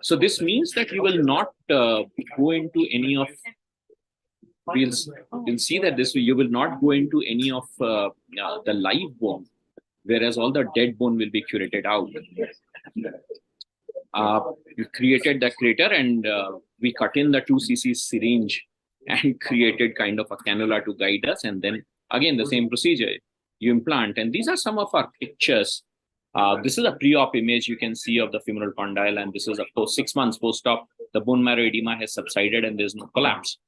So this means that you will not go into any of, we'll see that this, you will not go into any of the live bone, whereas all the dead bone will be curated out. We created the crater, and we cut in the 2 cc syringe and created kind of a cannula to guide us. And then again, the same procedure, you implant. And these are some of our pictures. This is a pre-op image you can see of the femoral condyle, and this is of course 6 months post-op. The bone marrow edema has subsided and there's no collapse.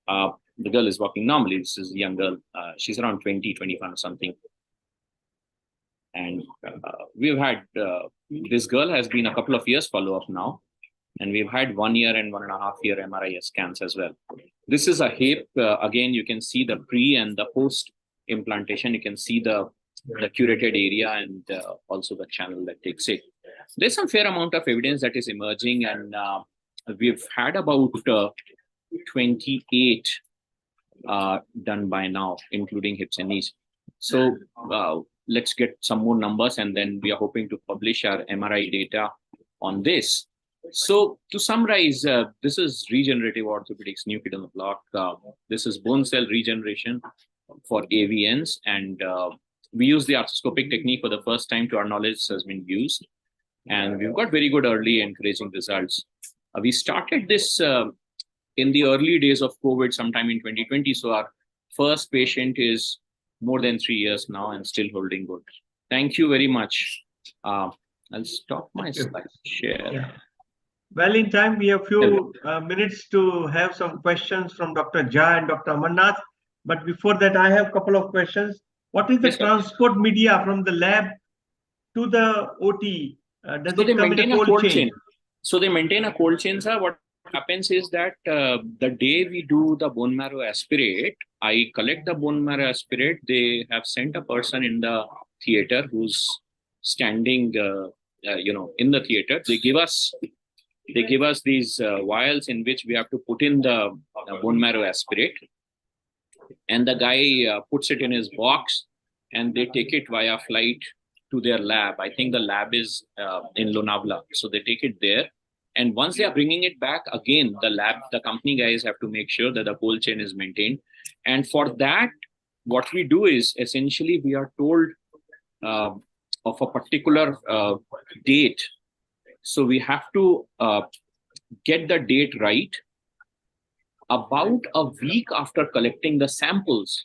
The girl is walking normally. This is a young girl. She's around 20, 21 or something. And we've had, this girl has been a couple of years follow-up now. And we've had 1 year and 1.5 year MRI scans as well. This is a hip. Again, you can see the pre and the post implantation. You can see the curated area and also the channel that takes it. There's some fair amount of evidence that is emerging, and we've had about 28 done by now, including hips and knees. So let's get some more numbers, and then we are hoping to publish our MRI data on this. So to summarize, this is regenerative orthopedics, new kid on the block. This is bone cell regeneration for AVNs, and we use the arthroscopic technique for the first time, to our knowledge, has been used. And we've got very good early encouraging results. We started this in the early days of COVID sometime in 2020. So our first patient is more than 3 years now and still holding good. Thank you very much. I'll stop my slide share. Yeah. Well, in time, we have few minutes to have some questions from Dr. Jha and Dr. Amarnath. But before that, I have a couple of questions. What is the transport media from the lab to the OT? Does it come in a cold chain? So they maintain a cold chain, sir. What happens is that the day we do the bone marrow aspirate, I collect the bone marrow aspirate. They have sent a person in the theater who's standing, in the theater. They give us these vials in which we have to put in the bone marrow aspirate, and the guy puts it in his box, and they take it via flight to their lab. I think the lab is in Lonavala, so they take it there. And once they are bringing it back, again, the company guys have to make sure that the cold chain is maintained. And for that, what we do is essentially we are told of a particular date. So we have to get the date right. About a week after collecting the samples,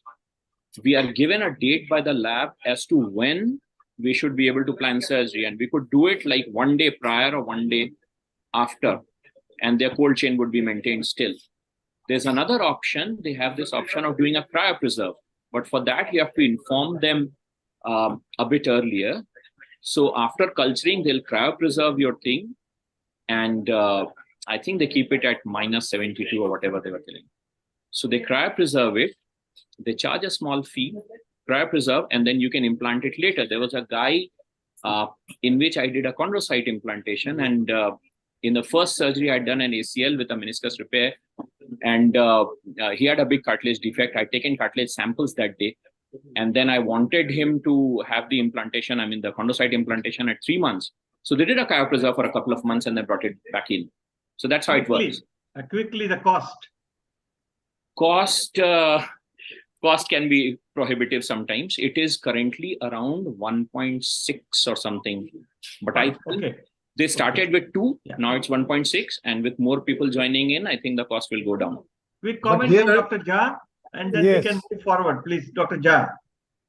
we are given a date by the lab as to when we should be able to plan surgery. And we could do it like 1 day prior or 1 day after, and their cold chain would be maintained still. There's another option. They have this option of doing a cryopreserve, but for that you have to inform them a bit earlier. So after culturing, they'll cryopreserve your thing, and I think they keep it at -72 or whatever they were telling. So they cryopreserve it. They charge a small fee, cryopreserve, and then you can implant it later. There was a guy in which I did a chondrocyte implantation, and in the first surgery, I'd done an ACL with a meniscus repair, and he had a big cartilage defect. I'd taken cartilage samples that day, and then I wanted him to have the implantation, the chondrocyte implantation at 3 months. So they did a cryopreserve for a couple of months and then brought it back in. So that's how it works. Quickly, the cost. Cost can be prohibitive sometimes. It is currently around 1.6 or something, but I think they started with 2, now it's 1.6, and with more people joining in, I think the cost will go down. Quick comment from Dr. Jha, and then we can move forward, please, Dr. Jha.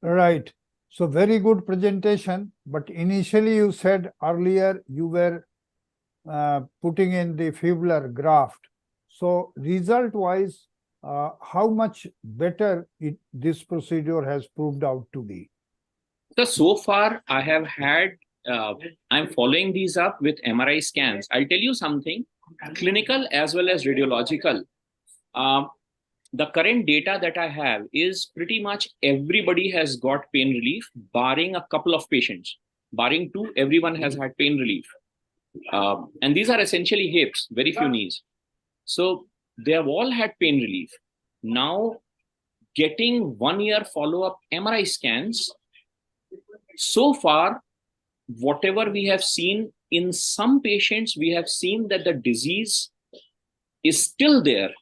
Right. So very good presentation, but initially you said earlier you were putting in the fibular graft. So result-wise, how much better this procedure has proved out to be? So far, I have had, I'm following these up with MRI scans. I'll tell you something, clinical as well as radiological. The current data that I have is pretty much everybody has got pain relief, barring a couple of patients. Barring 2, everyone has had pain relief. And these are essentially hips, very few knees. So they have all had pain relief. Now, getting 1 year follow-up MRI scans, so far, whatever we have seen in some patients, we have seen that the disease is still there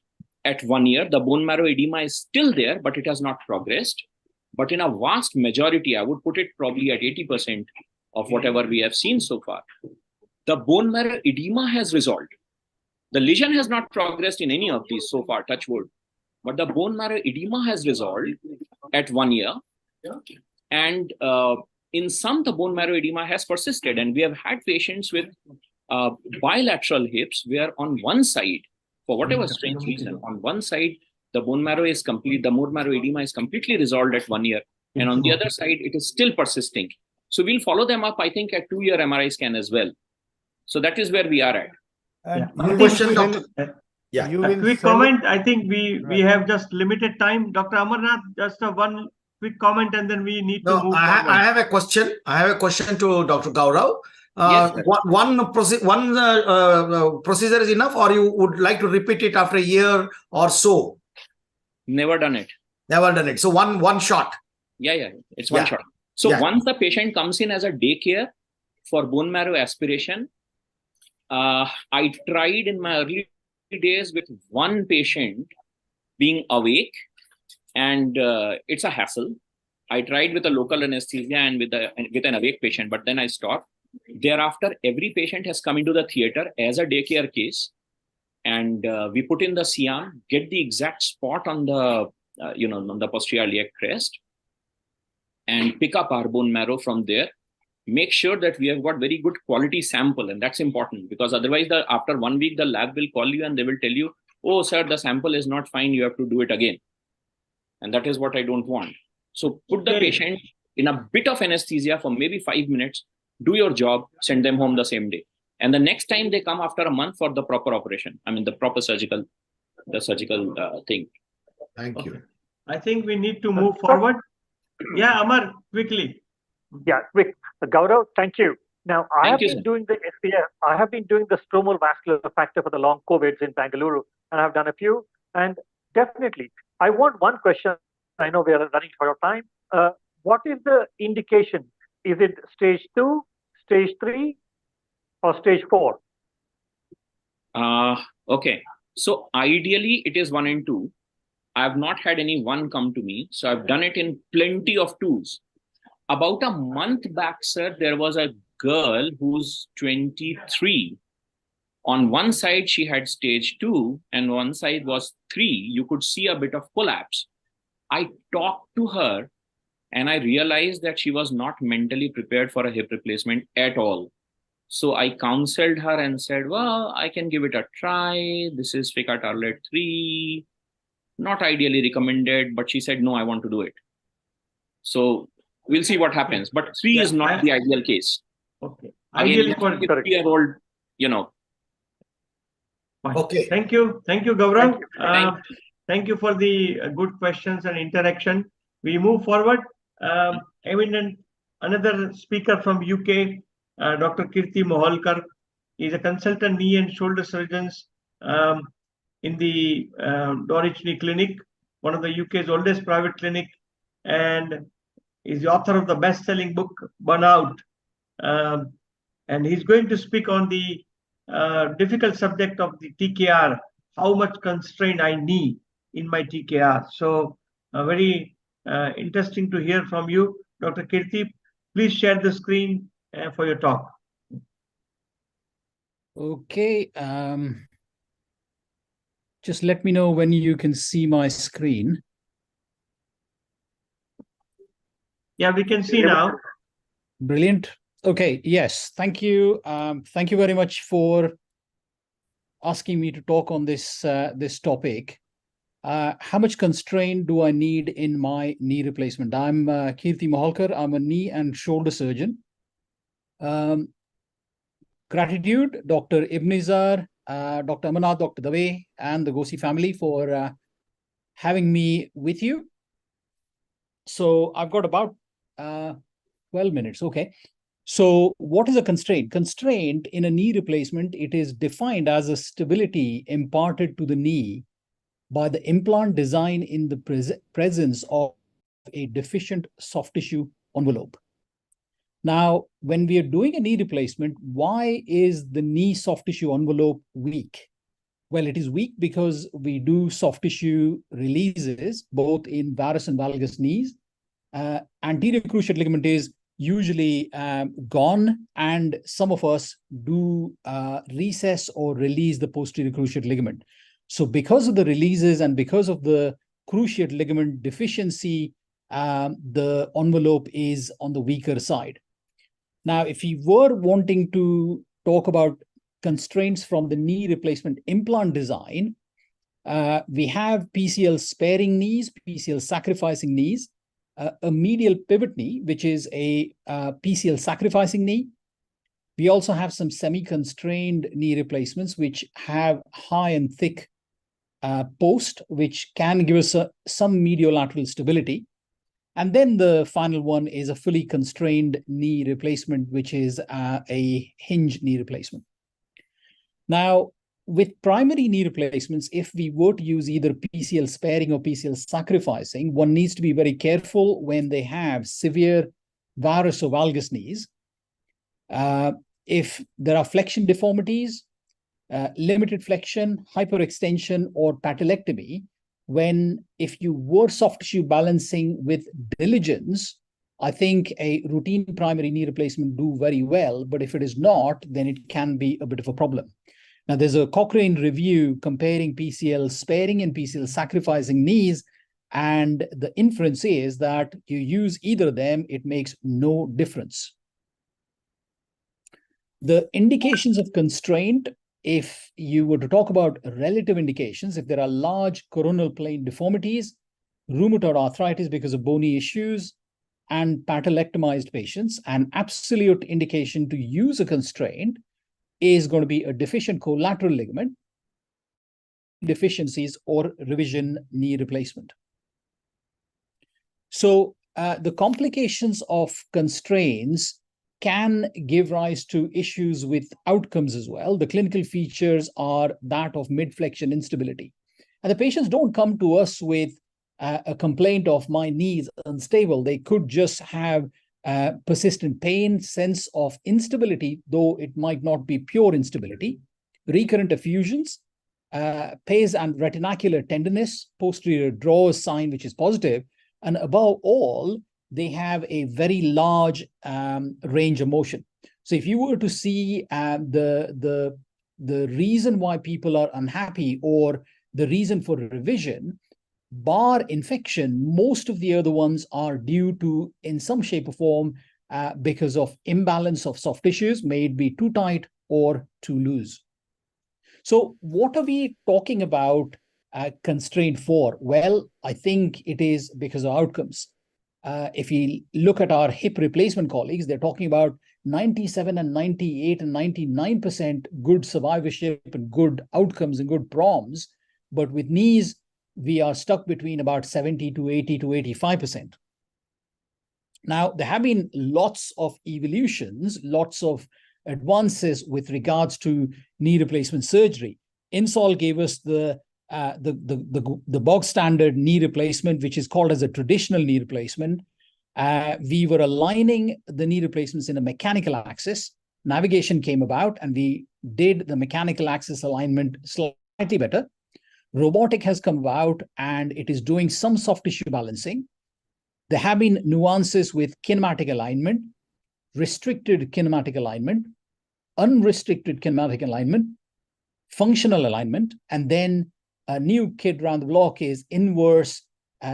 at 1 year. The bone marrow edema is still there, but it has not progressed. But in a vast majority, I would put it probably at 80% of whatever we have seen so far, the bone marrow edema has resolved. The lesion has not progressed in any of these so far, touch wood, but the bone marrow edema has resolved at 1 year. And in some, the bone marrow edema has persisted. And we have had patients with bilateral hips where on one side, for whatever strange reason, on one side, the bone marrow is complete, the bone marrow edema is completely resolved at 1 year. And on the other side, it is still persisting. So we'll follow them up, I think, at 2 year MRI scan as well. So that is where we are at. And Yeah. you I will Question, think Doctor. Yeah. you a will quick sell it. comment. I think we have just limited time. Dr. Amarnath, just one quick comment, and then we need to No, move I forward. have a question. I have a question to Dr. Gaurav. Yes, sir. One procedure is enough, or you would like to repeat it after a year or so? Never done it. Never done it. So one shot. Yeah. It's one Yeah. shot. So Yeah. once the patient comes in as a daycare for bone marrow aspiration, I tried in my early days with one patient being awake, and it's a hassle. I tried with a local anesthesia and with an awake patient, but then I stopped. Thereafter, every patient has come into the theater as a daycare case, and we put in the Shyam, get the exact spot on the on the posterior iliac crest, and pick up our bone marrow from there. Make sure that we have got very good quality sample, and that's important, because otherwise after 1 week the lab will call you and they will tell you, oh sir, the sample is not fine, you have to do it again. And that is what I don't want. So put the patient in a bit of anesthesia for maybe 5 minutes, do your job, send them home the same day, and the next time they come after a month for the proper operation, I mean the proper surgical thing. Thank you. I think we need to move forward. Yeah, Amar, quickly. Yeah, quick. Gaurav, thank you. Now, I have you, been sir. doing the SPF. I have been doing the stromal vascular factor for the long COVIDs in Bangalore, and I've done a few. And definitely, I want one question. I know we are running out of time. What is the indication? Is it stage 2, stage 3, or stage 4? Okay. So ideally, it is 1 and 2. I have not had any 1 come to me. So I've done it in plenty of 2s. About a month back, sir, there was a girl who's 23. On one side, she had stage 2, and one side was 3. You could see a bit of collapse. I talked to her, and I realized that she was not mentally prepared for a hip replacement at all. So I counseled her and said, well, I can give it a try. This is Ficat Arlet 3. Not ideally recommended, but she said, no, I want to do it. So we'll see what happens. But 3 is not the ideal case. Okay. Again, Ideally for 3-year-old, Fine. Okay. Thank you, Gaurav. Thank Thank you for the good questions and interaction. We move forward. Another speaker from UK, Dr. Kirti Moholkar, is a consultant knee and shoulder surgeons in the Norwich Knee Clinic, one of the UK's oldest private clinic, and is the author of the best-selling book Burnout. And he's going to speak on the difficult subject of the TKR, how much constraint I need in my TKR. So very interesting to hear from you, Dr. Kirti. Please share the screen for your talk. Okay. Just let me know when you can see my screen. Yeah, we can see now. Brilliant. Okay. Yes. Thank you. Thank you very much for asking me to talk on this this topic. How much constraint do I need in my knee replacement? I'm Kirti Moholkar. I'm a knee and shoulder surgeon. Gratitude, Dr. Ebnezar, Dr. Amarnath, Dr. Dave, and the GOSI family for having me with you. So I've got about 12 minutes. Okay. So what is a constraint? Constraint in a knee replacement, it is defined as a stability imparted to the knee by the implant design in the presence of a deficient soft tissue envelope. Now, when we are doing a knee replacement, why is the knee soft tissue envelope weak? Well, it is weak because we do soft tissue releases both in varus and valgus knees. Anterior cruciate ligament is usually gone, and some of us do recess or release the posterior cruciate ligament. So because of the releases and because of the cruciate ligament deficiency, the envelope is on the weaker side. Now, if you were wanting to talk about constraints from the knee replacement implant design, we have PCL sparing knees, PCL sacrificing knees, a medial pivot knee, which is a PCL sacrificing knee. We also have some semi-constrained knee replacements, which have high and thick post, which can give us some mediolateral stability. And then the final one is a fully constrained knee replacement, which is a hinge knee replacement. Now, with primary knee replacements, if we were to use either PCL sparing or PCL sacrificing, one needs to be very careful when they have severe varus or valgus knees. If there are flexion deformities, limited flexion, hyperextension, or patelectomy, if you were soft tissue balancing with diligence, I think a routine primary knee replacement do very well. But if it is not, then it can be a bit of a problem. Now, there's a Cochrane review comparing PCL sparing and PCL sacrificing knees, and the inference is that you use either of them, it makes no difference. The indications of constraint, if you were to talk about relative indications, if there are large coronal plane deformities, rheumatoid arthritis because of bony issues, and patelectomized patients, an absolute indication to use a constraint is going to be a deficient collateral ligament, deficiencies, or revision knee replacement. So the complications of constraints can give rise to issues with outcomes as well. The clinical features are that of mid-flexion instability. And the patients don't come to us with a complaint of my knee is unstable. They could just have persistent pain, sense of instability, though it might not be pure instability, recurrent effusions, pes and retinacular tenderness, posterior draw sign, which is positive, and above all, they have a very large range of motion. So if you were to see the reason why people are unhappy or the reason for revision, bar infection, most of the other ones are due to, in some shape or form, because of imbalance of soft tissues, may it be too tight or too loose. So what are we talking about constraint for? Well, I think it is because of outcomes. If you look at our hip replacement colleagues, they're talking about 97 and 98 and 99% good survivorship and good outcomes and good proms. But with knees, we are stuck between about 70 to 80 to 85%. Now, there have been lots of evolutions, lots of advances with regards to knee replacement surgery. Insol gave us the bog standard knee replacement, which is called as a traditional knee replacement. We were aligning the knee replacements in a mechanical axis. Navigation came about, and we did the mechanical axis alignment slightly better. Robotic has come about, and it is doing some soft tissue balancing. There have been nuances with kinematic alignment, restricted kinematic alignment, unrestricted kinematic alignment, functional alignment, and then a new kid around the block is inverse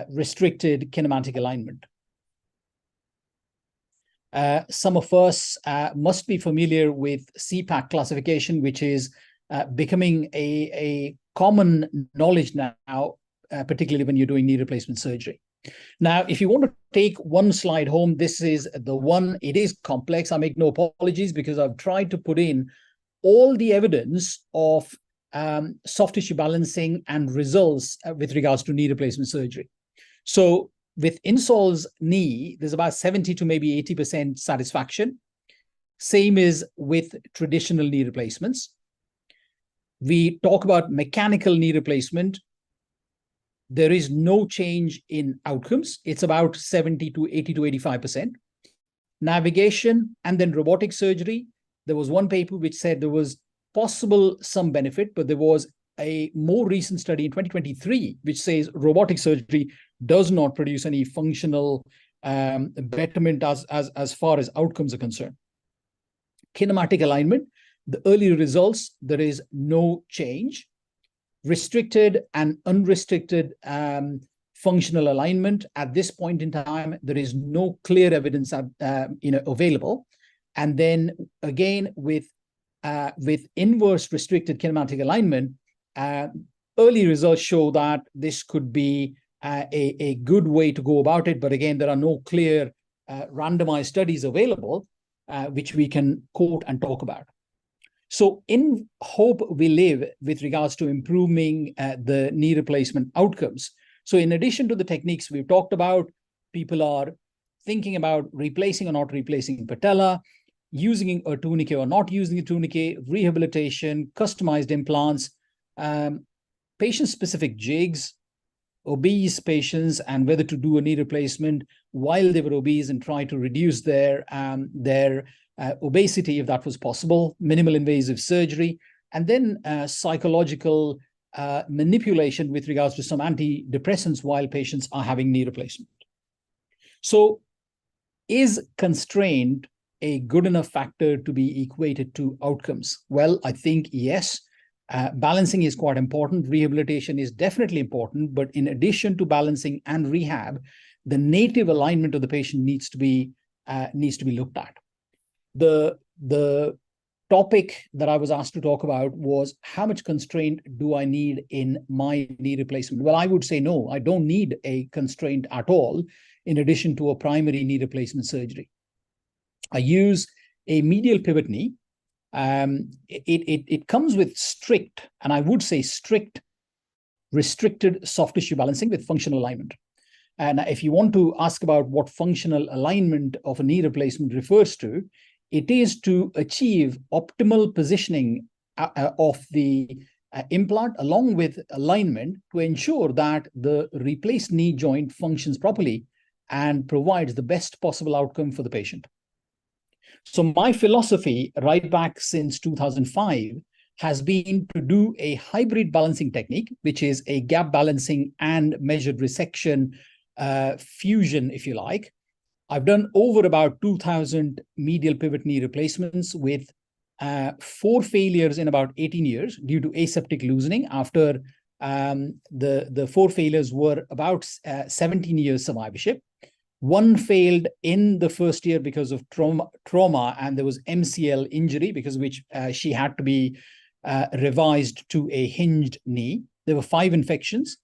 restricted kinematic alignment. Some of us must be familiar with CPAC classification, which is becoming a common knowledge now, particularly when you're doing knee replacement surgery. Now, if you want to take one slide home, this is the one. It is complex. I make no apologies because I've tried to put in all the evidence of soft tissue balancing and results with regards to knee replacement surgery. So with Insol's knee, there's about 70 to maybe 80% satisfaction. Same is with traditional knee replacements. We talk about mechanical knee replacement. There is no change in outcomes. It's about 70 to 80 to 85%. Navigation and then robotic surgery. There was one paper which said there was possible some benefit, but there was a more recent study in 2023 which says robotic surgery does not produce any functional betterment as far as outcomes are concerned. Kinematic alignment, the early results, there is no change. Restricted and unrestricted functional alignment, at this point in time, there is no clear evidence available. And then again, with inverse restricted kinematic alignment, early results show that this could be a good way to go about it. But again, there are no clear randomized studies available. which we can quote and talk about. So in hope we live with regards to improving the knee replacement outcomes. So in addition to the techniques we've talked about, people are thinking about replacing or not replacing patella, using a tourniquet or not using a tourniquet, rehabilitation, customized implants, patient-specific jigs, obese patients, and whether to do a knee replacement while they were obese and try to reduce their obesity if that was possible, minimal invasive surgery, and then psychological manipulation with regards to some antidepressants while patients are having knee replacement. So is constraint a good enough factor to be equated to outcomes? Well, I think yes. Balancing is quite important. Rehabilitation is definitely important, but in addition to balancing and rehab, the native alignment of the patient needs to be looked at. The topic that I was asked to talk about was how much constraint do I need in my knee replacement? Well, I would say no, I don't need a constraint at all in addition to a primary knee replacement surgery. I use a medial pivot knee. It comes with strict, and I would say strict, restricted soft tissue balancing with functional alignment. And if you want to ask about what functional alignment of a knee replacement refers to, it is to achieve optimal positioning of the implant along with alignment to ensure that the replaced knee joint functions properly and provides the best possible outcome for the patient. So my philosophy right back since 2005 has been to do a hybrid balancing technique, which is a gap balancing and measured resection fusion, if you like. I've done over about 2,000 medial pivot knee replacements with 4 failures in about 18 years due to aseptic loosening. After the 4 failures were about 17 years survivorship. 1 failed in the first year because of trauma, and there was MCL injury, because of which she had to be revised to a hinged knee. There were 5 infections.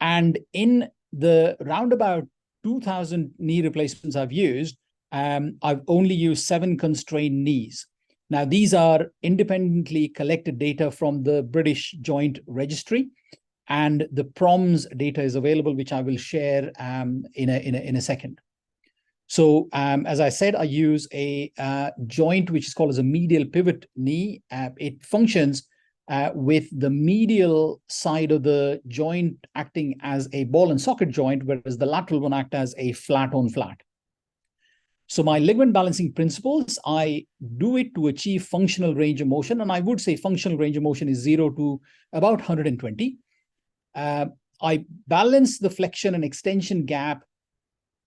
And in the roundabout 2,000 knee replacements I've used, I've only used 7 constrained knees. Now, these are independently collected data from the British Joint Registry, and the PROMS data is available, which I will share in a second. So as I said, I use a joint which is called as a medial pivot knee. It functions with the medial side of the joint acting as a ball and socket joint, whereas the lateral one acts as a flat on flat. So my ligament balancing principles, I do it to achieve functional range of motion. And I would say functional range of motion is 0 to about 120. I balance the flexion and extension gap.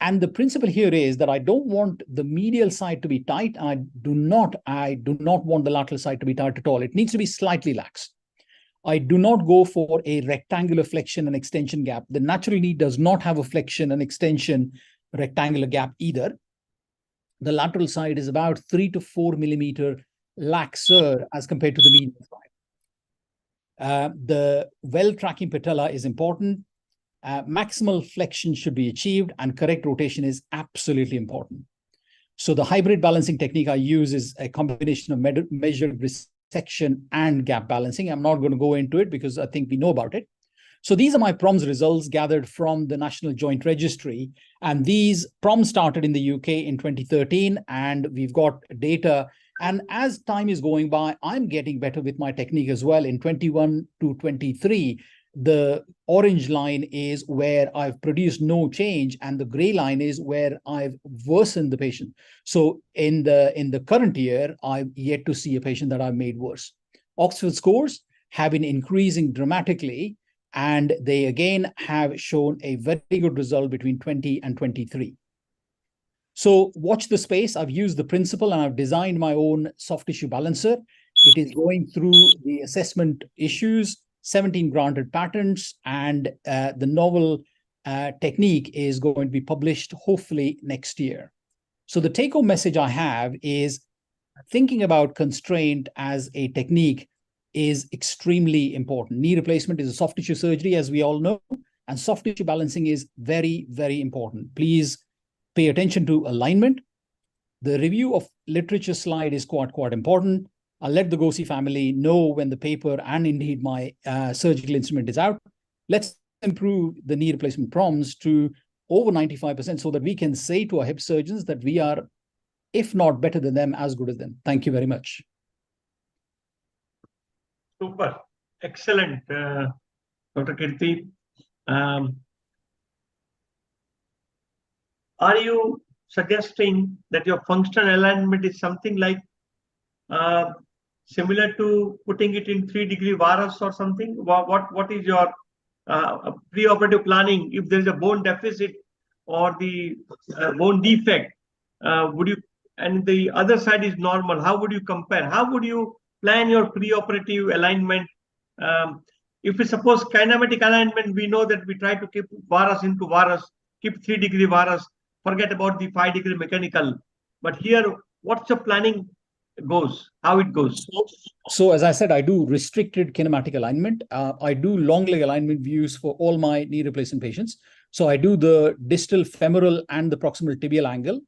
And the principle here is that I don't want the medial side to be tight, and I do not want the lateral side to be tight at all. It needs to be slightly lax. I do not go for a rectangular flexion and extension gap. The natural knee does not have a flexion and extension rectangular gap either. The lateral side is about 3 to 4 millimeter laxer as compared to the medial side. The well-tracking patella is important. Maximal flexion should be achieved, and correct rotation is absolutely important. So the hybrid balancing technique I use is a combination of measured resection and gap balancing. I'm not going to go into it because I think we know about it. So these are my PROMS results gathered from the National Joint Registry. And these PROMS started in the UK in 2013, and we've got data. And as time is going by, I'm getting better with my technique as well. In 21 to 23, the orange line is where I've produced no change, and the gray line is where I've worsened the patient. So in the current year, I've yet to see a patient that I've made worse. Oxford scores have been increasing dramatically, and they again have shown a very good result between 20 and 23. So watch the space. I've used the principle and I've designed my own soft tissue balancer. It is going through the assessment issues, 17 granted patents, and the novel technique is going to be published hopefully next year. So the take-home message I have is thinking about constraint as a technique is extremely important. Knee replacement is a soft tissue surgery, as we all know, and soft tissue balancing is very, very important. Please pay attention to alignment, The review of literature slide is quite important. I'll let the GOSI family know when the paper and indeed my surgical instrument is out. Let's improve the knee replacement prompts to over 95% so that we can say to our hip surgeons that we are, if not better than them, as good as them. Thank you very much. Super. Excellent, Dr. Kirti. Are you suggesting that your functional alignment is something like similar to putting it in 3-degree varus or something? What is your preoperative planning if there is a bone deficit or the bone defect? Would you, and the other side is normal, how would you compare? How would you plan your preoperative alignment? If we suppose kinematic alignment, we know that we try to keep varus into varus, keep 3-degree varus, forget about the 5-degree mechanical. But here, what's the planning goes, how it goes? So as I said, I do restricted kinematic alignment. I do long leg alignment views for all my knee replacement patients. So I do the distal femoral and the proximal tibial angle.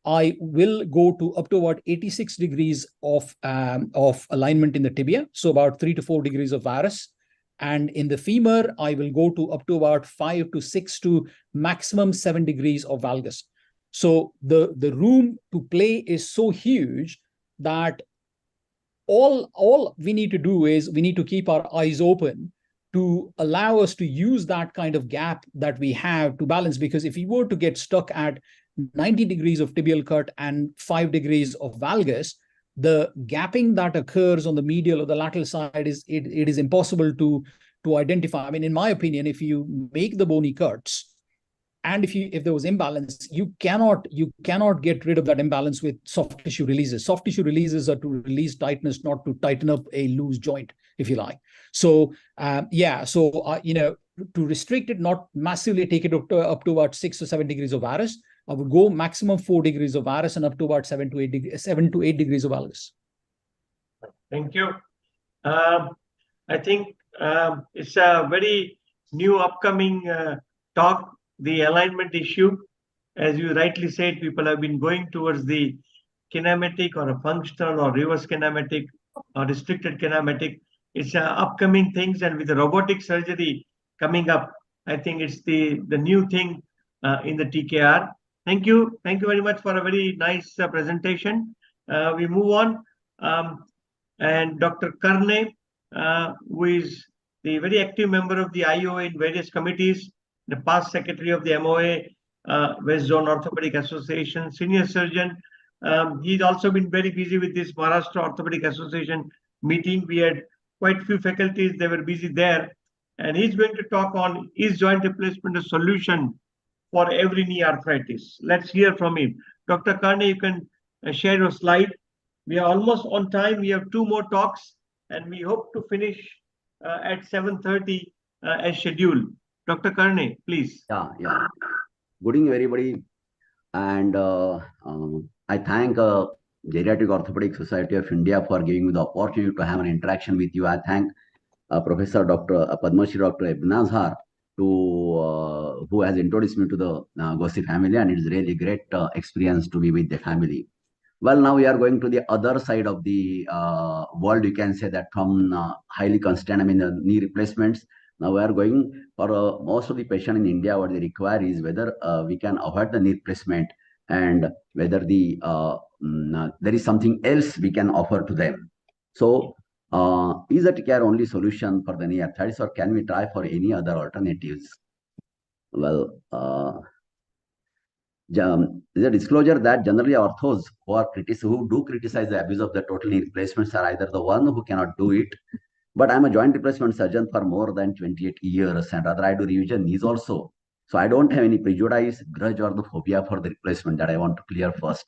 I will go to up to about 86 degrees of alignment in the tibia, so about 3 to 4 degrees of varus. And in the femur, I will go to up to about 5 to 6 to maximum 7 degrees of valgus. So the room to play is so huge that all we need to do is we need to keep our eyes open to allow us to use that kind of gap that we have to balance. Because if we were to get stuck at 90 degrees of tibial cut and 5 degrees of valgus, the gapping that occurs on the medial or the lateral side is it is impossible to identify. I mean, in my opinion, if you make the bony cuts and if there was imbalance, you cannot get rid of that imbalance with soft tissue releases. Soft tissue releases are to release tightness, not to tighten up a loose joint, if you like. So to restrict it, not massively take it up to about 6 or 7 degrees of varus, I would go maximum 4 degrees of varus and up to about 7 to 8 degrees of valgus. Thank you. I think it's a very new upcoming talk, the alignment issue. As you rightly said, people have been going towards the kinematic or a functional or reverse kinematic or restricted kinematic. It's upcoming things, and with the robotic surgery coming up, I think it's the new thing in the TKR. Thank you very much for a very nice presentation. We move on, and Dr. Karne, who is the very active member of the IOA in various committees, the past secretary of the MOA, West Zone Orthopedic Association, senior surgeon. He's also been very busy with this Maharashtra Orthopedic Association meeting. We had quite few faculties, they were busy there. And he's going to talk on is joint replacement a solution for every knee arthritis. Let's hear from him. Dr. Karne, you can share your slide. We are almost on time. We have 2 more talks, and we hope to finish at 7:30 as scheduled. Dr. Karne, please. Yeah. Good evening, everybody. And I thank Geriatric Orthopedic Society of India for giving me the opportunity to have an interaction with you. I thank Professor Dr. Padmashree, Dr. Ebnezar, who has introduced me to the GOSI family, and it's really great experience to be with the family. Well, now we are going to the other side of the world. You can say that from highly constant, the knee replacements. Now we are going for most of the patient in India. What they require is whether we can avoid the knee replacement and whether there is something else we can offer to them. So, is the TKR only solution for the knee arthritis, or can we try for any other alternatives? Well, the disclosure that generally orthos who do criticize the abuse of the total knee replacements are either the one who cannot do it, but I'm a joint replacement surgeon for more than 28 years, and rather I do revision knees also. So I don't have any prejudice, grudge, or the phobia for the replacement that I want to clear first.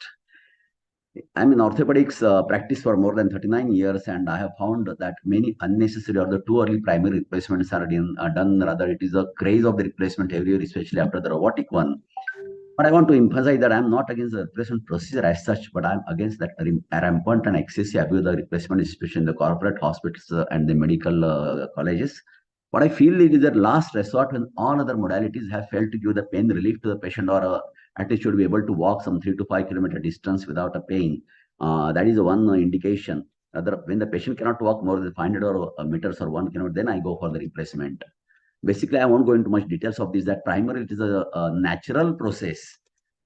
I'm in orthopedics practice for more than 39 years, and I have found that many unnecessary or the too early primary replacements are done. Rather, it is a craze of the replacement every year, especially after the robotic one. But I want to emphasize that I'm not against the replacement procedure as such, but I'm against that rampant and excessive abuse of the replacement, especially in the corporate hospitals and the medical colleges. What I feel it is a last resort when all other modalities have failed to give the pain relief to the patient or at least should be able to walk some 3 to 5 kilometer distance without a pain. That is one indication. When the patient cannot walk more than 500 meters or 1 kilometer, then I go for the replacement. Basically, I won't go into much details of this, that primarily it is a natural process,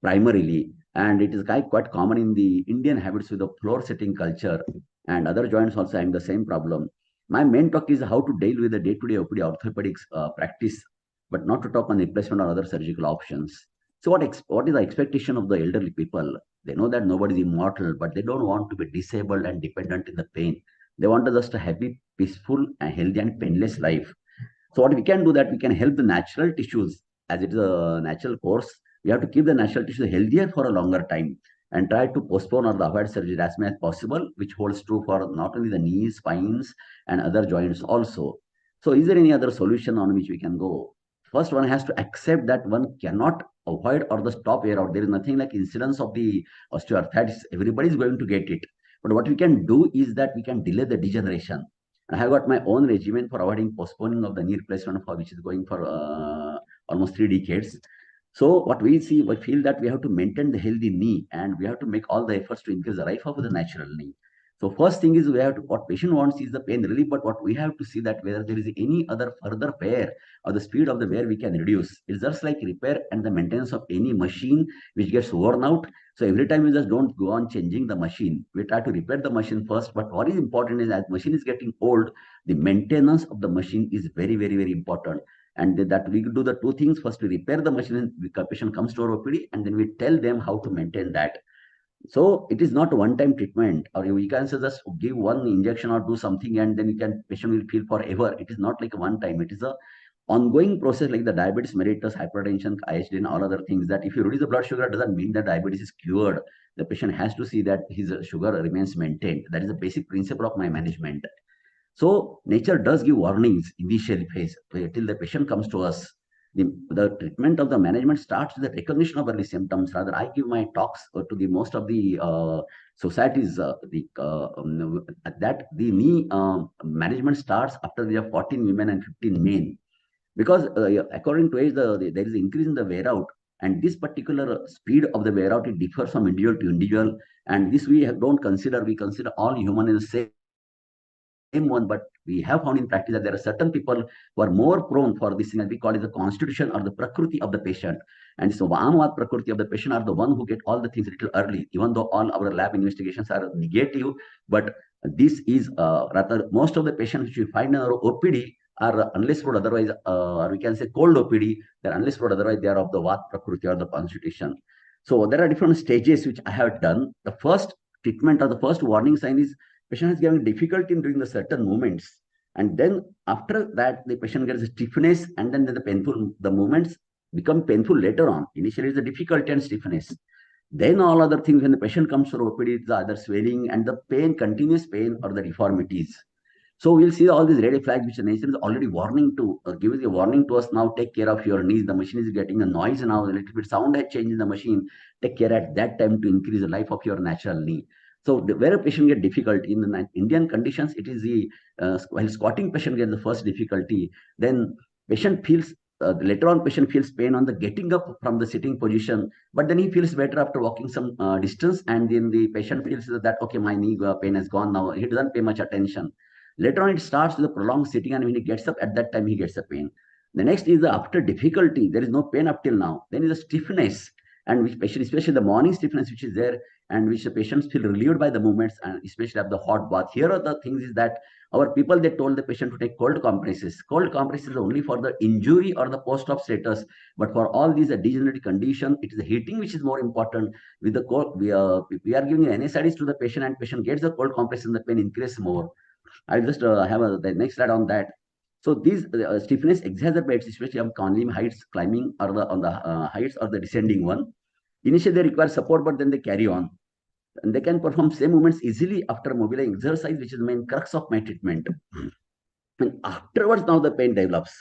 primarily, and it is quite common in the Indian habits with the floor sitting culture, and other joints also having the same problem. My main talk is how to deal with the day-to-day OPD orthopedics practice, but not to talk on replacement or other surgical options. So what is the expectation of the elderly people? They know that nobody is immortal, but they don't want to be disabled and dependent in the pain. They want just a happy, peaceful, and healthy and painless life. So what we can do, that we can help the natural tissues, as it is a natural course. We have to keep the natural tissues healthier for a longer time and try to postpone or avoid surgery as much as possible, which holds true for not only the knees, spines, and other joints also. So is there any other solution on which we can go? First, one has to accept that one cannot avoid or the stop wear out. There is nothing like incidence of the osteoarthritis. Everybody is going to get it. But what we can do is that we can delay the degeneration. I have got my own regimen for avoiding postponing of the knee replacement, for which is going for almost 3 decades. So what we feel that we have to maintain the healthy knee, and we have to make all the efforts to increase the life of the natural knee. So first thing is, what patient wants is the pain relief, but what we have to see that whether there is any other further wear or the speed of the wear we can reduce. It's just like repair and the maintenance of any machine which gets worn out. So every time we just don't go on changing the machine. We try to repair the machine first, but what is important is, as machine is getting old, the maintenance of the machine is very, very, very important. And that we do the 2 things. First, we repair the machine and the patient comes to our OPD, and then we tell them how to maintain that. So it is not a one-time treatment, or we can just give one injection or do something, and then patient will feel forever. It is not like a one-time. It is a ongoing process, like the diabetes mellitus, hypertension, IHD, and all other things. That if you reduce the blood sugar, doesn't mean that diabetes is cured. The patient has to see that his sugar remains maintained. That is the basic principle of my management. So nature does give warnings initial phase till the patient comes to us. The treatment of the management starts with the recognition of early symptoms. Rather, I give my talks to the most of the societies that the knee management starts after we have 14 women and 15 men, because according to age, there is an increase in the wear out, and this particular speed of the wear out, it differs from individual to individual, and this we don't consider. We consider all human in the same one, but we have found in practice that there are certain people who are more prone for this thing, and we call it the constitution or the prakriti of the patient. And so Vamavad prakriti of the patient are the one who get all the things a little early, even though all our lab investigations are negative. But this is rather most of the patients which we find in our OPD are unless or otherwise, or we can say cold OPD, they're unless or otherwise they are of the Vat prakriti or the constitution. So there are different stages which I have done. The first treatment or the first warning sign is patient is having difficulty in doing the certain movements, and then after that the patient gets stiffness, and then the movements become painful later on. Initially it's the difficulty and stiffness, then all other things. When the patient comes for OPD, it's either swelling and the pain, continuous pain, or the deformities. So we'll see all these red flags which the nature is already warning to give a warning to us. Now take care of your knees. The machine is getting a noise now, a little bit sound has changed in the machine. Take care at that time to increase the life of your natural knee. So where a patient gets difficulty in the Indian conditions, it is the while squatting patient gets the first difficulty. Then patient feels later on patient feels pain on the getting up from the sitting position, but then he feels better after walking some distance, and then the patient feels that okay, my knee pain has gone now. He doesn't pay much attention. Later on, it starts with a prolonged sitting, and when he gets up, at that time he gets the pain. The next is the after difficulty. There is no pain up till now. Then is the stiffness, and which patient, especially the morning stiffness, which is there, and which the patients feel relieved by the movements, and especially of the hot bath. Here are the things is that our people, they told the patient to take cold compresses. Cold compresses only for the injury or the post-op status, but for all these degenerative condition, it is the heating which is more important. With the cold, we are giving NSAIDs to the patient, and patient gets the cold compresses, and the pain increases more. I'll just have the next slide on that. So these stiffness exacerbates, especially on heights, climbing, or on the heights or the descending one. Initially, they require support, but then they carry on. And they can perform same movements easily after mobilizing exercise, which is the main crux of my treatment. And afterwards, now the pain develops.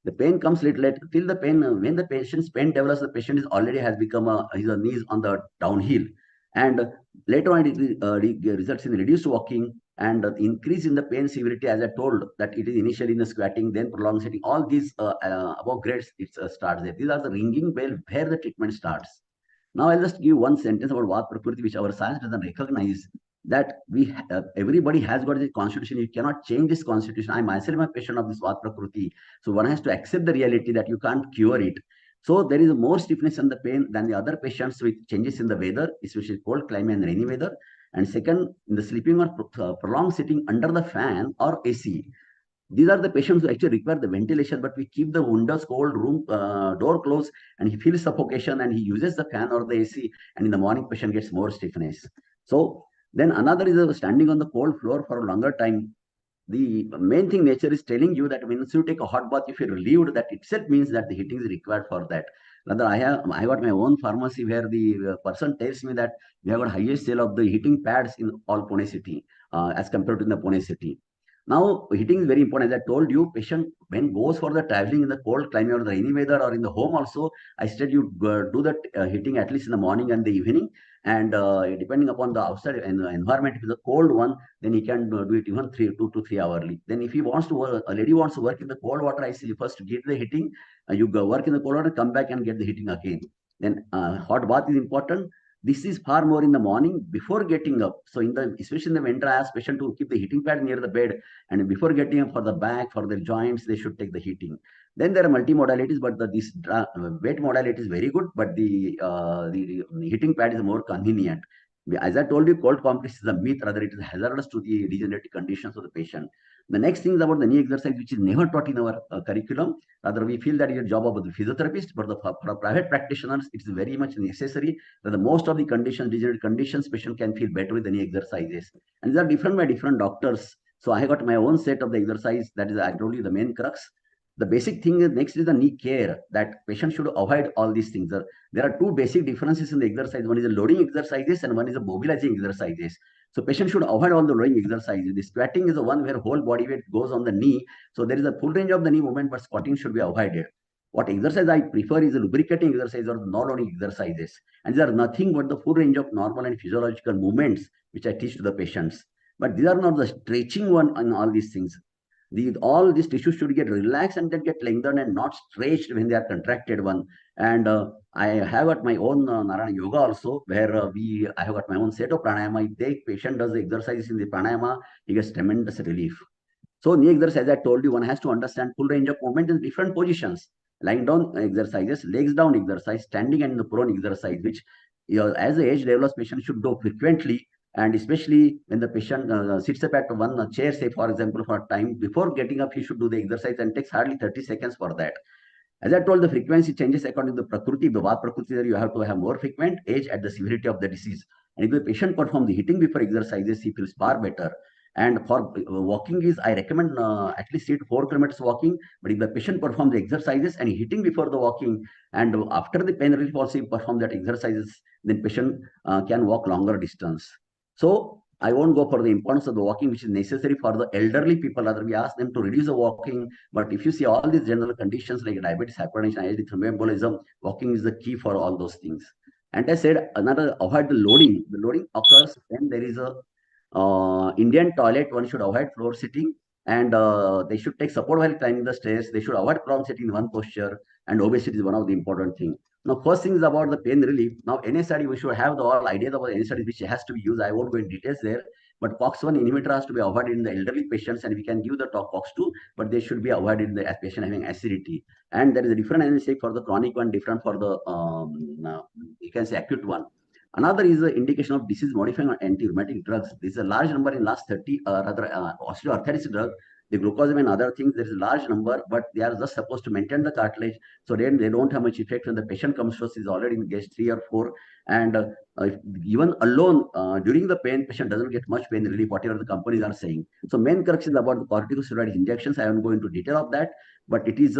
The pain comes little late. Till the pain, when the patient's pain develops, the patient is already has become his knees on the downhill. And later on, it results in reduced walking and increase in the pain severity, as I told, that it is initially in the squatting, then prolonged sitting. All these above grades, it starts there. These are the ringing bell where the treatment starts. Now I'll just give one sentence about Vat Prakriti, which our science doesn't recognize, that everybody has got this constitution. You cannot change this constitution. I myself am a patient of this Vat Prakriti. So one has to accept the reality that you can't cure it. So there is more stiffness and the pain than the other patients with changes in the weather, especially cold climate and rainy weather. And second, in the sleeping or prolonged sitting under the fan or AC. These are the patients who actually require the ventilation, but we keep the windows cold, room door closed, and he feels suffocation and he uses the fan or the AC, and in the morning patient gets more stiffness. So then another is standing on the cold floor for a longer time. The main thing nature is telling you that once you take a hot bath, if you're relieved, that itself means that the heating is required for that. Rather, I got my own pharmacy where the person tells me that we have got highest sale of the heating pads in all Pune city as compared to the Pune city. Now, heating is very important. As I told you, patient when goes for the traveling in the cold climate or the rainy weather or in the home also, I said you do that heating at least in the morning and the evening. And depending upon the outside environment, if it's a cold one, then he can do it even 2 to 3 hourly. Then if he wants to work, a lady wants to work in the cold water, I say you first get the heating, you go work in the cold water, come back and get the heating again. Then hot bath is important. This is far more in the morning before getting up. So especially in the winter, I ask patient to keep the heating pad near the bed, and before getting up for the back, for their joints, they should take the heating. Then there are multi-modalities, but this wet modality is very good, but the heating pad is more convenient. As I told you, cold compress is a myth, rather it is hazardous to the degenerative conditions of the patient. The next thing is about the knee exercise, which is never taught in our curriculum. Rather, we feel that it is a job of the physiotherapist, but for private practitioners, it's very much necessary that the most of the conditions, degenerative conditions, patient can feel better with the knee exercises. And these are different by different doctors. So I got my own set of the exercise. That is, I told you, the main crux. The basic thing is next is the knee care, that patient should avoid all these things. There are two basic differences in the exercise. One is the loading exercises and one is the mobilizing exercises. So patient should avoid all the loading exercises. The squatting is the one where whole body weight goes on the knee. So there is a full range of the knee movement, but squatting should be avoided. What exercise I prefer is the lubricating exercise or the non-loading exercises. And these are nothing but the full range of normal and physiological movements, which I teach to the patients. But these are not the stretching one and all these things. All these tissues should get relaxed and then get lengthened and not stretched when they are contracted one. And I have got my own Narayana Yoga also, where I have got my own set of pranayama. If the patient does the exercises in the pranayama, he gets tremendous relief. So knee exercise, as I told you, one has to understand full range of movement in different positions. Lying down exercises, legs down exercise, standing and the prone exercise, which as the age develops, patient should do frequently. And especially when the patient sits up at one chair, say for example, for a time, before getting up, he should do the exercise and takes hardly 30 seconds for that. As I told, the frequency changes according to the Prakriti. The Vat Prakriti, you have to have more frequent age at the severity of the disease. And if the patient performs the hitting before exercises, he feels far better. And for walking is, I recommend at least 3 to 4 kilometers walking. But if the patient performs the exercises and hitting before the walking, and after the pain relief also perform that exercises, then patient can walk longer distance. So I won't go for the importance of the walking, which is necessary for the elderly people. Rather, we ask them to reduce the walking. But if you see all these general conditions like diabetes, hypertension, ILD, thromboembolism, walking is the key for all those things. And I said, another, avoid the loading. The loading occurs when there is a Indian toilet. One should avoid floor sitting, and they should take support while climbing the stairs. They should avoid prone sitting in one posture, and obesity is one of the important things. Now, first thing is about the pain relief. Now, NSAID, we should have the all ideas about NSAID, which has to be used. I won't go in details there, but COX-1 inhibitor has to be avoided in the elderly patients, and we can give the COX-2, but they should be avoided in the patient having acidity. And there is a different NSAID for the chronic one, different for the, you can say, acute one. Another is the indication of disease-modifying anti-rheumatic drugs. This is a large number in last 30, osteoarthritis drug, the glucosamine and other things. There is a large number, but they are just supposed to maintain the cartilage. So then they don't have much effect when the patient comes to us is already in stage 3 or 4. And even alone during the pain, patient doesn't get much pain relief, whatever the companies are saying. So main crux is about the corticosteroid injections. I won't go into detail of that, but it is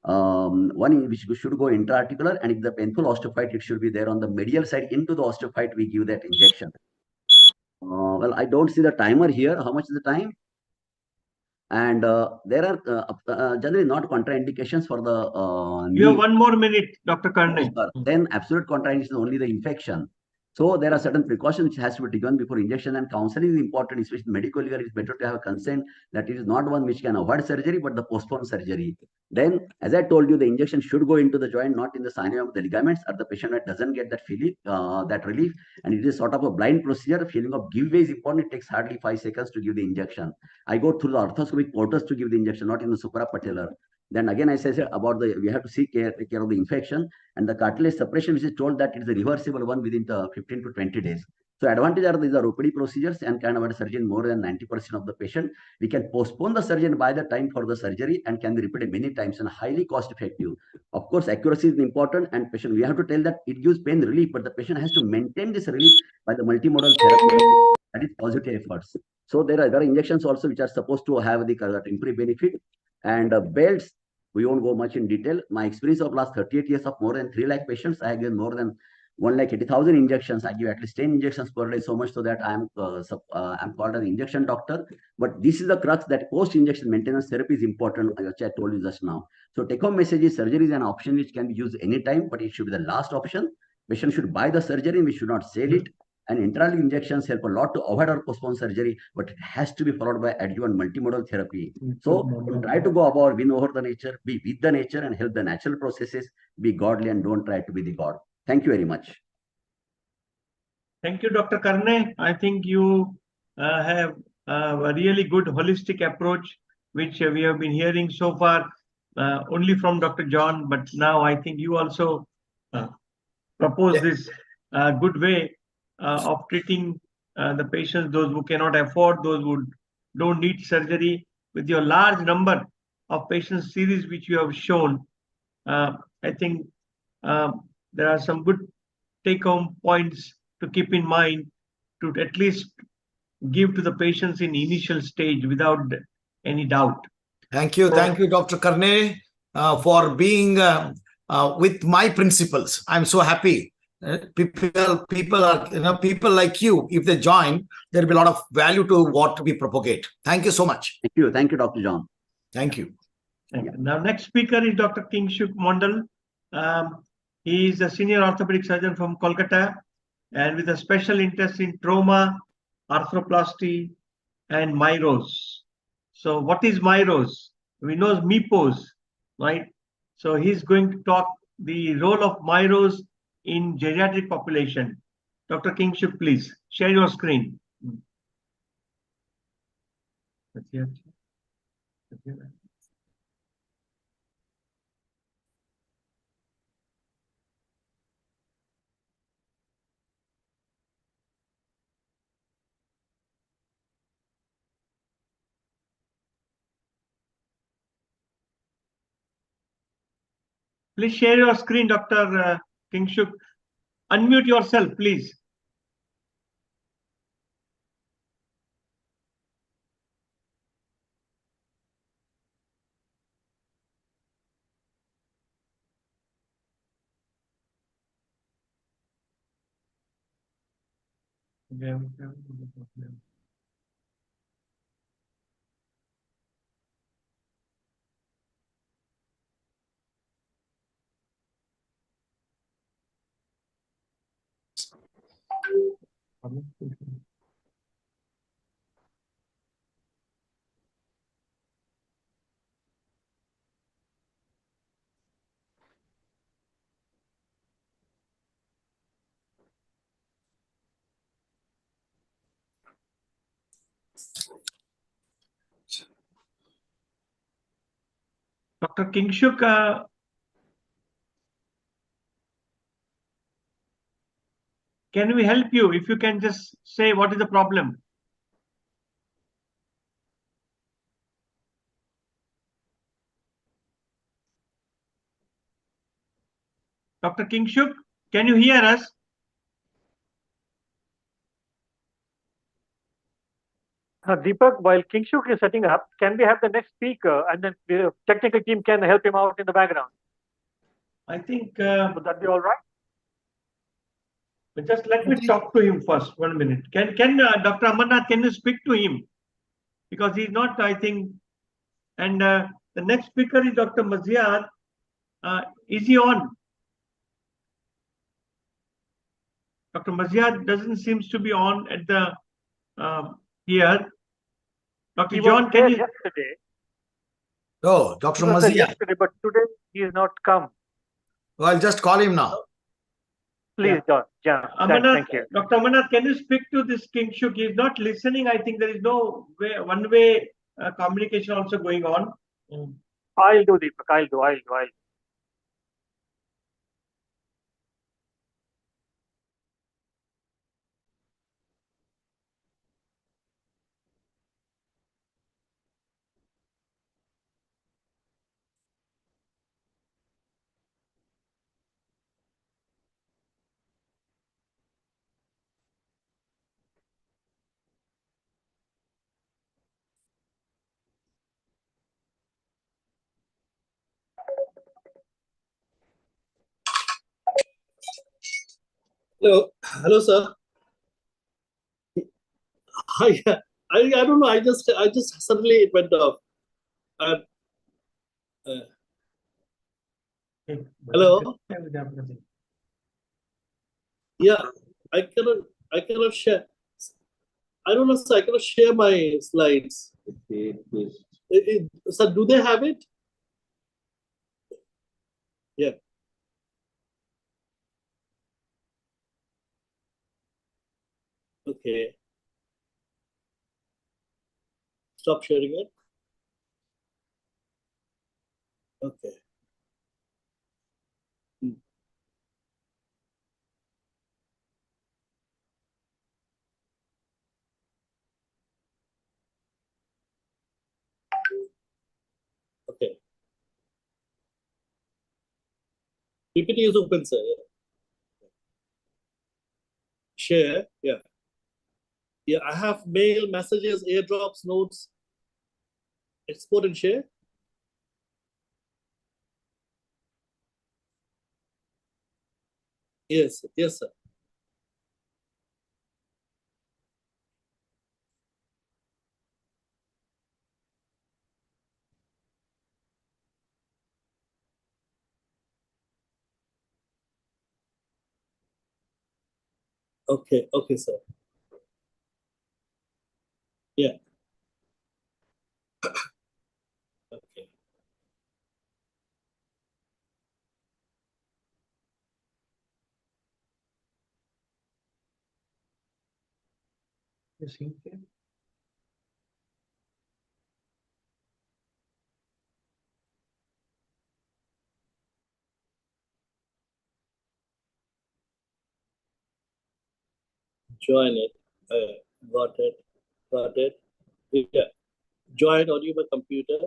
one which should go intra-articular, and if the painful osteophyte, it should be there on the medial side into the osteophyte. We give that injection. Well, I don't see the timer here. How much is the time? And there are generally not contraindications for the you have 1 more minute, Dr. Karnay. Then absolute contraindication is only the infection. So there are certain precautions which has to be taken before injection, and counseling is important, especially medical legal. It's better to have a consent that it is not one which can avoid surgery, but the postpone surgery. Then, as I told you, the injection should go into the joint, not in the synovium of the ligaments, or the patient doesn't get that feeling, that relief. And it is sort of a blind procedure. Feeling of giveaway is important. It takes hardly 5 seconds to give the injection. I go through the arthroscopic portals to give the injection, not in the suprapatellar. Then again, I say about we have to take care of the infection, and the cartilage separation, which is told that it is a reversible one within the 15 to 20 days. So advantage are these are OPD procedures and can avoid surgery in more than 90% of the patient. We can postpone the surgery by the time for the surgery and can be repeated many times and highly cost effective. Of course, accuracy is important, and patient, we have to tell that it gives pain relief, but the patient has to maintain this relief by the multimodal therapy. That is positive efforts. So there are injections also which are supposed to have the temporary benefit, and belts. We won't go much in detail. My experience of last 38 years of more than 3 lakh patients, I have given more than 1,80,000 injections. I give at least 10 injections per day, so much so that I'm called an injection doctor. But this is the crux that post-injection maintenance therapy is important, which I told you just now. So take-home message is surgery is an option which can be used anytime, but it should be the last option. Patient should buy the surgery, and we should not sell it. And intravenous injections help a lot to avoid or postpone surgery, but it has to be followed by adjuvant multimodal therapy. So try to go about, win over the nature, be with the nature, and help the natural processes, be godly, and don't try to be the god. Thank you very much. Thank you, Dr. Karne. I think you have a really good holistic approach, which we have been hearing so far only from Dr. John, but now I think you also propose this good way of treating the patients, those who cannot afford, those who don't need surgery. With your large number of patient series which you have shown, I think there are some good take-home points to keep in mind to at least give to the patients in initial stage without any doubt. Thank you, Dr. Karne, for being with my principles. I'm so happy. People are, people like you, if they join, there'll be a lot of value to what we propagate. Thank you so much. Thank you, Dr. John. Thank you. Now, next speaker is Dr. Kingshuk Mondal. He is a senior orthopedic surgeon from Kolkata, and with a special interest in trauma, arthroplasty, and myros. So what is myros? We know MIPOs, right? So he's going to talk the role of myros in geriatric population. Dr. Kingshuk, please share your screen. Please share your screen, Dr. Kingshuk. Unmute yourself, please. Dr. Kingshuk, can we help you? If you can just say what is the problem? Dr. Kingshuk, can you hear us? Dipak, while Kingshuk is setting up, can we have the next speaker and then the technical team can help him out in the background? I think... would that be all right? But just let me talk to him first. 1 minute. Can Dr. Amarnath, can you speak to him? Because he's not, I think. And the next speaker is Dr. Maziar. Is he on? Dr. Mazia doesn't seems to be on at the here. Dr. He John, was can there you? yesterday. Oh, Dr. He was there Mazia. yesterday, but today he is not come. Well, I'll just call him now. Please, John. Amarnath, Thank you. Dr. Amarnath, can you speak to this Kingshuk? He's not listening. I think there is no way, one-way communication also going on. I'll do, Deepak. I'll do. Hello, sir. I don't know. I just suddenly it went off. Hello. Yeah, I cannot share. I don't know, sir. I cannot share my slides. Sir, do they have it? Yeah. Okay. Stop sharing it. Okay. Okay. PPT is open, sir. Yeah. Share. Yeah. Yeah, I have mail, messages, airdrops, notes. Export and share. Yes, sir. Okay, sir. Yeah. Okay. Join it. Got it. Yeah. Join on your computer.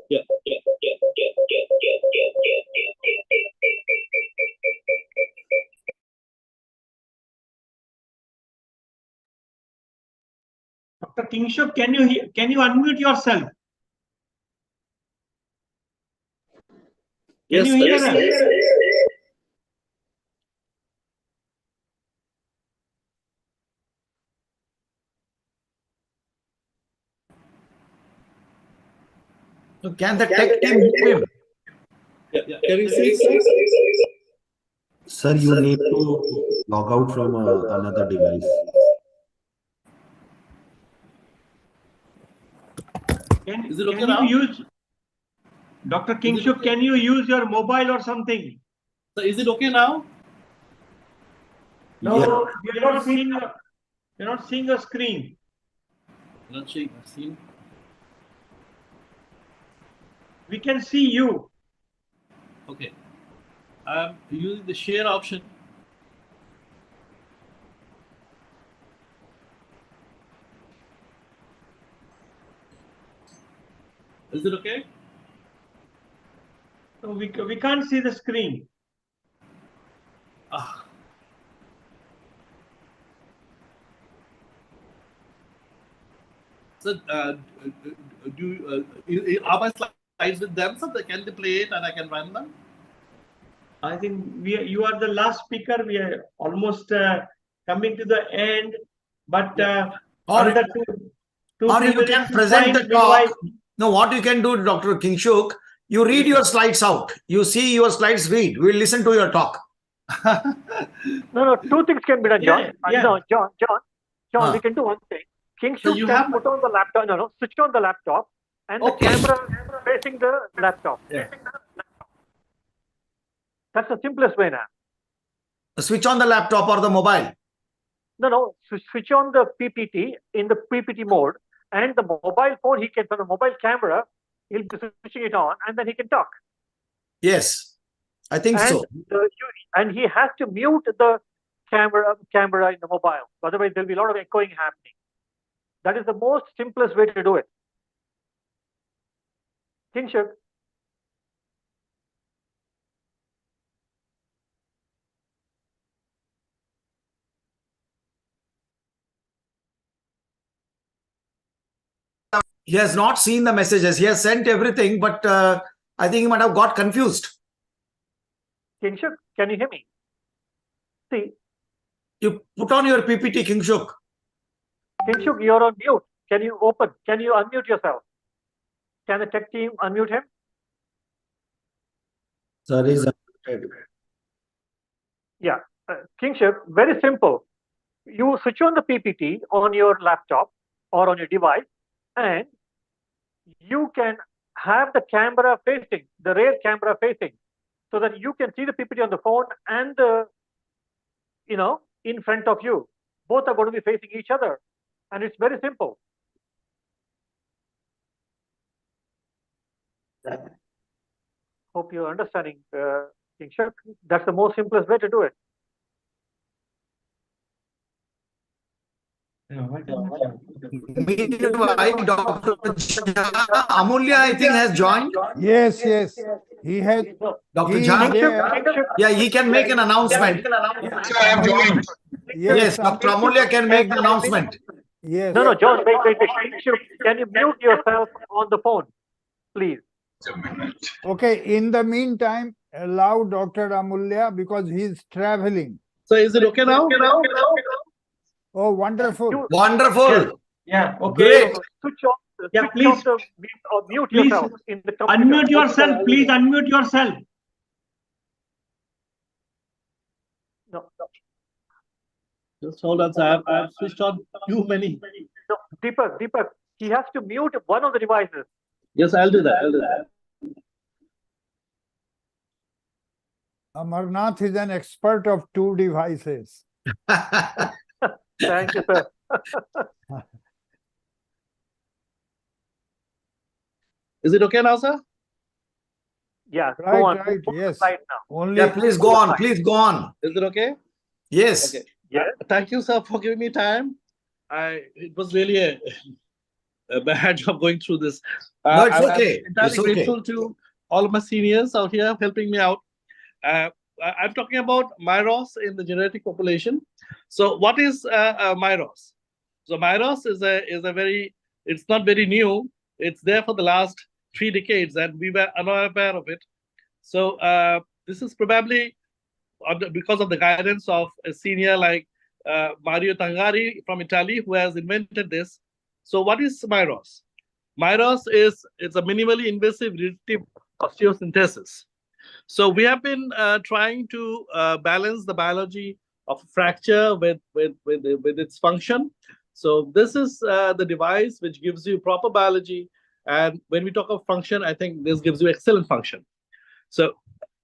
Yeah. Dr. Kingshuk, can you unmute yourself? Can you hear us? So can the tech team move him? Yeah. Can you see? Sir, you need to log out from another device. Is it okay can now? you use, Dr. Kingshuk, can you use your mobile or something? So is it okay now? No, we are not seeing you're not seeing your screen. Not seeing. We can see you. Okay. I'm using the share option. Is it okay? No, we can't see the screen. So, are my slides with them? So can they play it and I can run them? I think you are the last speaker. We are almost coming to the end, but Or two you can present the talk. No, what you can do, Dr. Kingshuk, You read your slides out. You see your slides read. We'll listen to your talk. No, two things can be done, John. Yeah. No, John, we can do one thing. So Kingshook you can have- put on the laptop, switch on the laptop, and the camera facing the laptop. Yeah. That's the simplest way now. Switch on the laptop or the mobile. No, switch on the PPT in the PPT mode, and the mobile phone, he can, from the mobile camera, he'll be switching it on, and then he can talk. Yes, I think so. And he has to mute the camera in the mobile. Otherwise, there'll be a lot of echoing happening. That is the most simplest way to do it. Kingshook. He has not seen the messages. He has sent everything, but I think he might have got confused. Kingshook, can you hear me? See. You put on your PPT, Kingshook. Kingshook, you're on mute. Can you unmute yourself? Can the tech team unmute him? Sir is Yeah. Kingshook, very simple. You switch on the PPT on your laptop or on your device, and you can have the camera facing, the rear camera facing, so that you can see the PPT on the phone and the, in front of you. Both are going to be facing each other. And it's very simple. Hope you're understanding, Kingshook. That's the most simplest way to do it. Meanwhile, Dr. Amulya, I think, has joined. Yes. He has. Dr. Jhan? Yeah, he can make an announcement. I have joined. Yes, Dr. Amulya can make the announcement. Yes. No, John, wait. Can you mute yourself on the phone, please? Okay, in the meantime, allow Dr. Amulya because he's traveling. So is it okay now? Oh, wonderful. Wonderful. Yeah, okay. Great. Switch off, Yeah, please. mute Please yourself in the computer. unmute yourself. Please unmute yourself. No. Just hold on, sir. I've switched on too many. No, Dipak, he has to mute one of the devices. Yes, I'll do that. Amarnath is an expert of 2 devices. Thank you, sir. Is it okay now, sir? Yeah, Right, go on. right, yes. Slide now. Only Yeah, please go on. Please go on. Is it okay? Yes. Okay. Yeah. Thank you, sir, for giving me time. It was really a bad job going through this. No, it's I'm okay. entirely It's okay. grateful to all of my seniors out here helping me out. I'm talking about MIROS in the geriatric population. So what is MIROS? So MIROS is a very, it's not very new. It's there for the last 3 decades and we were unaware of it. So this is probably because of the guidance of a senior like Mario Tangari from Italy who has invented this. So what is MIROS? MIROS it's a minimally invasive reductive osteosynthesis. So we have been trying to balance the biology of fracture with its function. So this is the device which gives you proper biology. And when we talk of function, I think this gives you excellent function. So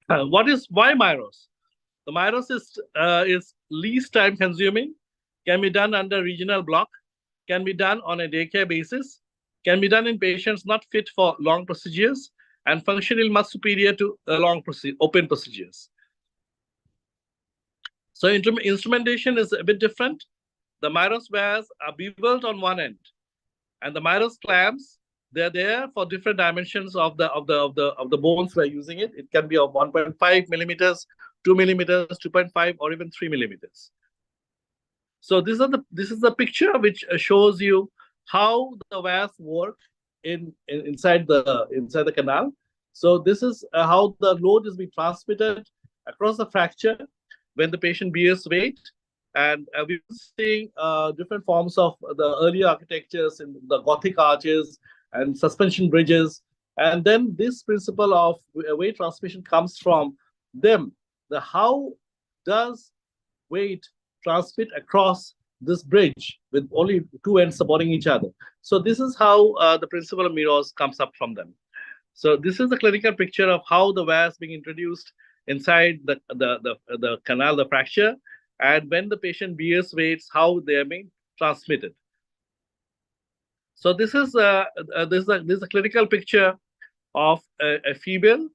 why MIROS? The MIROS is least time consuming, can be done under regional block, can be done on a daycare basis, can be done in patients not fit for long procedures, and functionally much superior to open procedures. So instrumentation is a bit different. The MIROS wires are beveled on one end, and the MIROS clamps, they're there for different dimensions of the bones we're using it. It can be of 1.5 millimeters, 2 millimeters, 2.5, or even 3 millimeters. So this is the picture which shows you how the wires work inside the canal. So this is how the load is being transmitted across the fracture when the patient bears weight. And we're seeing different forms of the early architectures in the Gothic arches and suspension bridges. And then this principle of weight transmission comes from them. How does weight transmit across this bridge with only two ends supporting each other? So this is how the principle of mirrors comes up from them. So this is the clinical picture of how the wire is being introduced inside the canal, the fracture, and when the patient bears weights, how they are being transmitted. So this is a clinical picture of a female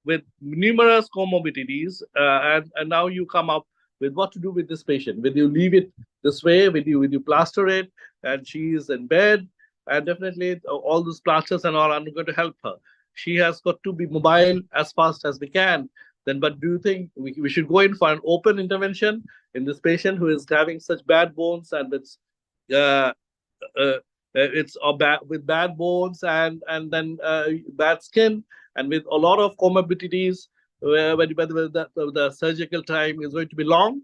with numerous comorbidities, and now you come up with what to do with this patient. Will you leave it this way? Will you plaster it? And she is in bed, and definitely all those plasters and all are not going to help her. She has got to be mobile as fast as we can. Then, but do you think we should go in for an open intervention in this patient who is having such bad bones, and it's with bad bones and then bad skin, and with a lot of comorbidities, where the surgical time is going to be long,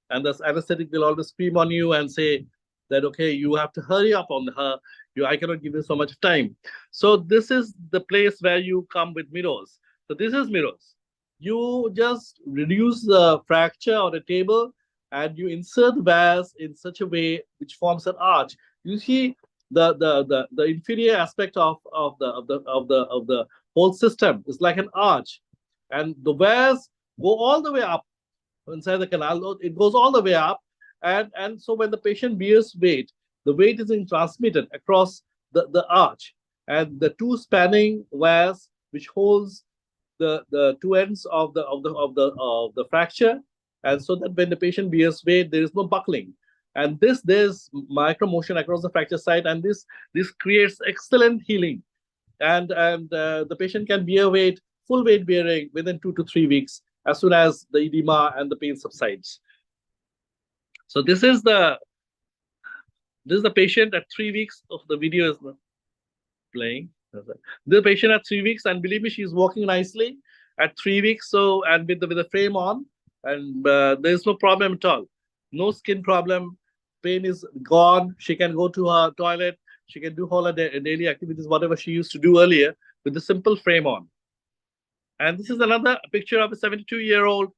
and the anesthetic will always scream on you and say that, okay, you have to hurry up on her. I cannot give you so much time. So this is the place where you come with mirrors. So this is mirrors. You just reduce the fracture on a table, and you insert the wires in such a way which forms an arch. You see the inferior aspect of the whole system is like an arch, and the wires go all the way up inside the canal. It goes all the way up, and so when the patient bears weight, the weight is being transmitted across the arch, and the two spanning wires which holds the two ends of the fracture, and so that when the patient bears weight, there is no buckling. And there's micro motion across the fracture site, and this creates excellent healing, and the patient can bear weight, full weight bearing, within 2 to 3 weeks, as soon as the edema and the pain subsides. So this is the patient at 3 weeks. Of the video is playing. The patient at 3 weeks, and believe me, she's walking nicely at 3 weeks. So, and with the frame on, and there's no problem at all, no skin problem. Pain is gone. She can go to her toilet. She can do all her daily activities, whatever she used to do earlier, with the simple frame on. And this is another picture of a 72-year-old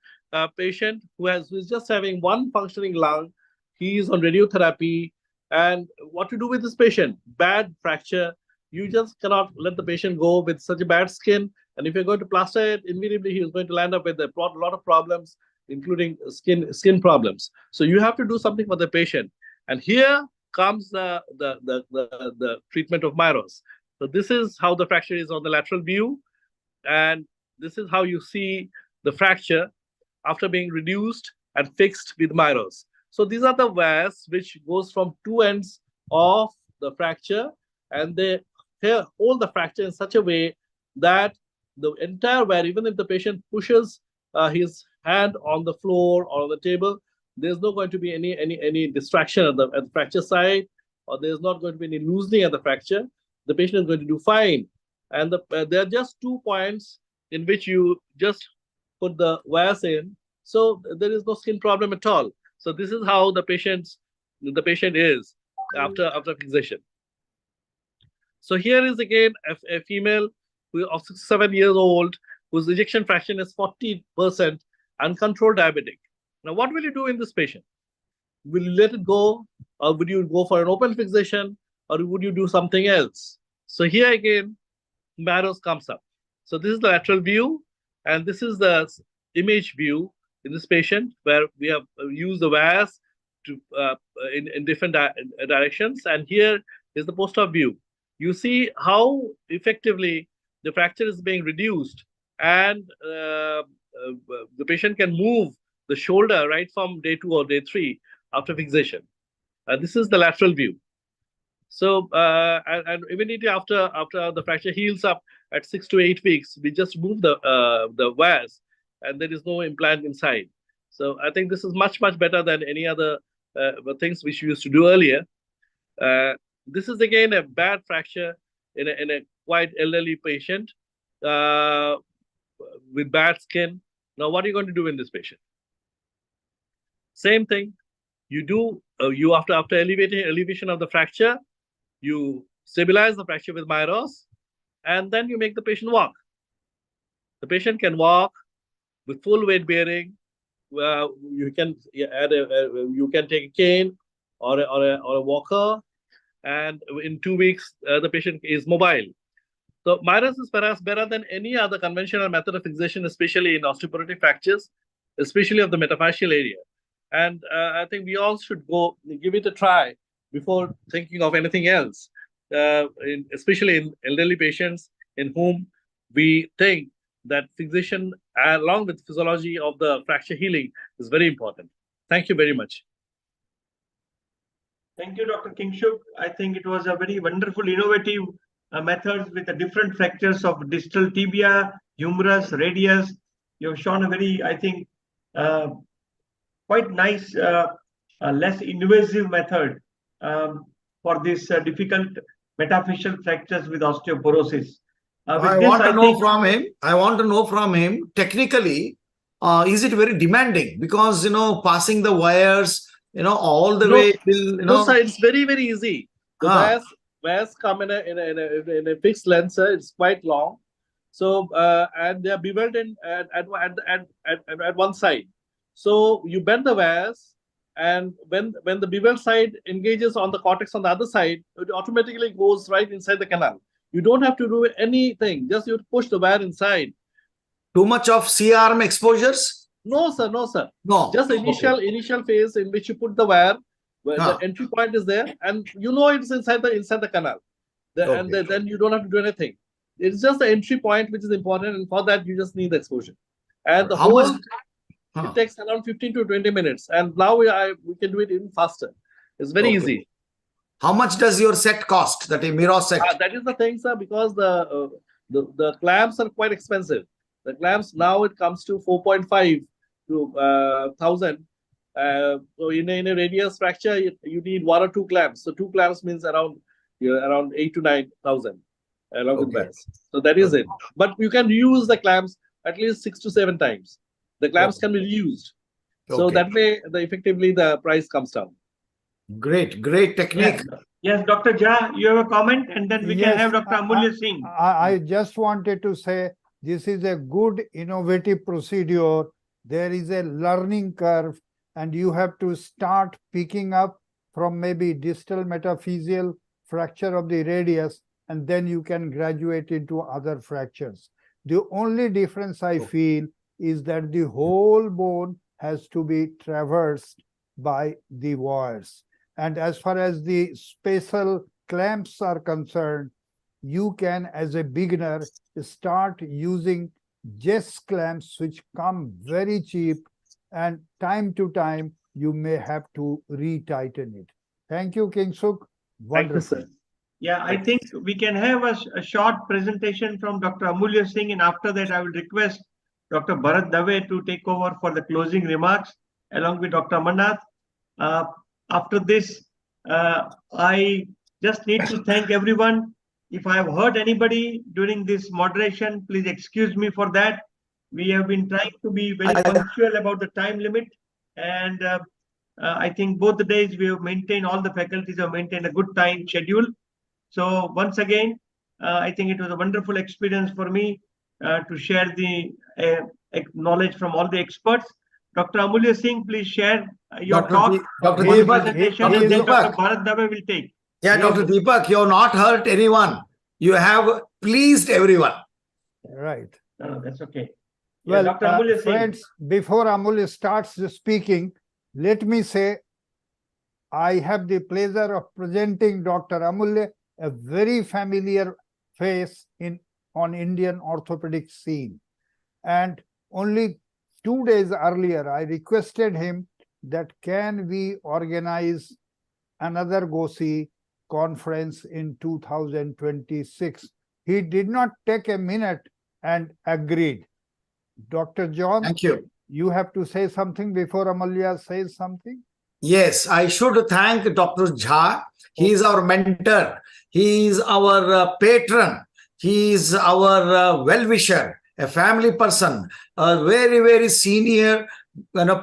patient who is just having one functioning lung. He is on radiotherapy. And what to do with this patient? Bad fracture. You just cannot let the patient go with such a bad skin. And if you're going to plaster it, invariably he is going to land up with a lot of problems, including skin problems. So you have to do something for the patient. And here comes the treatment of Myros. So this is how the fracture is on the lateral view, and this is how you see the fracture after being reduced and fixed with Myros. So these are the wires which goes from two ends of the fracture, and they hold the fracture in such a way that the entire wire, even if the patient pushes his hand on the floor or on the table, there's not going to be any distraction at the fracture site, or there's not going to be any loosening at the fracture. The patient is going to do fine. And there are just 2 points in which you just put the wires in, so there is no skin problem at all. So this is how the patient is after fixation. So here is again a female who of 67 years old, whose ejection fraction is 40%, uncontrolled diabetic. Now, what will you do in this patient? Will you let it go, or would you go for an open fixation, or would you do something else? So here again, Myros comes up. So this is the lateral view, and this is the image view in this patient, where we have used the wires to in different directions. And here is the post-op view. You see how effectively the fracture is being reduced, and the patient can move the shoulder right from day 2 or day 3 after fixation. This is the lateral view. So, and immediately after the fracture heals up at 6 to 8 weeks, we just move the wires, and there is no implant inside. So I think this is much better than any other things which we used to do earlier. This is again a bad fracture in a quite elderly patient with bad skin. Now, what are you going to do in this patient? Same thing. You do after elevation of the fracture, you stabilize the fracture with Myros, and then you make the patient walk. The patient can walk with full weight bearing. You can add you can take a cane or a walker, and in 2 weeks the patient is mobile. So MIRAS is perhaps better than any other conventional method of fixation, especially in osteoporotic fractures, especially of the metaphyseal area. And I think we all should go give it a try before thinking of anything else, especially in elderly patients in whom we think that fixation along with physiology of the fracture healing is very important. Thank you very much. Thank you, Dr. Kingshuk. I think it was a very wonderful, innovative methods with the different fractures of distal tibia, humerus, radius. You have shown a very, I think, quite nice, less invasive method for this difficult metaphyseal fractures with osteoporosis. I want to know from him, technically, is it very demanding? Because, passing the wires, all the way till, No, sir, it's very, very easy. The wires come in a fixed length, sir. It's quite long. So, and they are beveled in at one side. So you bend the wires, and when the beveled side engages on the cortex on the other side, it automatically goes right inside the canal. You don't have to do anything. Just you push the wire inside. Too much of C-arm exposures? No, sir. No, sir. No. Just the initial phase in which you put the wire, where the entry point is there, and it's inside the canal. And then you don't have to do anything. It's just the entry point which is important, and for that you just need the exposure. And the it takes around 15 to 20 minutes, and now we can do it even faster. It's very easy. How much does your set cost? That MIRAS set? That is the thing, sir, because the clamps are quite expensive. The clamps now it comes to 4.5 to 1,000. So in a radius fracture, you need 1 or 2 clamps. So 2 clamps means around 8 to 9,000 along with bands. So that is it. But you can reuse the clamps at least 6 to 7 times. The clamps can be reused. So that way, effectively, the price comes down. Great technique. Yes, Dr. Jha, you have a comment, and then we can have Dr. Amulya Singh. I just wanted to say this is a good innovative procedure. There is a learning curve, and you have to start picking up from maybe distal metaphyseal fracture of the radius, and then you can graduate into other fractures. The only difference I feel is that the whole bone has to be traversed by the wires. And as far as the spatial clamps are concerned, you can, as a beginner, start using Jess clamps, which come very cheap, and time to time, you may have to retighten it. Thank you, Kingshuk. Wonderful. Thank you, sir. Yeah, I think we can have a short presentation from Dr. Amulya Singh, and after that, I will request Dr. Bharat Dave to take over for the closing remarks, along with Dr. Amarnath. After this, I just need to thank everyone. If I have hurt anybody during this moderation, please excuse me for that. We have been trying to be very punctual about the time limit, and I think both the days we have maintained, all the faculties have maintained a good time schedule. So once again, I think it was a wonderful experience for me to share the knowledge from all the experts. Dr. Amulya Singh, please share your talk. Dr. Presentation, and then Dipak. Dr. Bharat Dave will take. Yeah, Dr. Dipak, you have not hurt anyone. You have pleased everyone. Right. No, that's okay. Well, Dr. Amulya Singh. friends, before Amulya starts speaking, let me say I have the pleasure of presenting Dr. Amulya, a very familiar face on Indian orthopedic scene. And only 2 days earlier, I requested him that can we organize another GOSI conference in 2026. He did not take a minute and agreed. Dr. John, thank you. You have to say something before Amulya says something? Yes, I should thank Dr. Jha. He is our mentor. He is our patron. He is our well-wisher, a family person, a very, very senior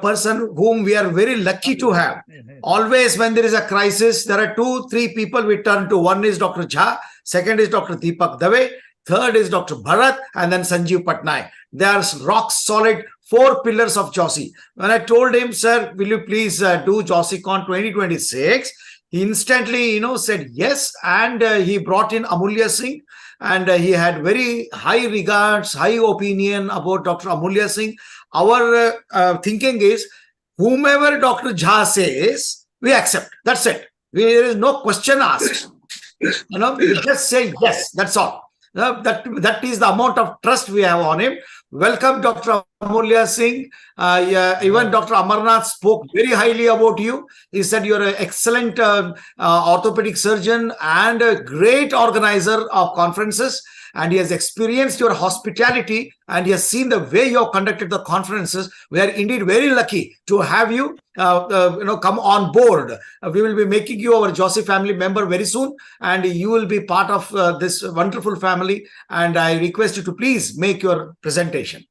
person whom we are very lucky to have. Always when there is a crisis, there are 2-3 people we turn to. One is Dr. Jha, second is Dr. Dipak Dave, third is Dr. Bharat, and then Sanjeev Patnaik. They are rock solid 4 pillars of GOSI. When I told him, sir, will you please do GOSICON 2026? He instantly, said yes, and he brought in Amulya Singh, and he had very high regards, high opinion about Dr. Amulya Singh. Our thinking is, whomever Dr. Jha says, we accept. That's it. There is no question asked. We just say yes. That's all. That is the amount of trust we have on him. Welcome, Dr. Amulya Singh. Even Dr. Amarnath spoke very highly about you. He said you're an excellent orthopedic surgeon and a great organizer of conferences. And he has experienced your hospitality, and he has seen the way you have conducted the conferences. We are indeed very lucky to have you, come on board. We will be making you our GOSI family member very soon, and you will be part of this wonderful family. And I request you to please make your presentation.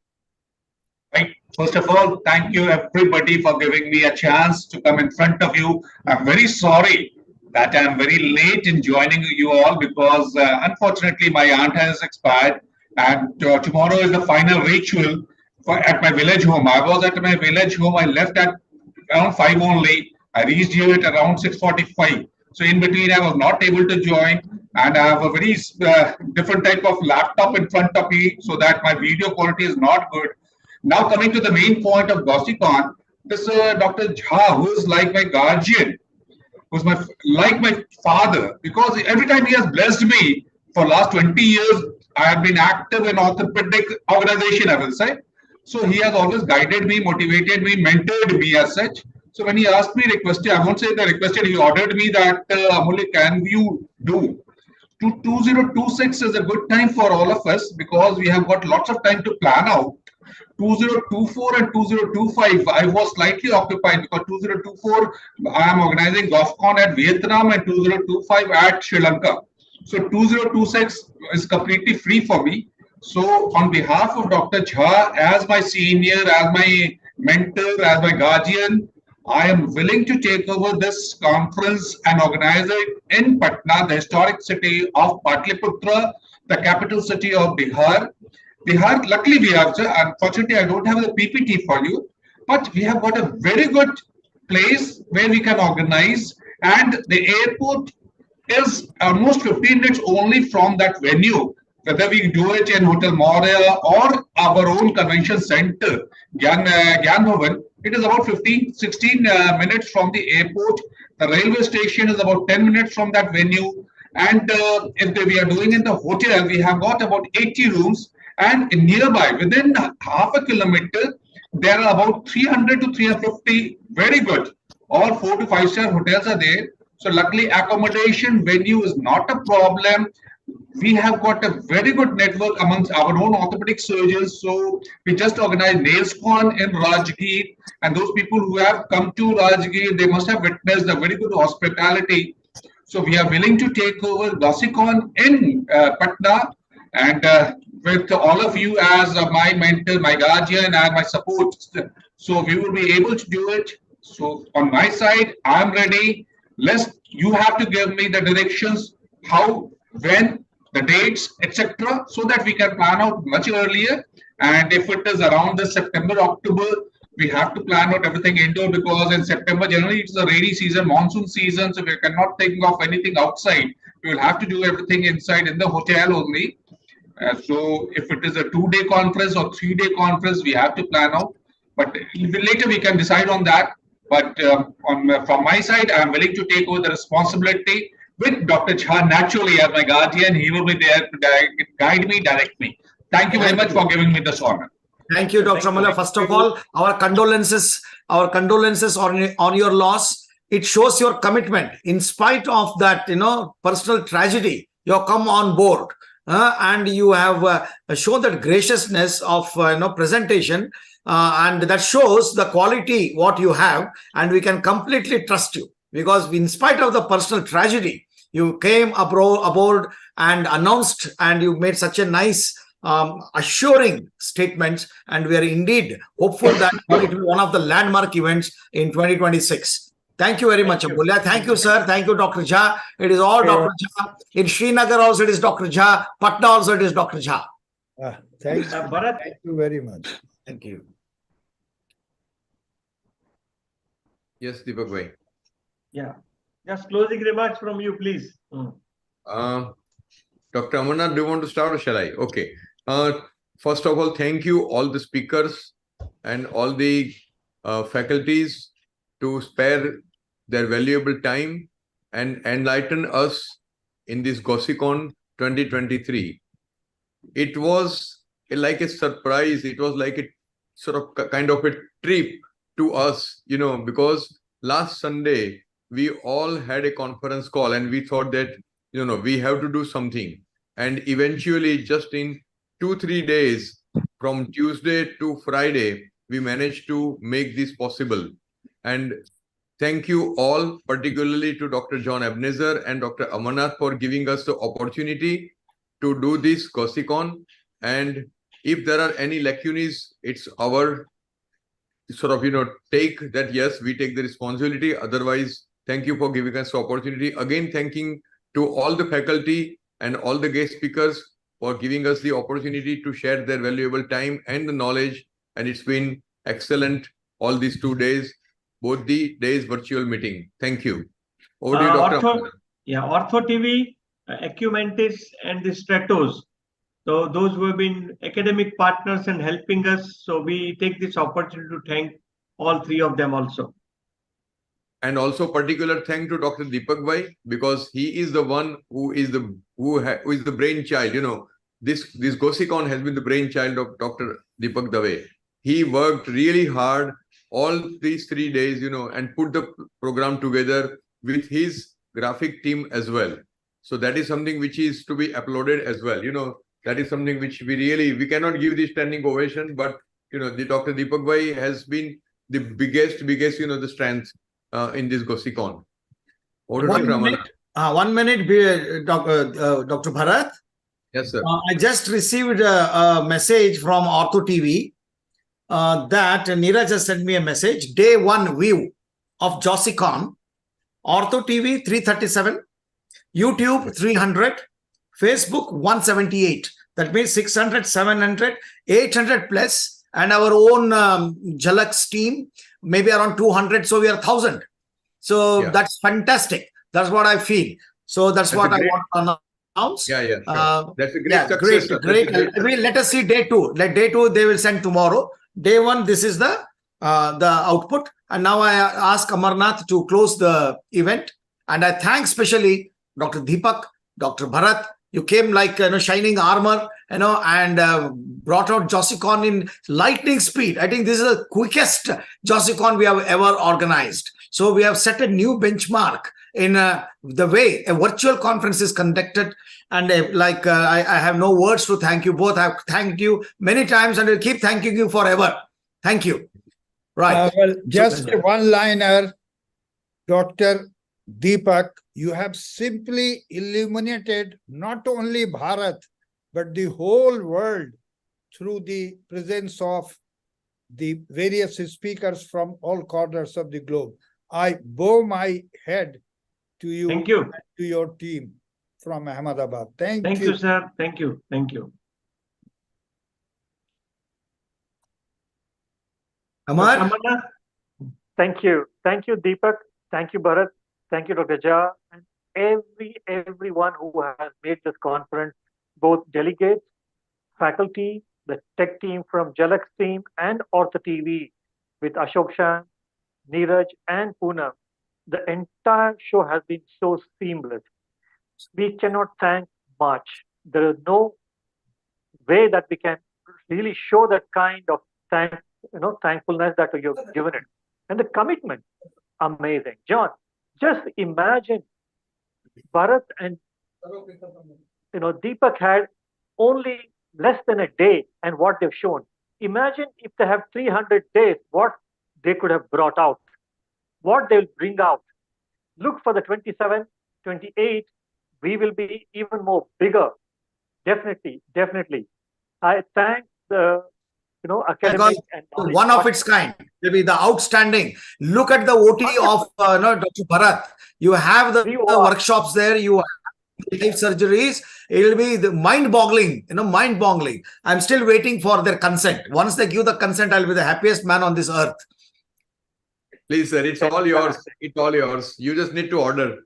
Right. First of all, thank you everybody for giving me a chance to come in front of you. I'm very sorry that I'm very late in joining you all because unfortunately my aunt has expired, and tomorrow is the final ritual at my village home. I was at my village home. I left at around 5 only. I reached here at around 6:45. So in between I was not able to join, and I have a very different type of laptop in front of me so that my video quality is not good. Now coming to the main point of GOSICON, this Dr. Jha, who is like my guardian, was like my father, because every time he has blessed me for last 20 years, I have been active in orthopedic organization, I will say. So he has always guided me, motivated me, mentored me as such. So when he asked me, requested, I won't say the requested, he ordered me that, Amulya, can you do? 2026 is a good time for all of us because we have got lots of time to plan out. 2024 and 2025, I was slightly occupied because 2024, I am organizing GOSCON at Vietnam, and 2025 at Sri Lanka. So 2026 is completely free for me. So on behalf of Dr. Jha, as my senior, as my mentor, as my guardian, I am willing to take over this conference and organize it in Patna, the historic city of Patliputra, the capital city of Bihar. Bihar, luckily we have, unfortunately I don't have the PPT for you, but we have got a very good place where we can organize, and the airport is almost 15 minutes only from that venue, whether we do it in Hotel Moria or our own convention center, Gyan Bhavan. It is about 16 minutes from the airport. The railway station is about 10 minutes from that venue. And if we are doing in the hotel, we have got about 80 rooms. And nearby, within half a kilometer, there are about 300 to 350 very good, all 4 to 5 star hotels are there. So luckily, accommodation venue is not a problem. We have got a very good network amongst our own orthopedic surgeons. So we just organized NailsCon in Rajgir, and those people who have come to Rajgir, they must have witnessed the very good hospitality. So we are willing to take over GOSICON in Patna, and with all of you as my mentor, my guardian, and my support. So we will be able to do it. So on my side, I'm ready. You have to give me the directions, how, when, the dates, etc., so that we can plan out much earlier. And if it is around the September, October, we have to plan out everything indoor, because in September, generally it's a rainy season, monsoon season, so we cannot think of anything outside. We will have to do everything inside in the hotel only. So if it is a 2-day conference or 3-day conference, we have to plan out. But later we can decide on that. But from my side, I am willing to take over the responsibility with Dr. Jha naturally as my guardian. He will be there to guide me, direct me. Thank you very much for giving me this honor. Thank you, Dr. Amulya. First of all, our condolences on your loss. It shows your commitment. In spite of that, personal tragedy, you have come on board. And you have shown that graciousness of presentation, and that shows the quality what you have, and we can completely trust you, because in spite of the personal tragedy, you came aboard and announced, and you made such a nice assuring statements, and we are indeed hopeful that it will be one of the landmark events in 2026. Thank you very much, Amulya. Thank you, sir. Thank you, Dr. Jha. It is all Dr. Jha. In Srinagar also it is Dr. Jha. Patna also it is Dr. Jha. Thank Bharat. Thank you very much. Thank you. Yes, Dipak bhai. Yeah. Just closing remarks from you, please. Dr. Amarnath, do you want to start or shall I? Okay. First of all, thank you all the speakers and all the faculties to spare their valuable time and enlighten us in this GOSICON 2023. It was like a surprise. It was like a sort of kind of a trip to us, you know, because last Sunday we all had a conference call and we thought that, you know, we have to do something. And eventually just in 2-3 days from Tuesday to Friday, we managed to make this possible. And thank you all, particularly to Dr. John Ebnezar and Dr. Amarnath for giving us the opportunity to do this GOSICON. And if there are any lacunas, it's our sort of, you know, take that, yes, we take the responsibility. Otherwise, thank you for giving us the opportunity. Again, thanking to all the faculty and all the guest speakers for giving us the opportunity to share their valuable time and the knowledge. And it's been excellent all these 2 days, both the days virtual meeting. Thank you. Over to you, Dr. Ortho, yeah, OrthoTV, Acumentis, and the Stratos. So those who have been academic partners and helping us. So we take this opportunity to thank all three of them also. And also particular thank to Dr. Dipak bhai, because he is the one who is the brainchild. You know, this GOSICON has been the brainchild of Dr. Dipak Dave. He worked really hard all these 3 days, you know, and put the program together with his graphic team as well. So that is something which is to be applauded as well. You know, that is something which we cannot give the standing ovation, but, you know, the Dr. Dipak bhai has been the biggest, you know, the strength in this GOSICON. 1 minute, 1 minute, Dr. Bharat. Yes, sir. I just received a message from OrthoTV that Neeraj has sent me a message. Day 1 view of GOSICON. OrthoTV 337, YouTube 300, Facebook 178. That means 600, 700, 800 plus, and our own Jalak's team maybe around 200. So we are 1,000. So that's fantastic. That's what I feel. So that's what I want to announce. Yeah. Sure. That's a great success. Great. Let us see day 2. Day 2 they will send tomorrow. Day 1, this is the output. And now I ask Amarnath to close the event. And I thank especially Dr. Dipak, Dr. Bharat. You came like, you know, shining armor, you know, and brought out GOSICON in lightning speed. I think this is the quickest GOSICON we have ever organized. So we have set a new benchmark in the way a virtual conference is conducted. And I have no words to thank you both. I've thanked you many times and will keep thanking you forever. Thank you. Right. Well, just a one-liner, Dr. Dipak, you have simply illuminated not only Bharat, but the whole world through the presence of the various speakers from all corners of the globe. I bow my head to you. Thank you. And to your team from Ahmedabad. Thank you. Thank you, sir. Thank you. Thank you. Amar? Thank you. Thank you, Dipak. Thank you, Bharat. Thank you, Dr. Jha, and everyone who has made this conference, both delegates, faculty, the tech team from Jalak's team, and OrthoTV with Ashok, Shyam, Neeraj, and Poonam. The entire show has been so seamless. We cannot thank much. There is no way that we can really show that kind of thankfulness that you have given it. And the commitment, amazing. John, just imagine Bharat and Dipak had only less than a day and what they've shown. Imagine if they have 300 days, what they could have brought out, what they'll bring out. Look for the 27, 28, we will be even more bigger. Definitely. I thank the academic and one of its kind. Maybe the outstanding. Look at the OT of Dr. Bharat. You have the workshops there. You have live surgeries. It will be mind-boggling. Mind-boggling. I'm still waiting for their consent. Once they give the consent, I'll be the happiest man on this earth. Please, sir, it's all yours. It's all yours. You just need to order.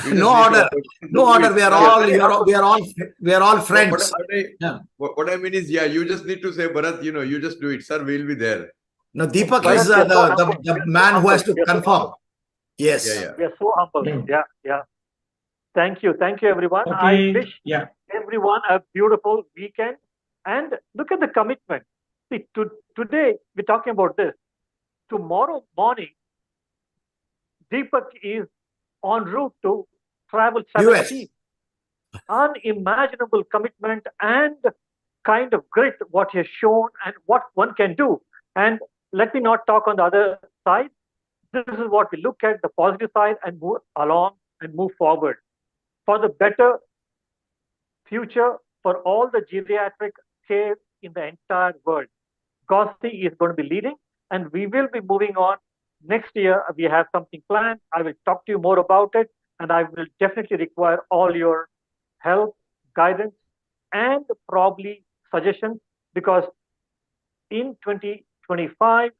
No order. No order. We are all friends. What I mean is, you just need to say, Bharat, you just do it, sir. We'll be there. No, Dipak is the man who has to confirm. Yes. We are so humble. Yeah. Thank you, everyone. I wish everyone a beautiful weekend. And look at the commitment. See, today we're talking about this. Tomorrow morning, Dipak is en route to travel 17. Unimaginable commitment and kind of grit what he has shown and what one can do. And let me not talk on the other side. This is what we look at, the positive side, and move along and move forward for the better future for all the geriatric care in the entire world. GOSI is going to be leading, and we will be moving on. Next year, we have something planned. I will talk to you more about it, and I will definitely require all your help, guidance, and probably suggestions, because in 2025,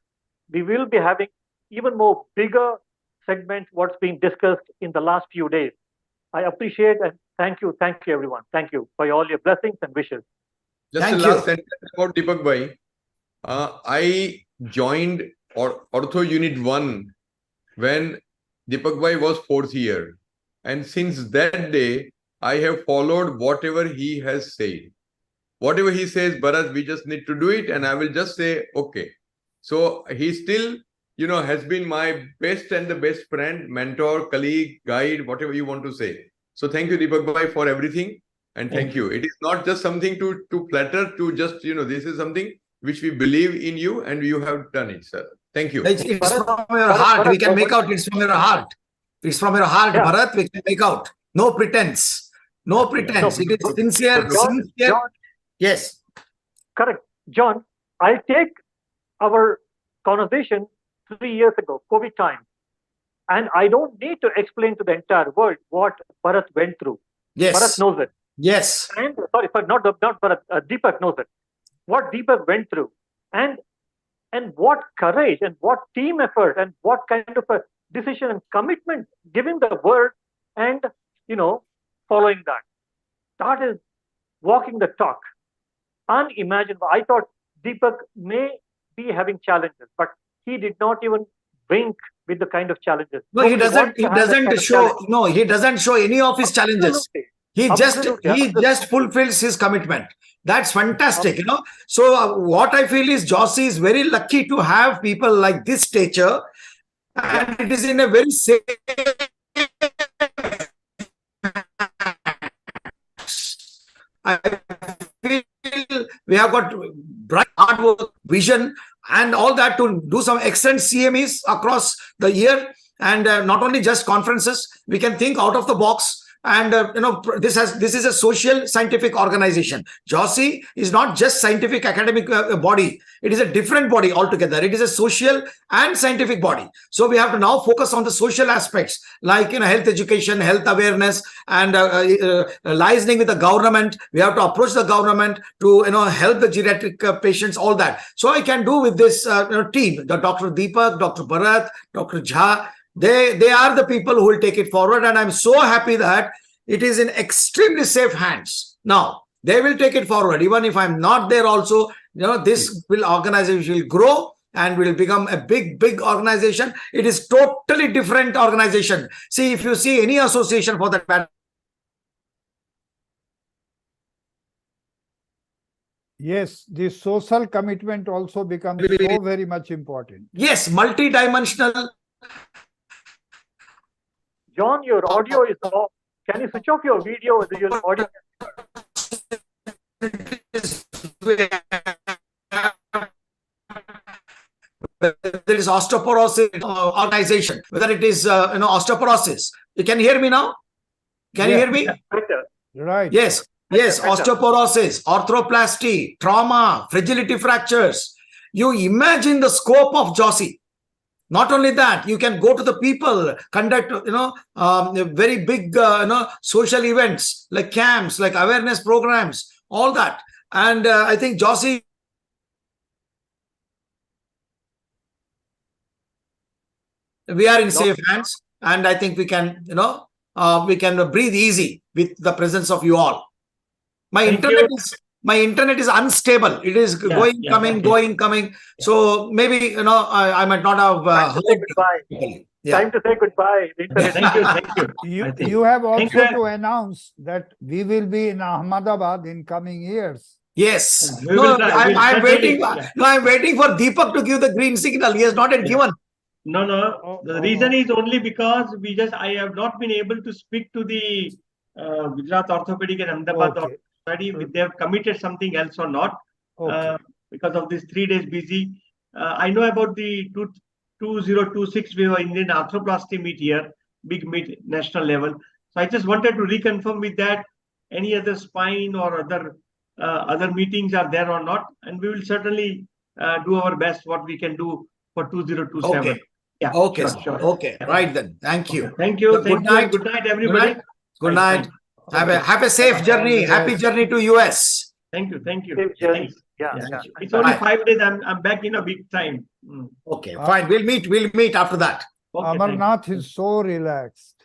we will be having even more bigger segments, what's being discussed in the last few days. I appreciate and thank you everyone. Thank you for all your blessings and wishes. Just a last sentence about Dipak Bhai. I joined Ortho Unit 1 when Dipak Bhai was 4th year. And since that day, I have followed whatever he has said. Whatever he says, Bharat, we just need to do it. And I will just say, okay. So he still, has been my best and the best friend, mentor, colleague, guide, whatever you want to say. So thank you, Dipak Bhai, for everything. And thank you. It is not just something to flatter, to just, this is something which we believe in you and you have done it, sir. Thank you. It's from your heart. We can make out it's from your heart. It's from your heart, Bharat. We can make out. No pretense. No pretense. It is sincere. John, yes. Correct. John, I'll take our conversation 3 years ago, COVID time. And I don't need to explain to the entire world what Bharat went through. Yes. Bharat knows it. Yes. And sorry, not Bharat, Dipak knows it. What Dipak went through. And what courage and what team effort and what kind of a decision and commitment giving the word and, following that. That is walking the talk. Unimaginable. I thought Dipak may be having challenges, but he did not even wink with the kind of challenges. No, he doesn't show any of his challenges. Absolutely. He just fulfills his commitment. That's fantastic, So what I feel is GOSI is very lucky to have people like this stature, and it is in a very safe. I feel we have got bright hard work, vision, and all that to do some excellent CMEs across the year, and not only just conferences. We can think out of the box. And this is a social scientific organization. GOSI is not just scientific academic body. It is a different body altogether. It is a social and scientific body. So we have to now focus on the social aspects like health education, health awareness, and liaising with the government. We have to approach the government to help the geriatric patients, all that. So I can do with this team, the Dr. Dipak, Dr. Bharat, Dr. Jha. They are the people who will take it forward, and I'm so happy that it is in extremely safe hands. Now, they will take it forward. Even if I'm not there also, this organization will grow and will become a big organization. It is totally different organization. See, if you see any association for that matter. Yes, the social commitment also becomes so very much important. Yes, multidimensional. John, your audio is off. Can you switch off your video with your audio? There is osteoporosis organization, whether it is osteoporosis. You can hear me now? Can you hear me? Better. Right. Yes. Yes, osteoporosis, arthroplasty, trauma, fragility fractures. You imagine the scope of GOSI. Not only that, you can go to the people, conduct, very big, social events like camps, like awareness programs, all that. And I think GOSI we are in safe hands, and I think we can, we can breathe easy with the presence of you all. My internet is unstable. It is going, coming. So maybe, I might not have heard. Time to say goodbye. Thank you. You have also to announce that we will be in Ahmedabad in coming years. Yes. I'm waiting. I'm waiting for Dipak to give the green signal. He has not yet given. No. The reason is only because I have not been able to speak to the Gujarat Orthopedic and Ahmedabad Orthopedic. If they have committed something else or not, because of this 3 days busy. I know about the 2026 we have Indian arthroplasty meet here, big meet national level. So I just wanted to reconfirm with that any other spine or other meetings are there or not, and we will certainly do our best what we can do for 2027. Okay. Yeah. Okay. Sure. Okay. Right then. Thank you. Thank you. Good night. Good night, everybody. Good night. Have a safe journey. Happy journey to US. Thank you. Yeah. It's only 5 days. I'm back in a week time. Okay, fine. We'll meet after that. Amarnath is so relaxed.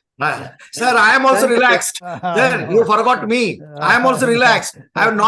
Sir, I am also relaxed. Sir, you forgot me. I am also relaxed. I have not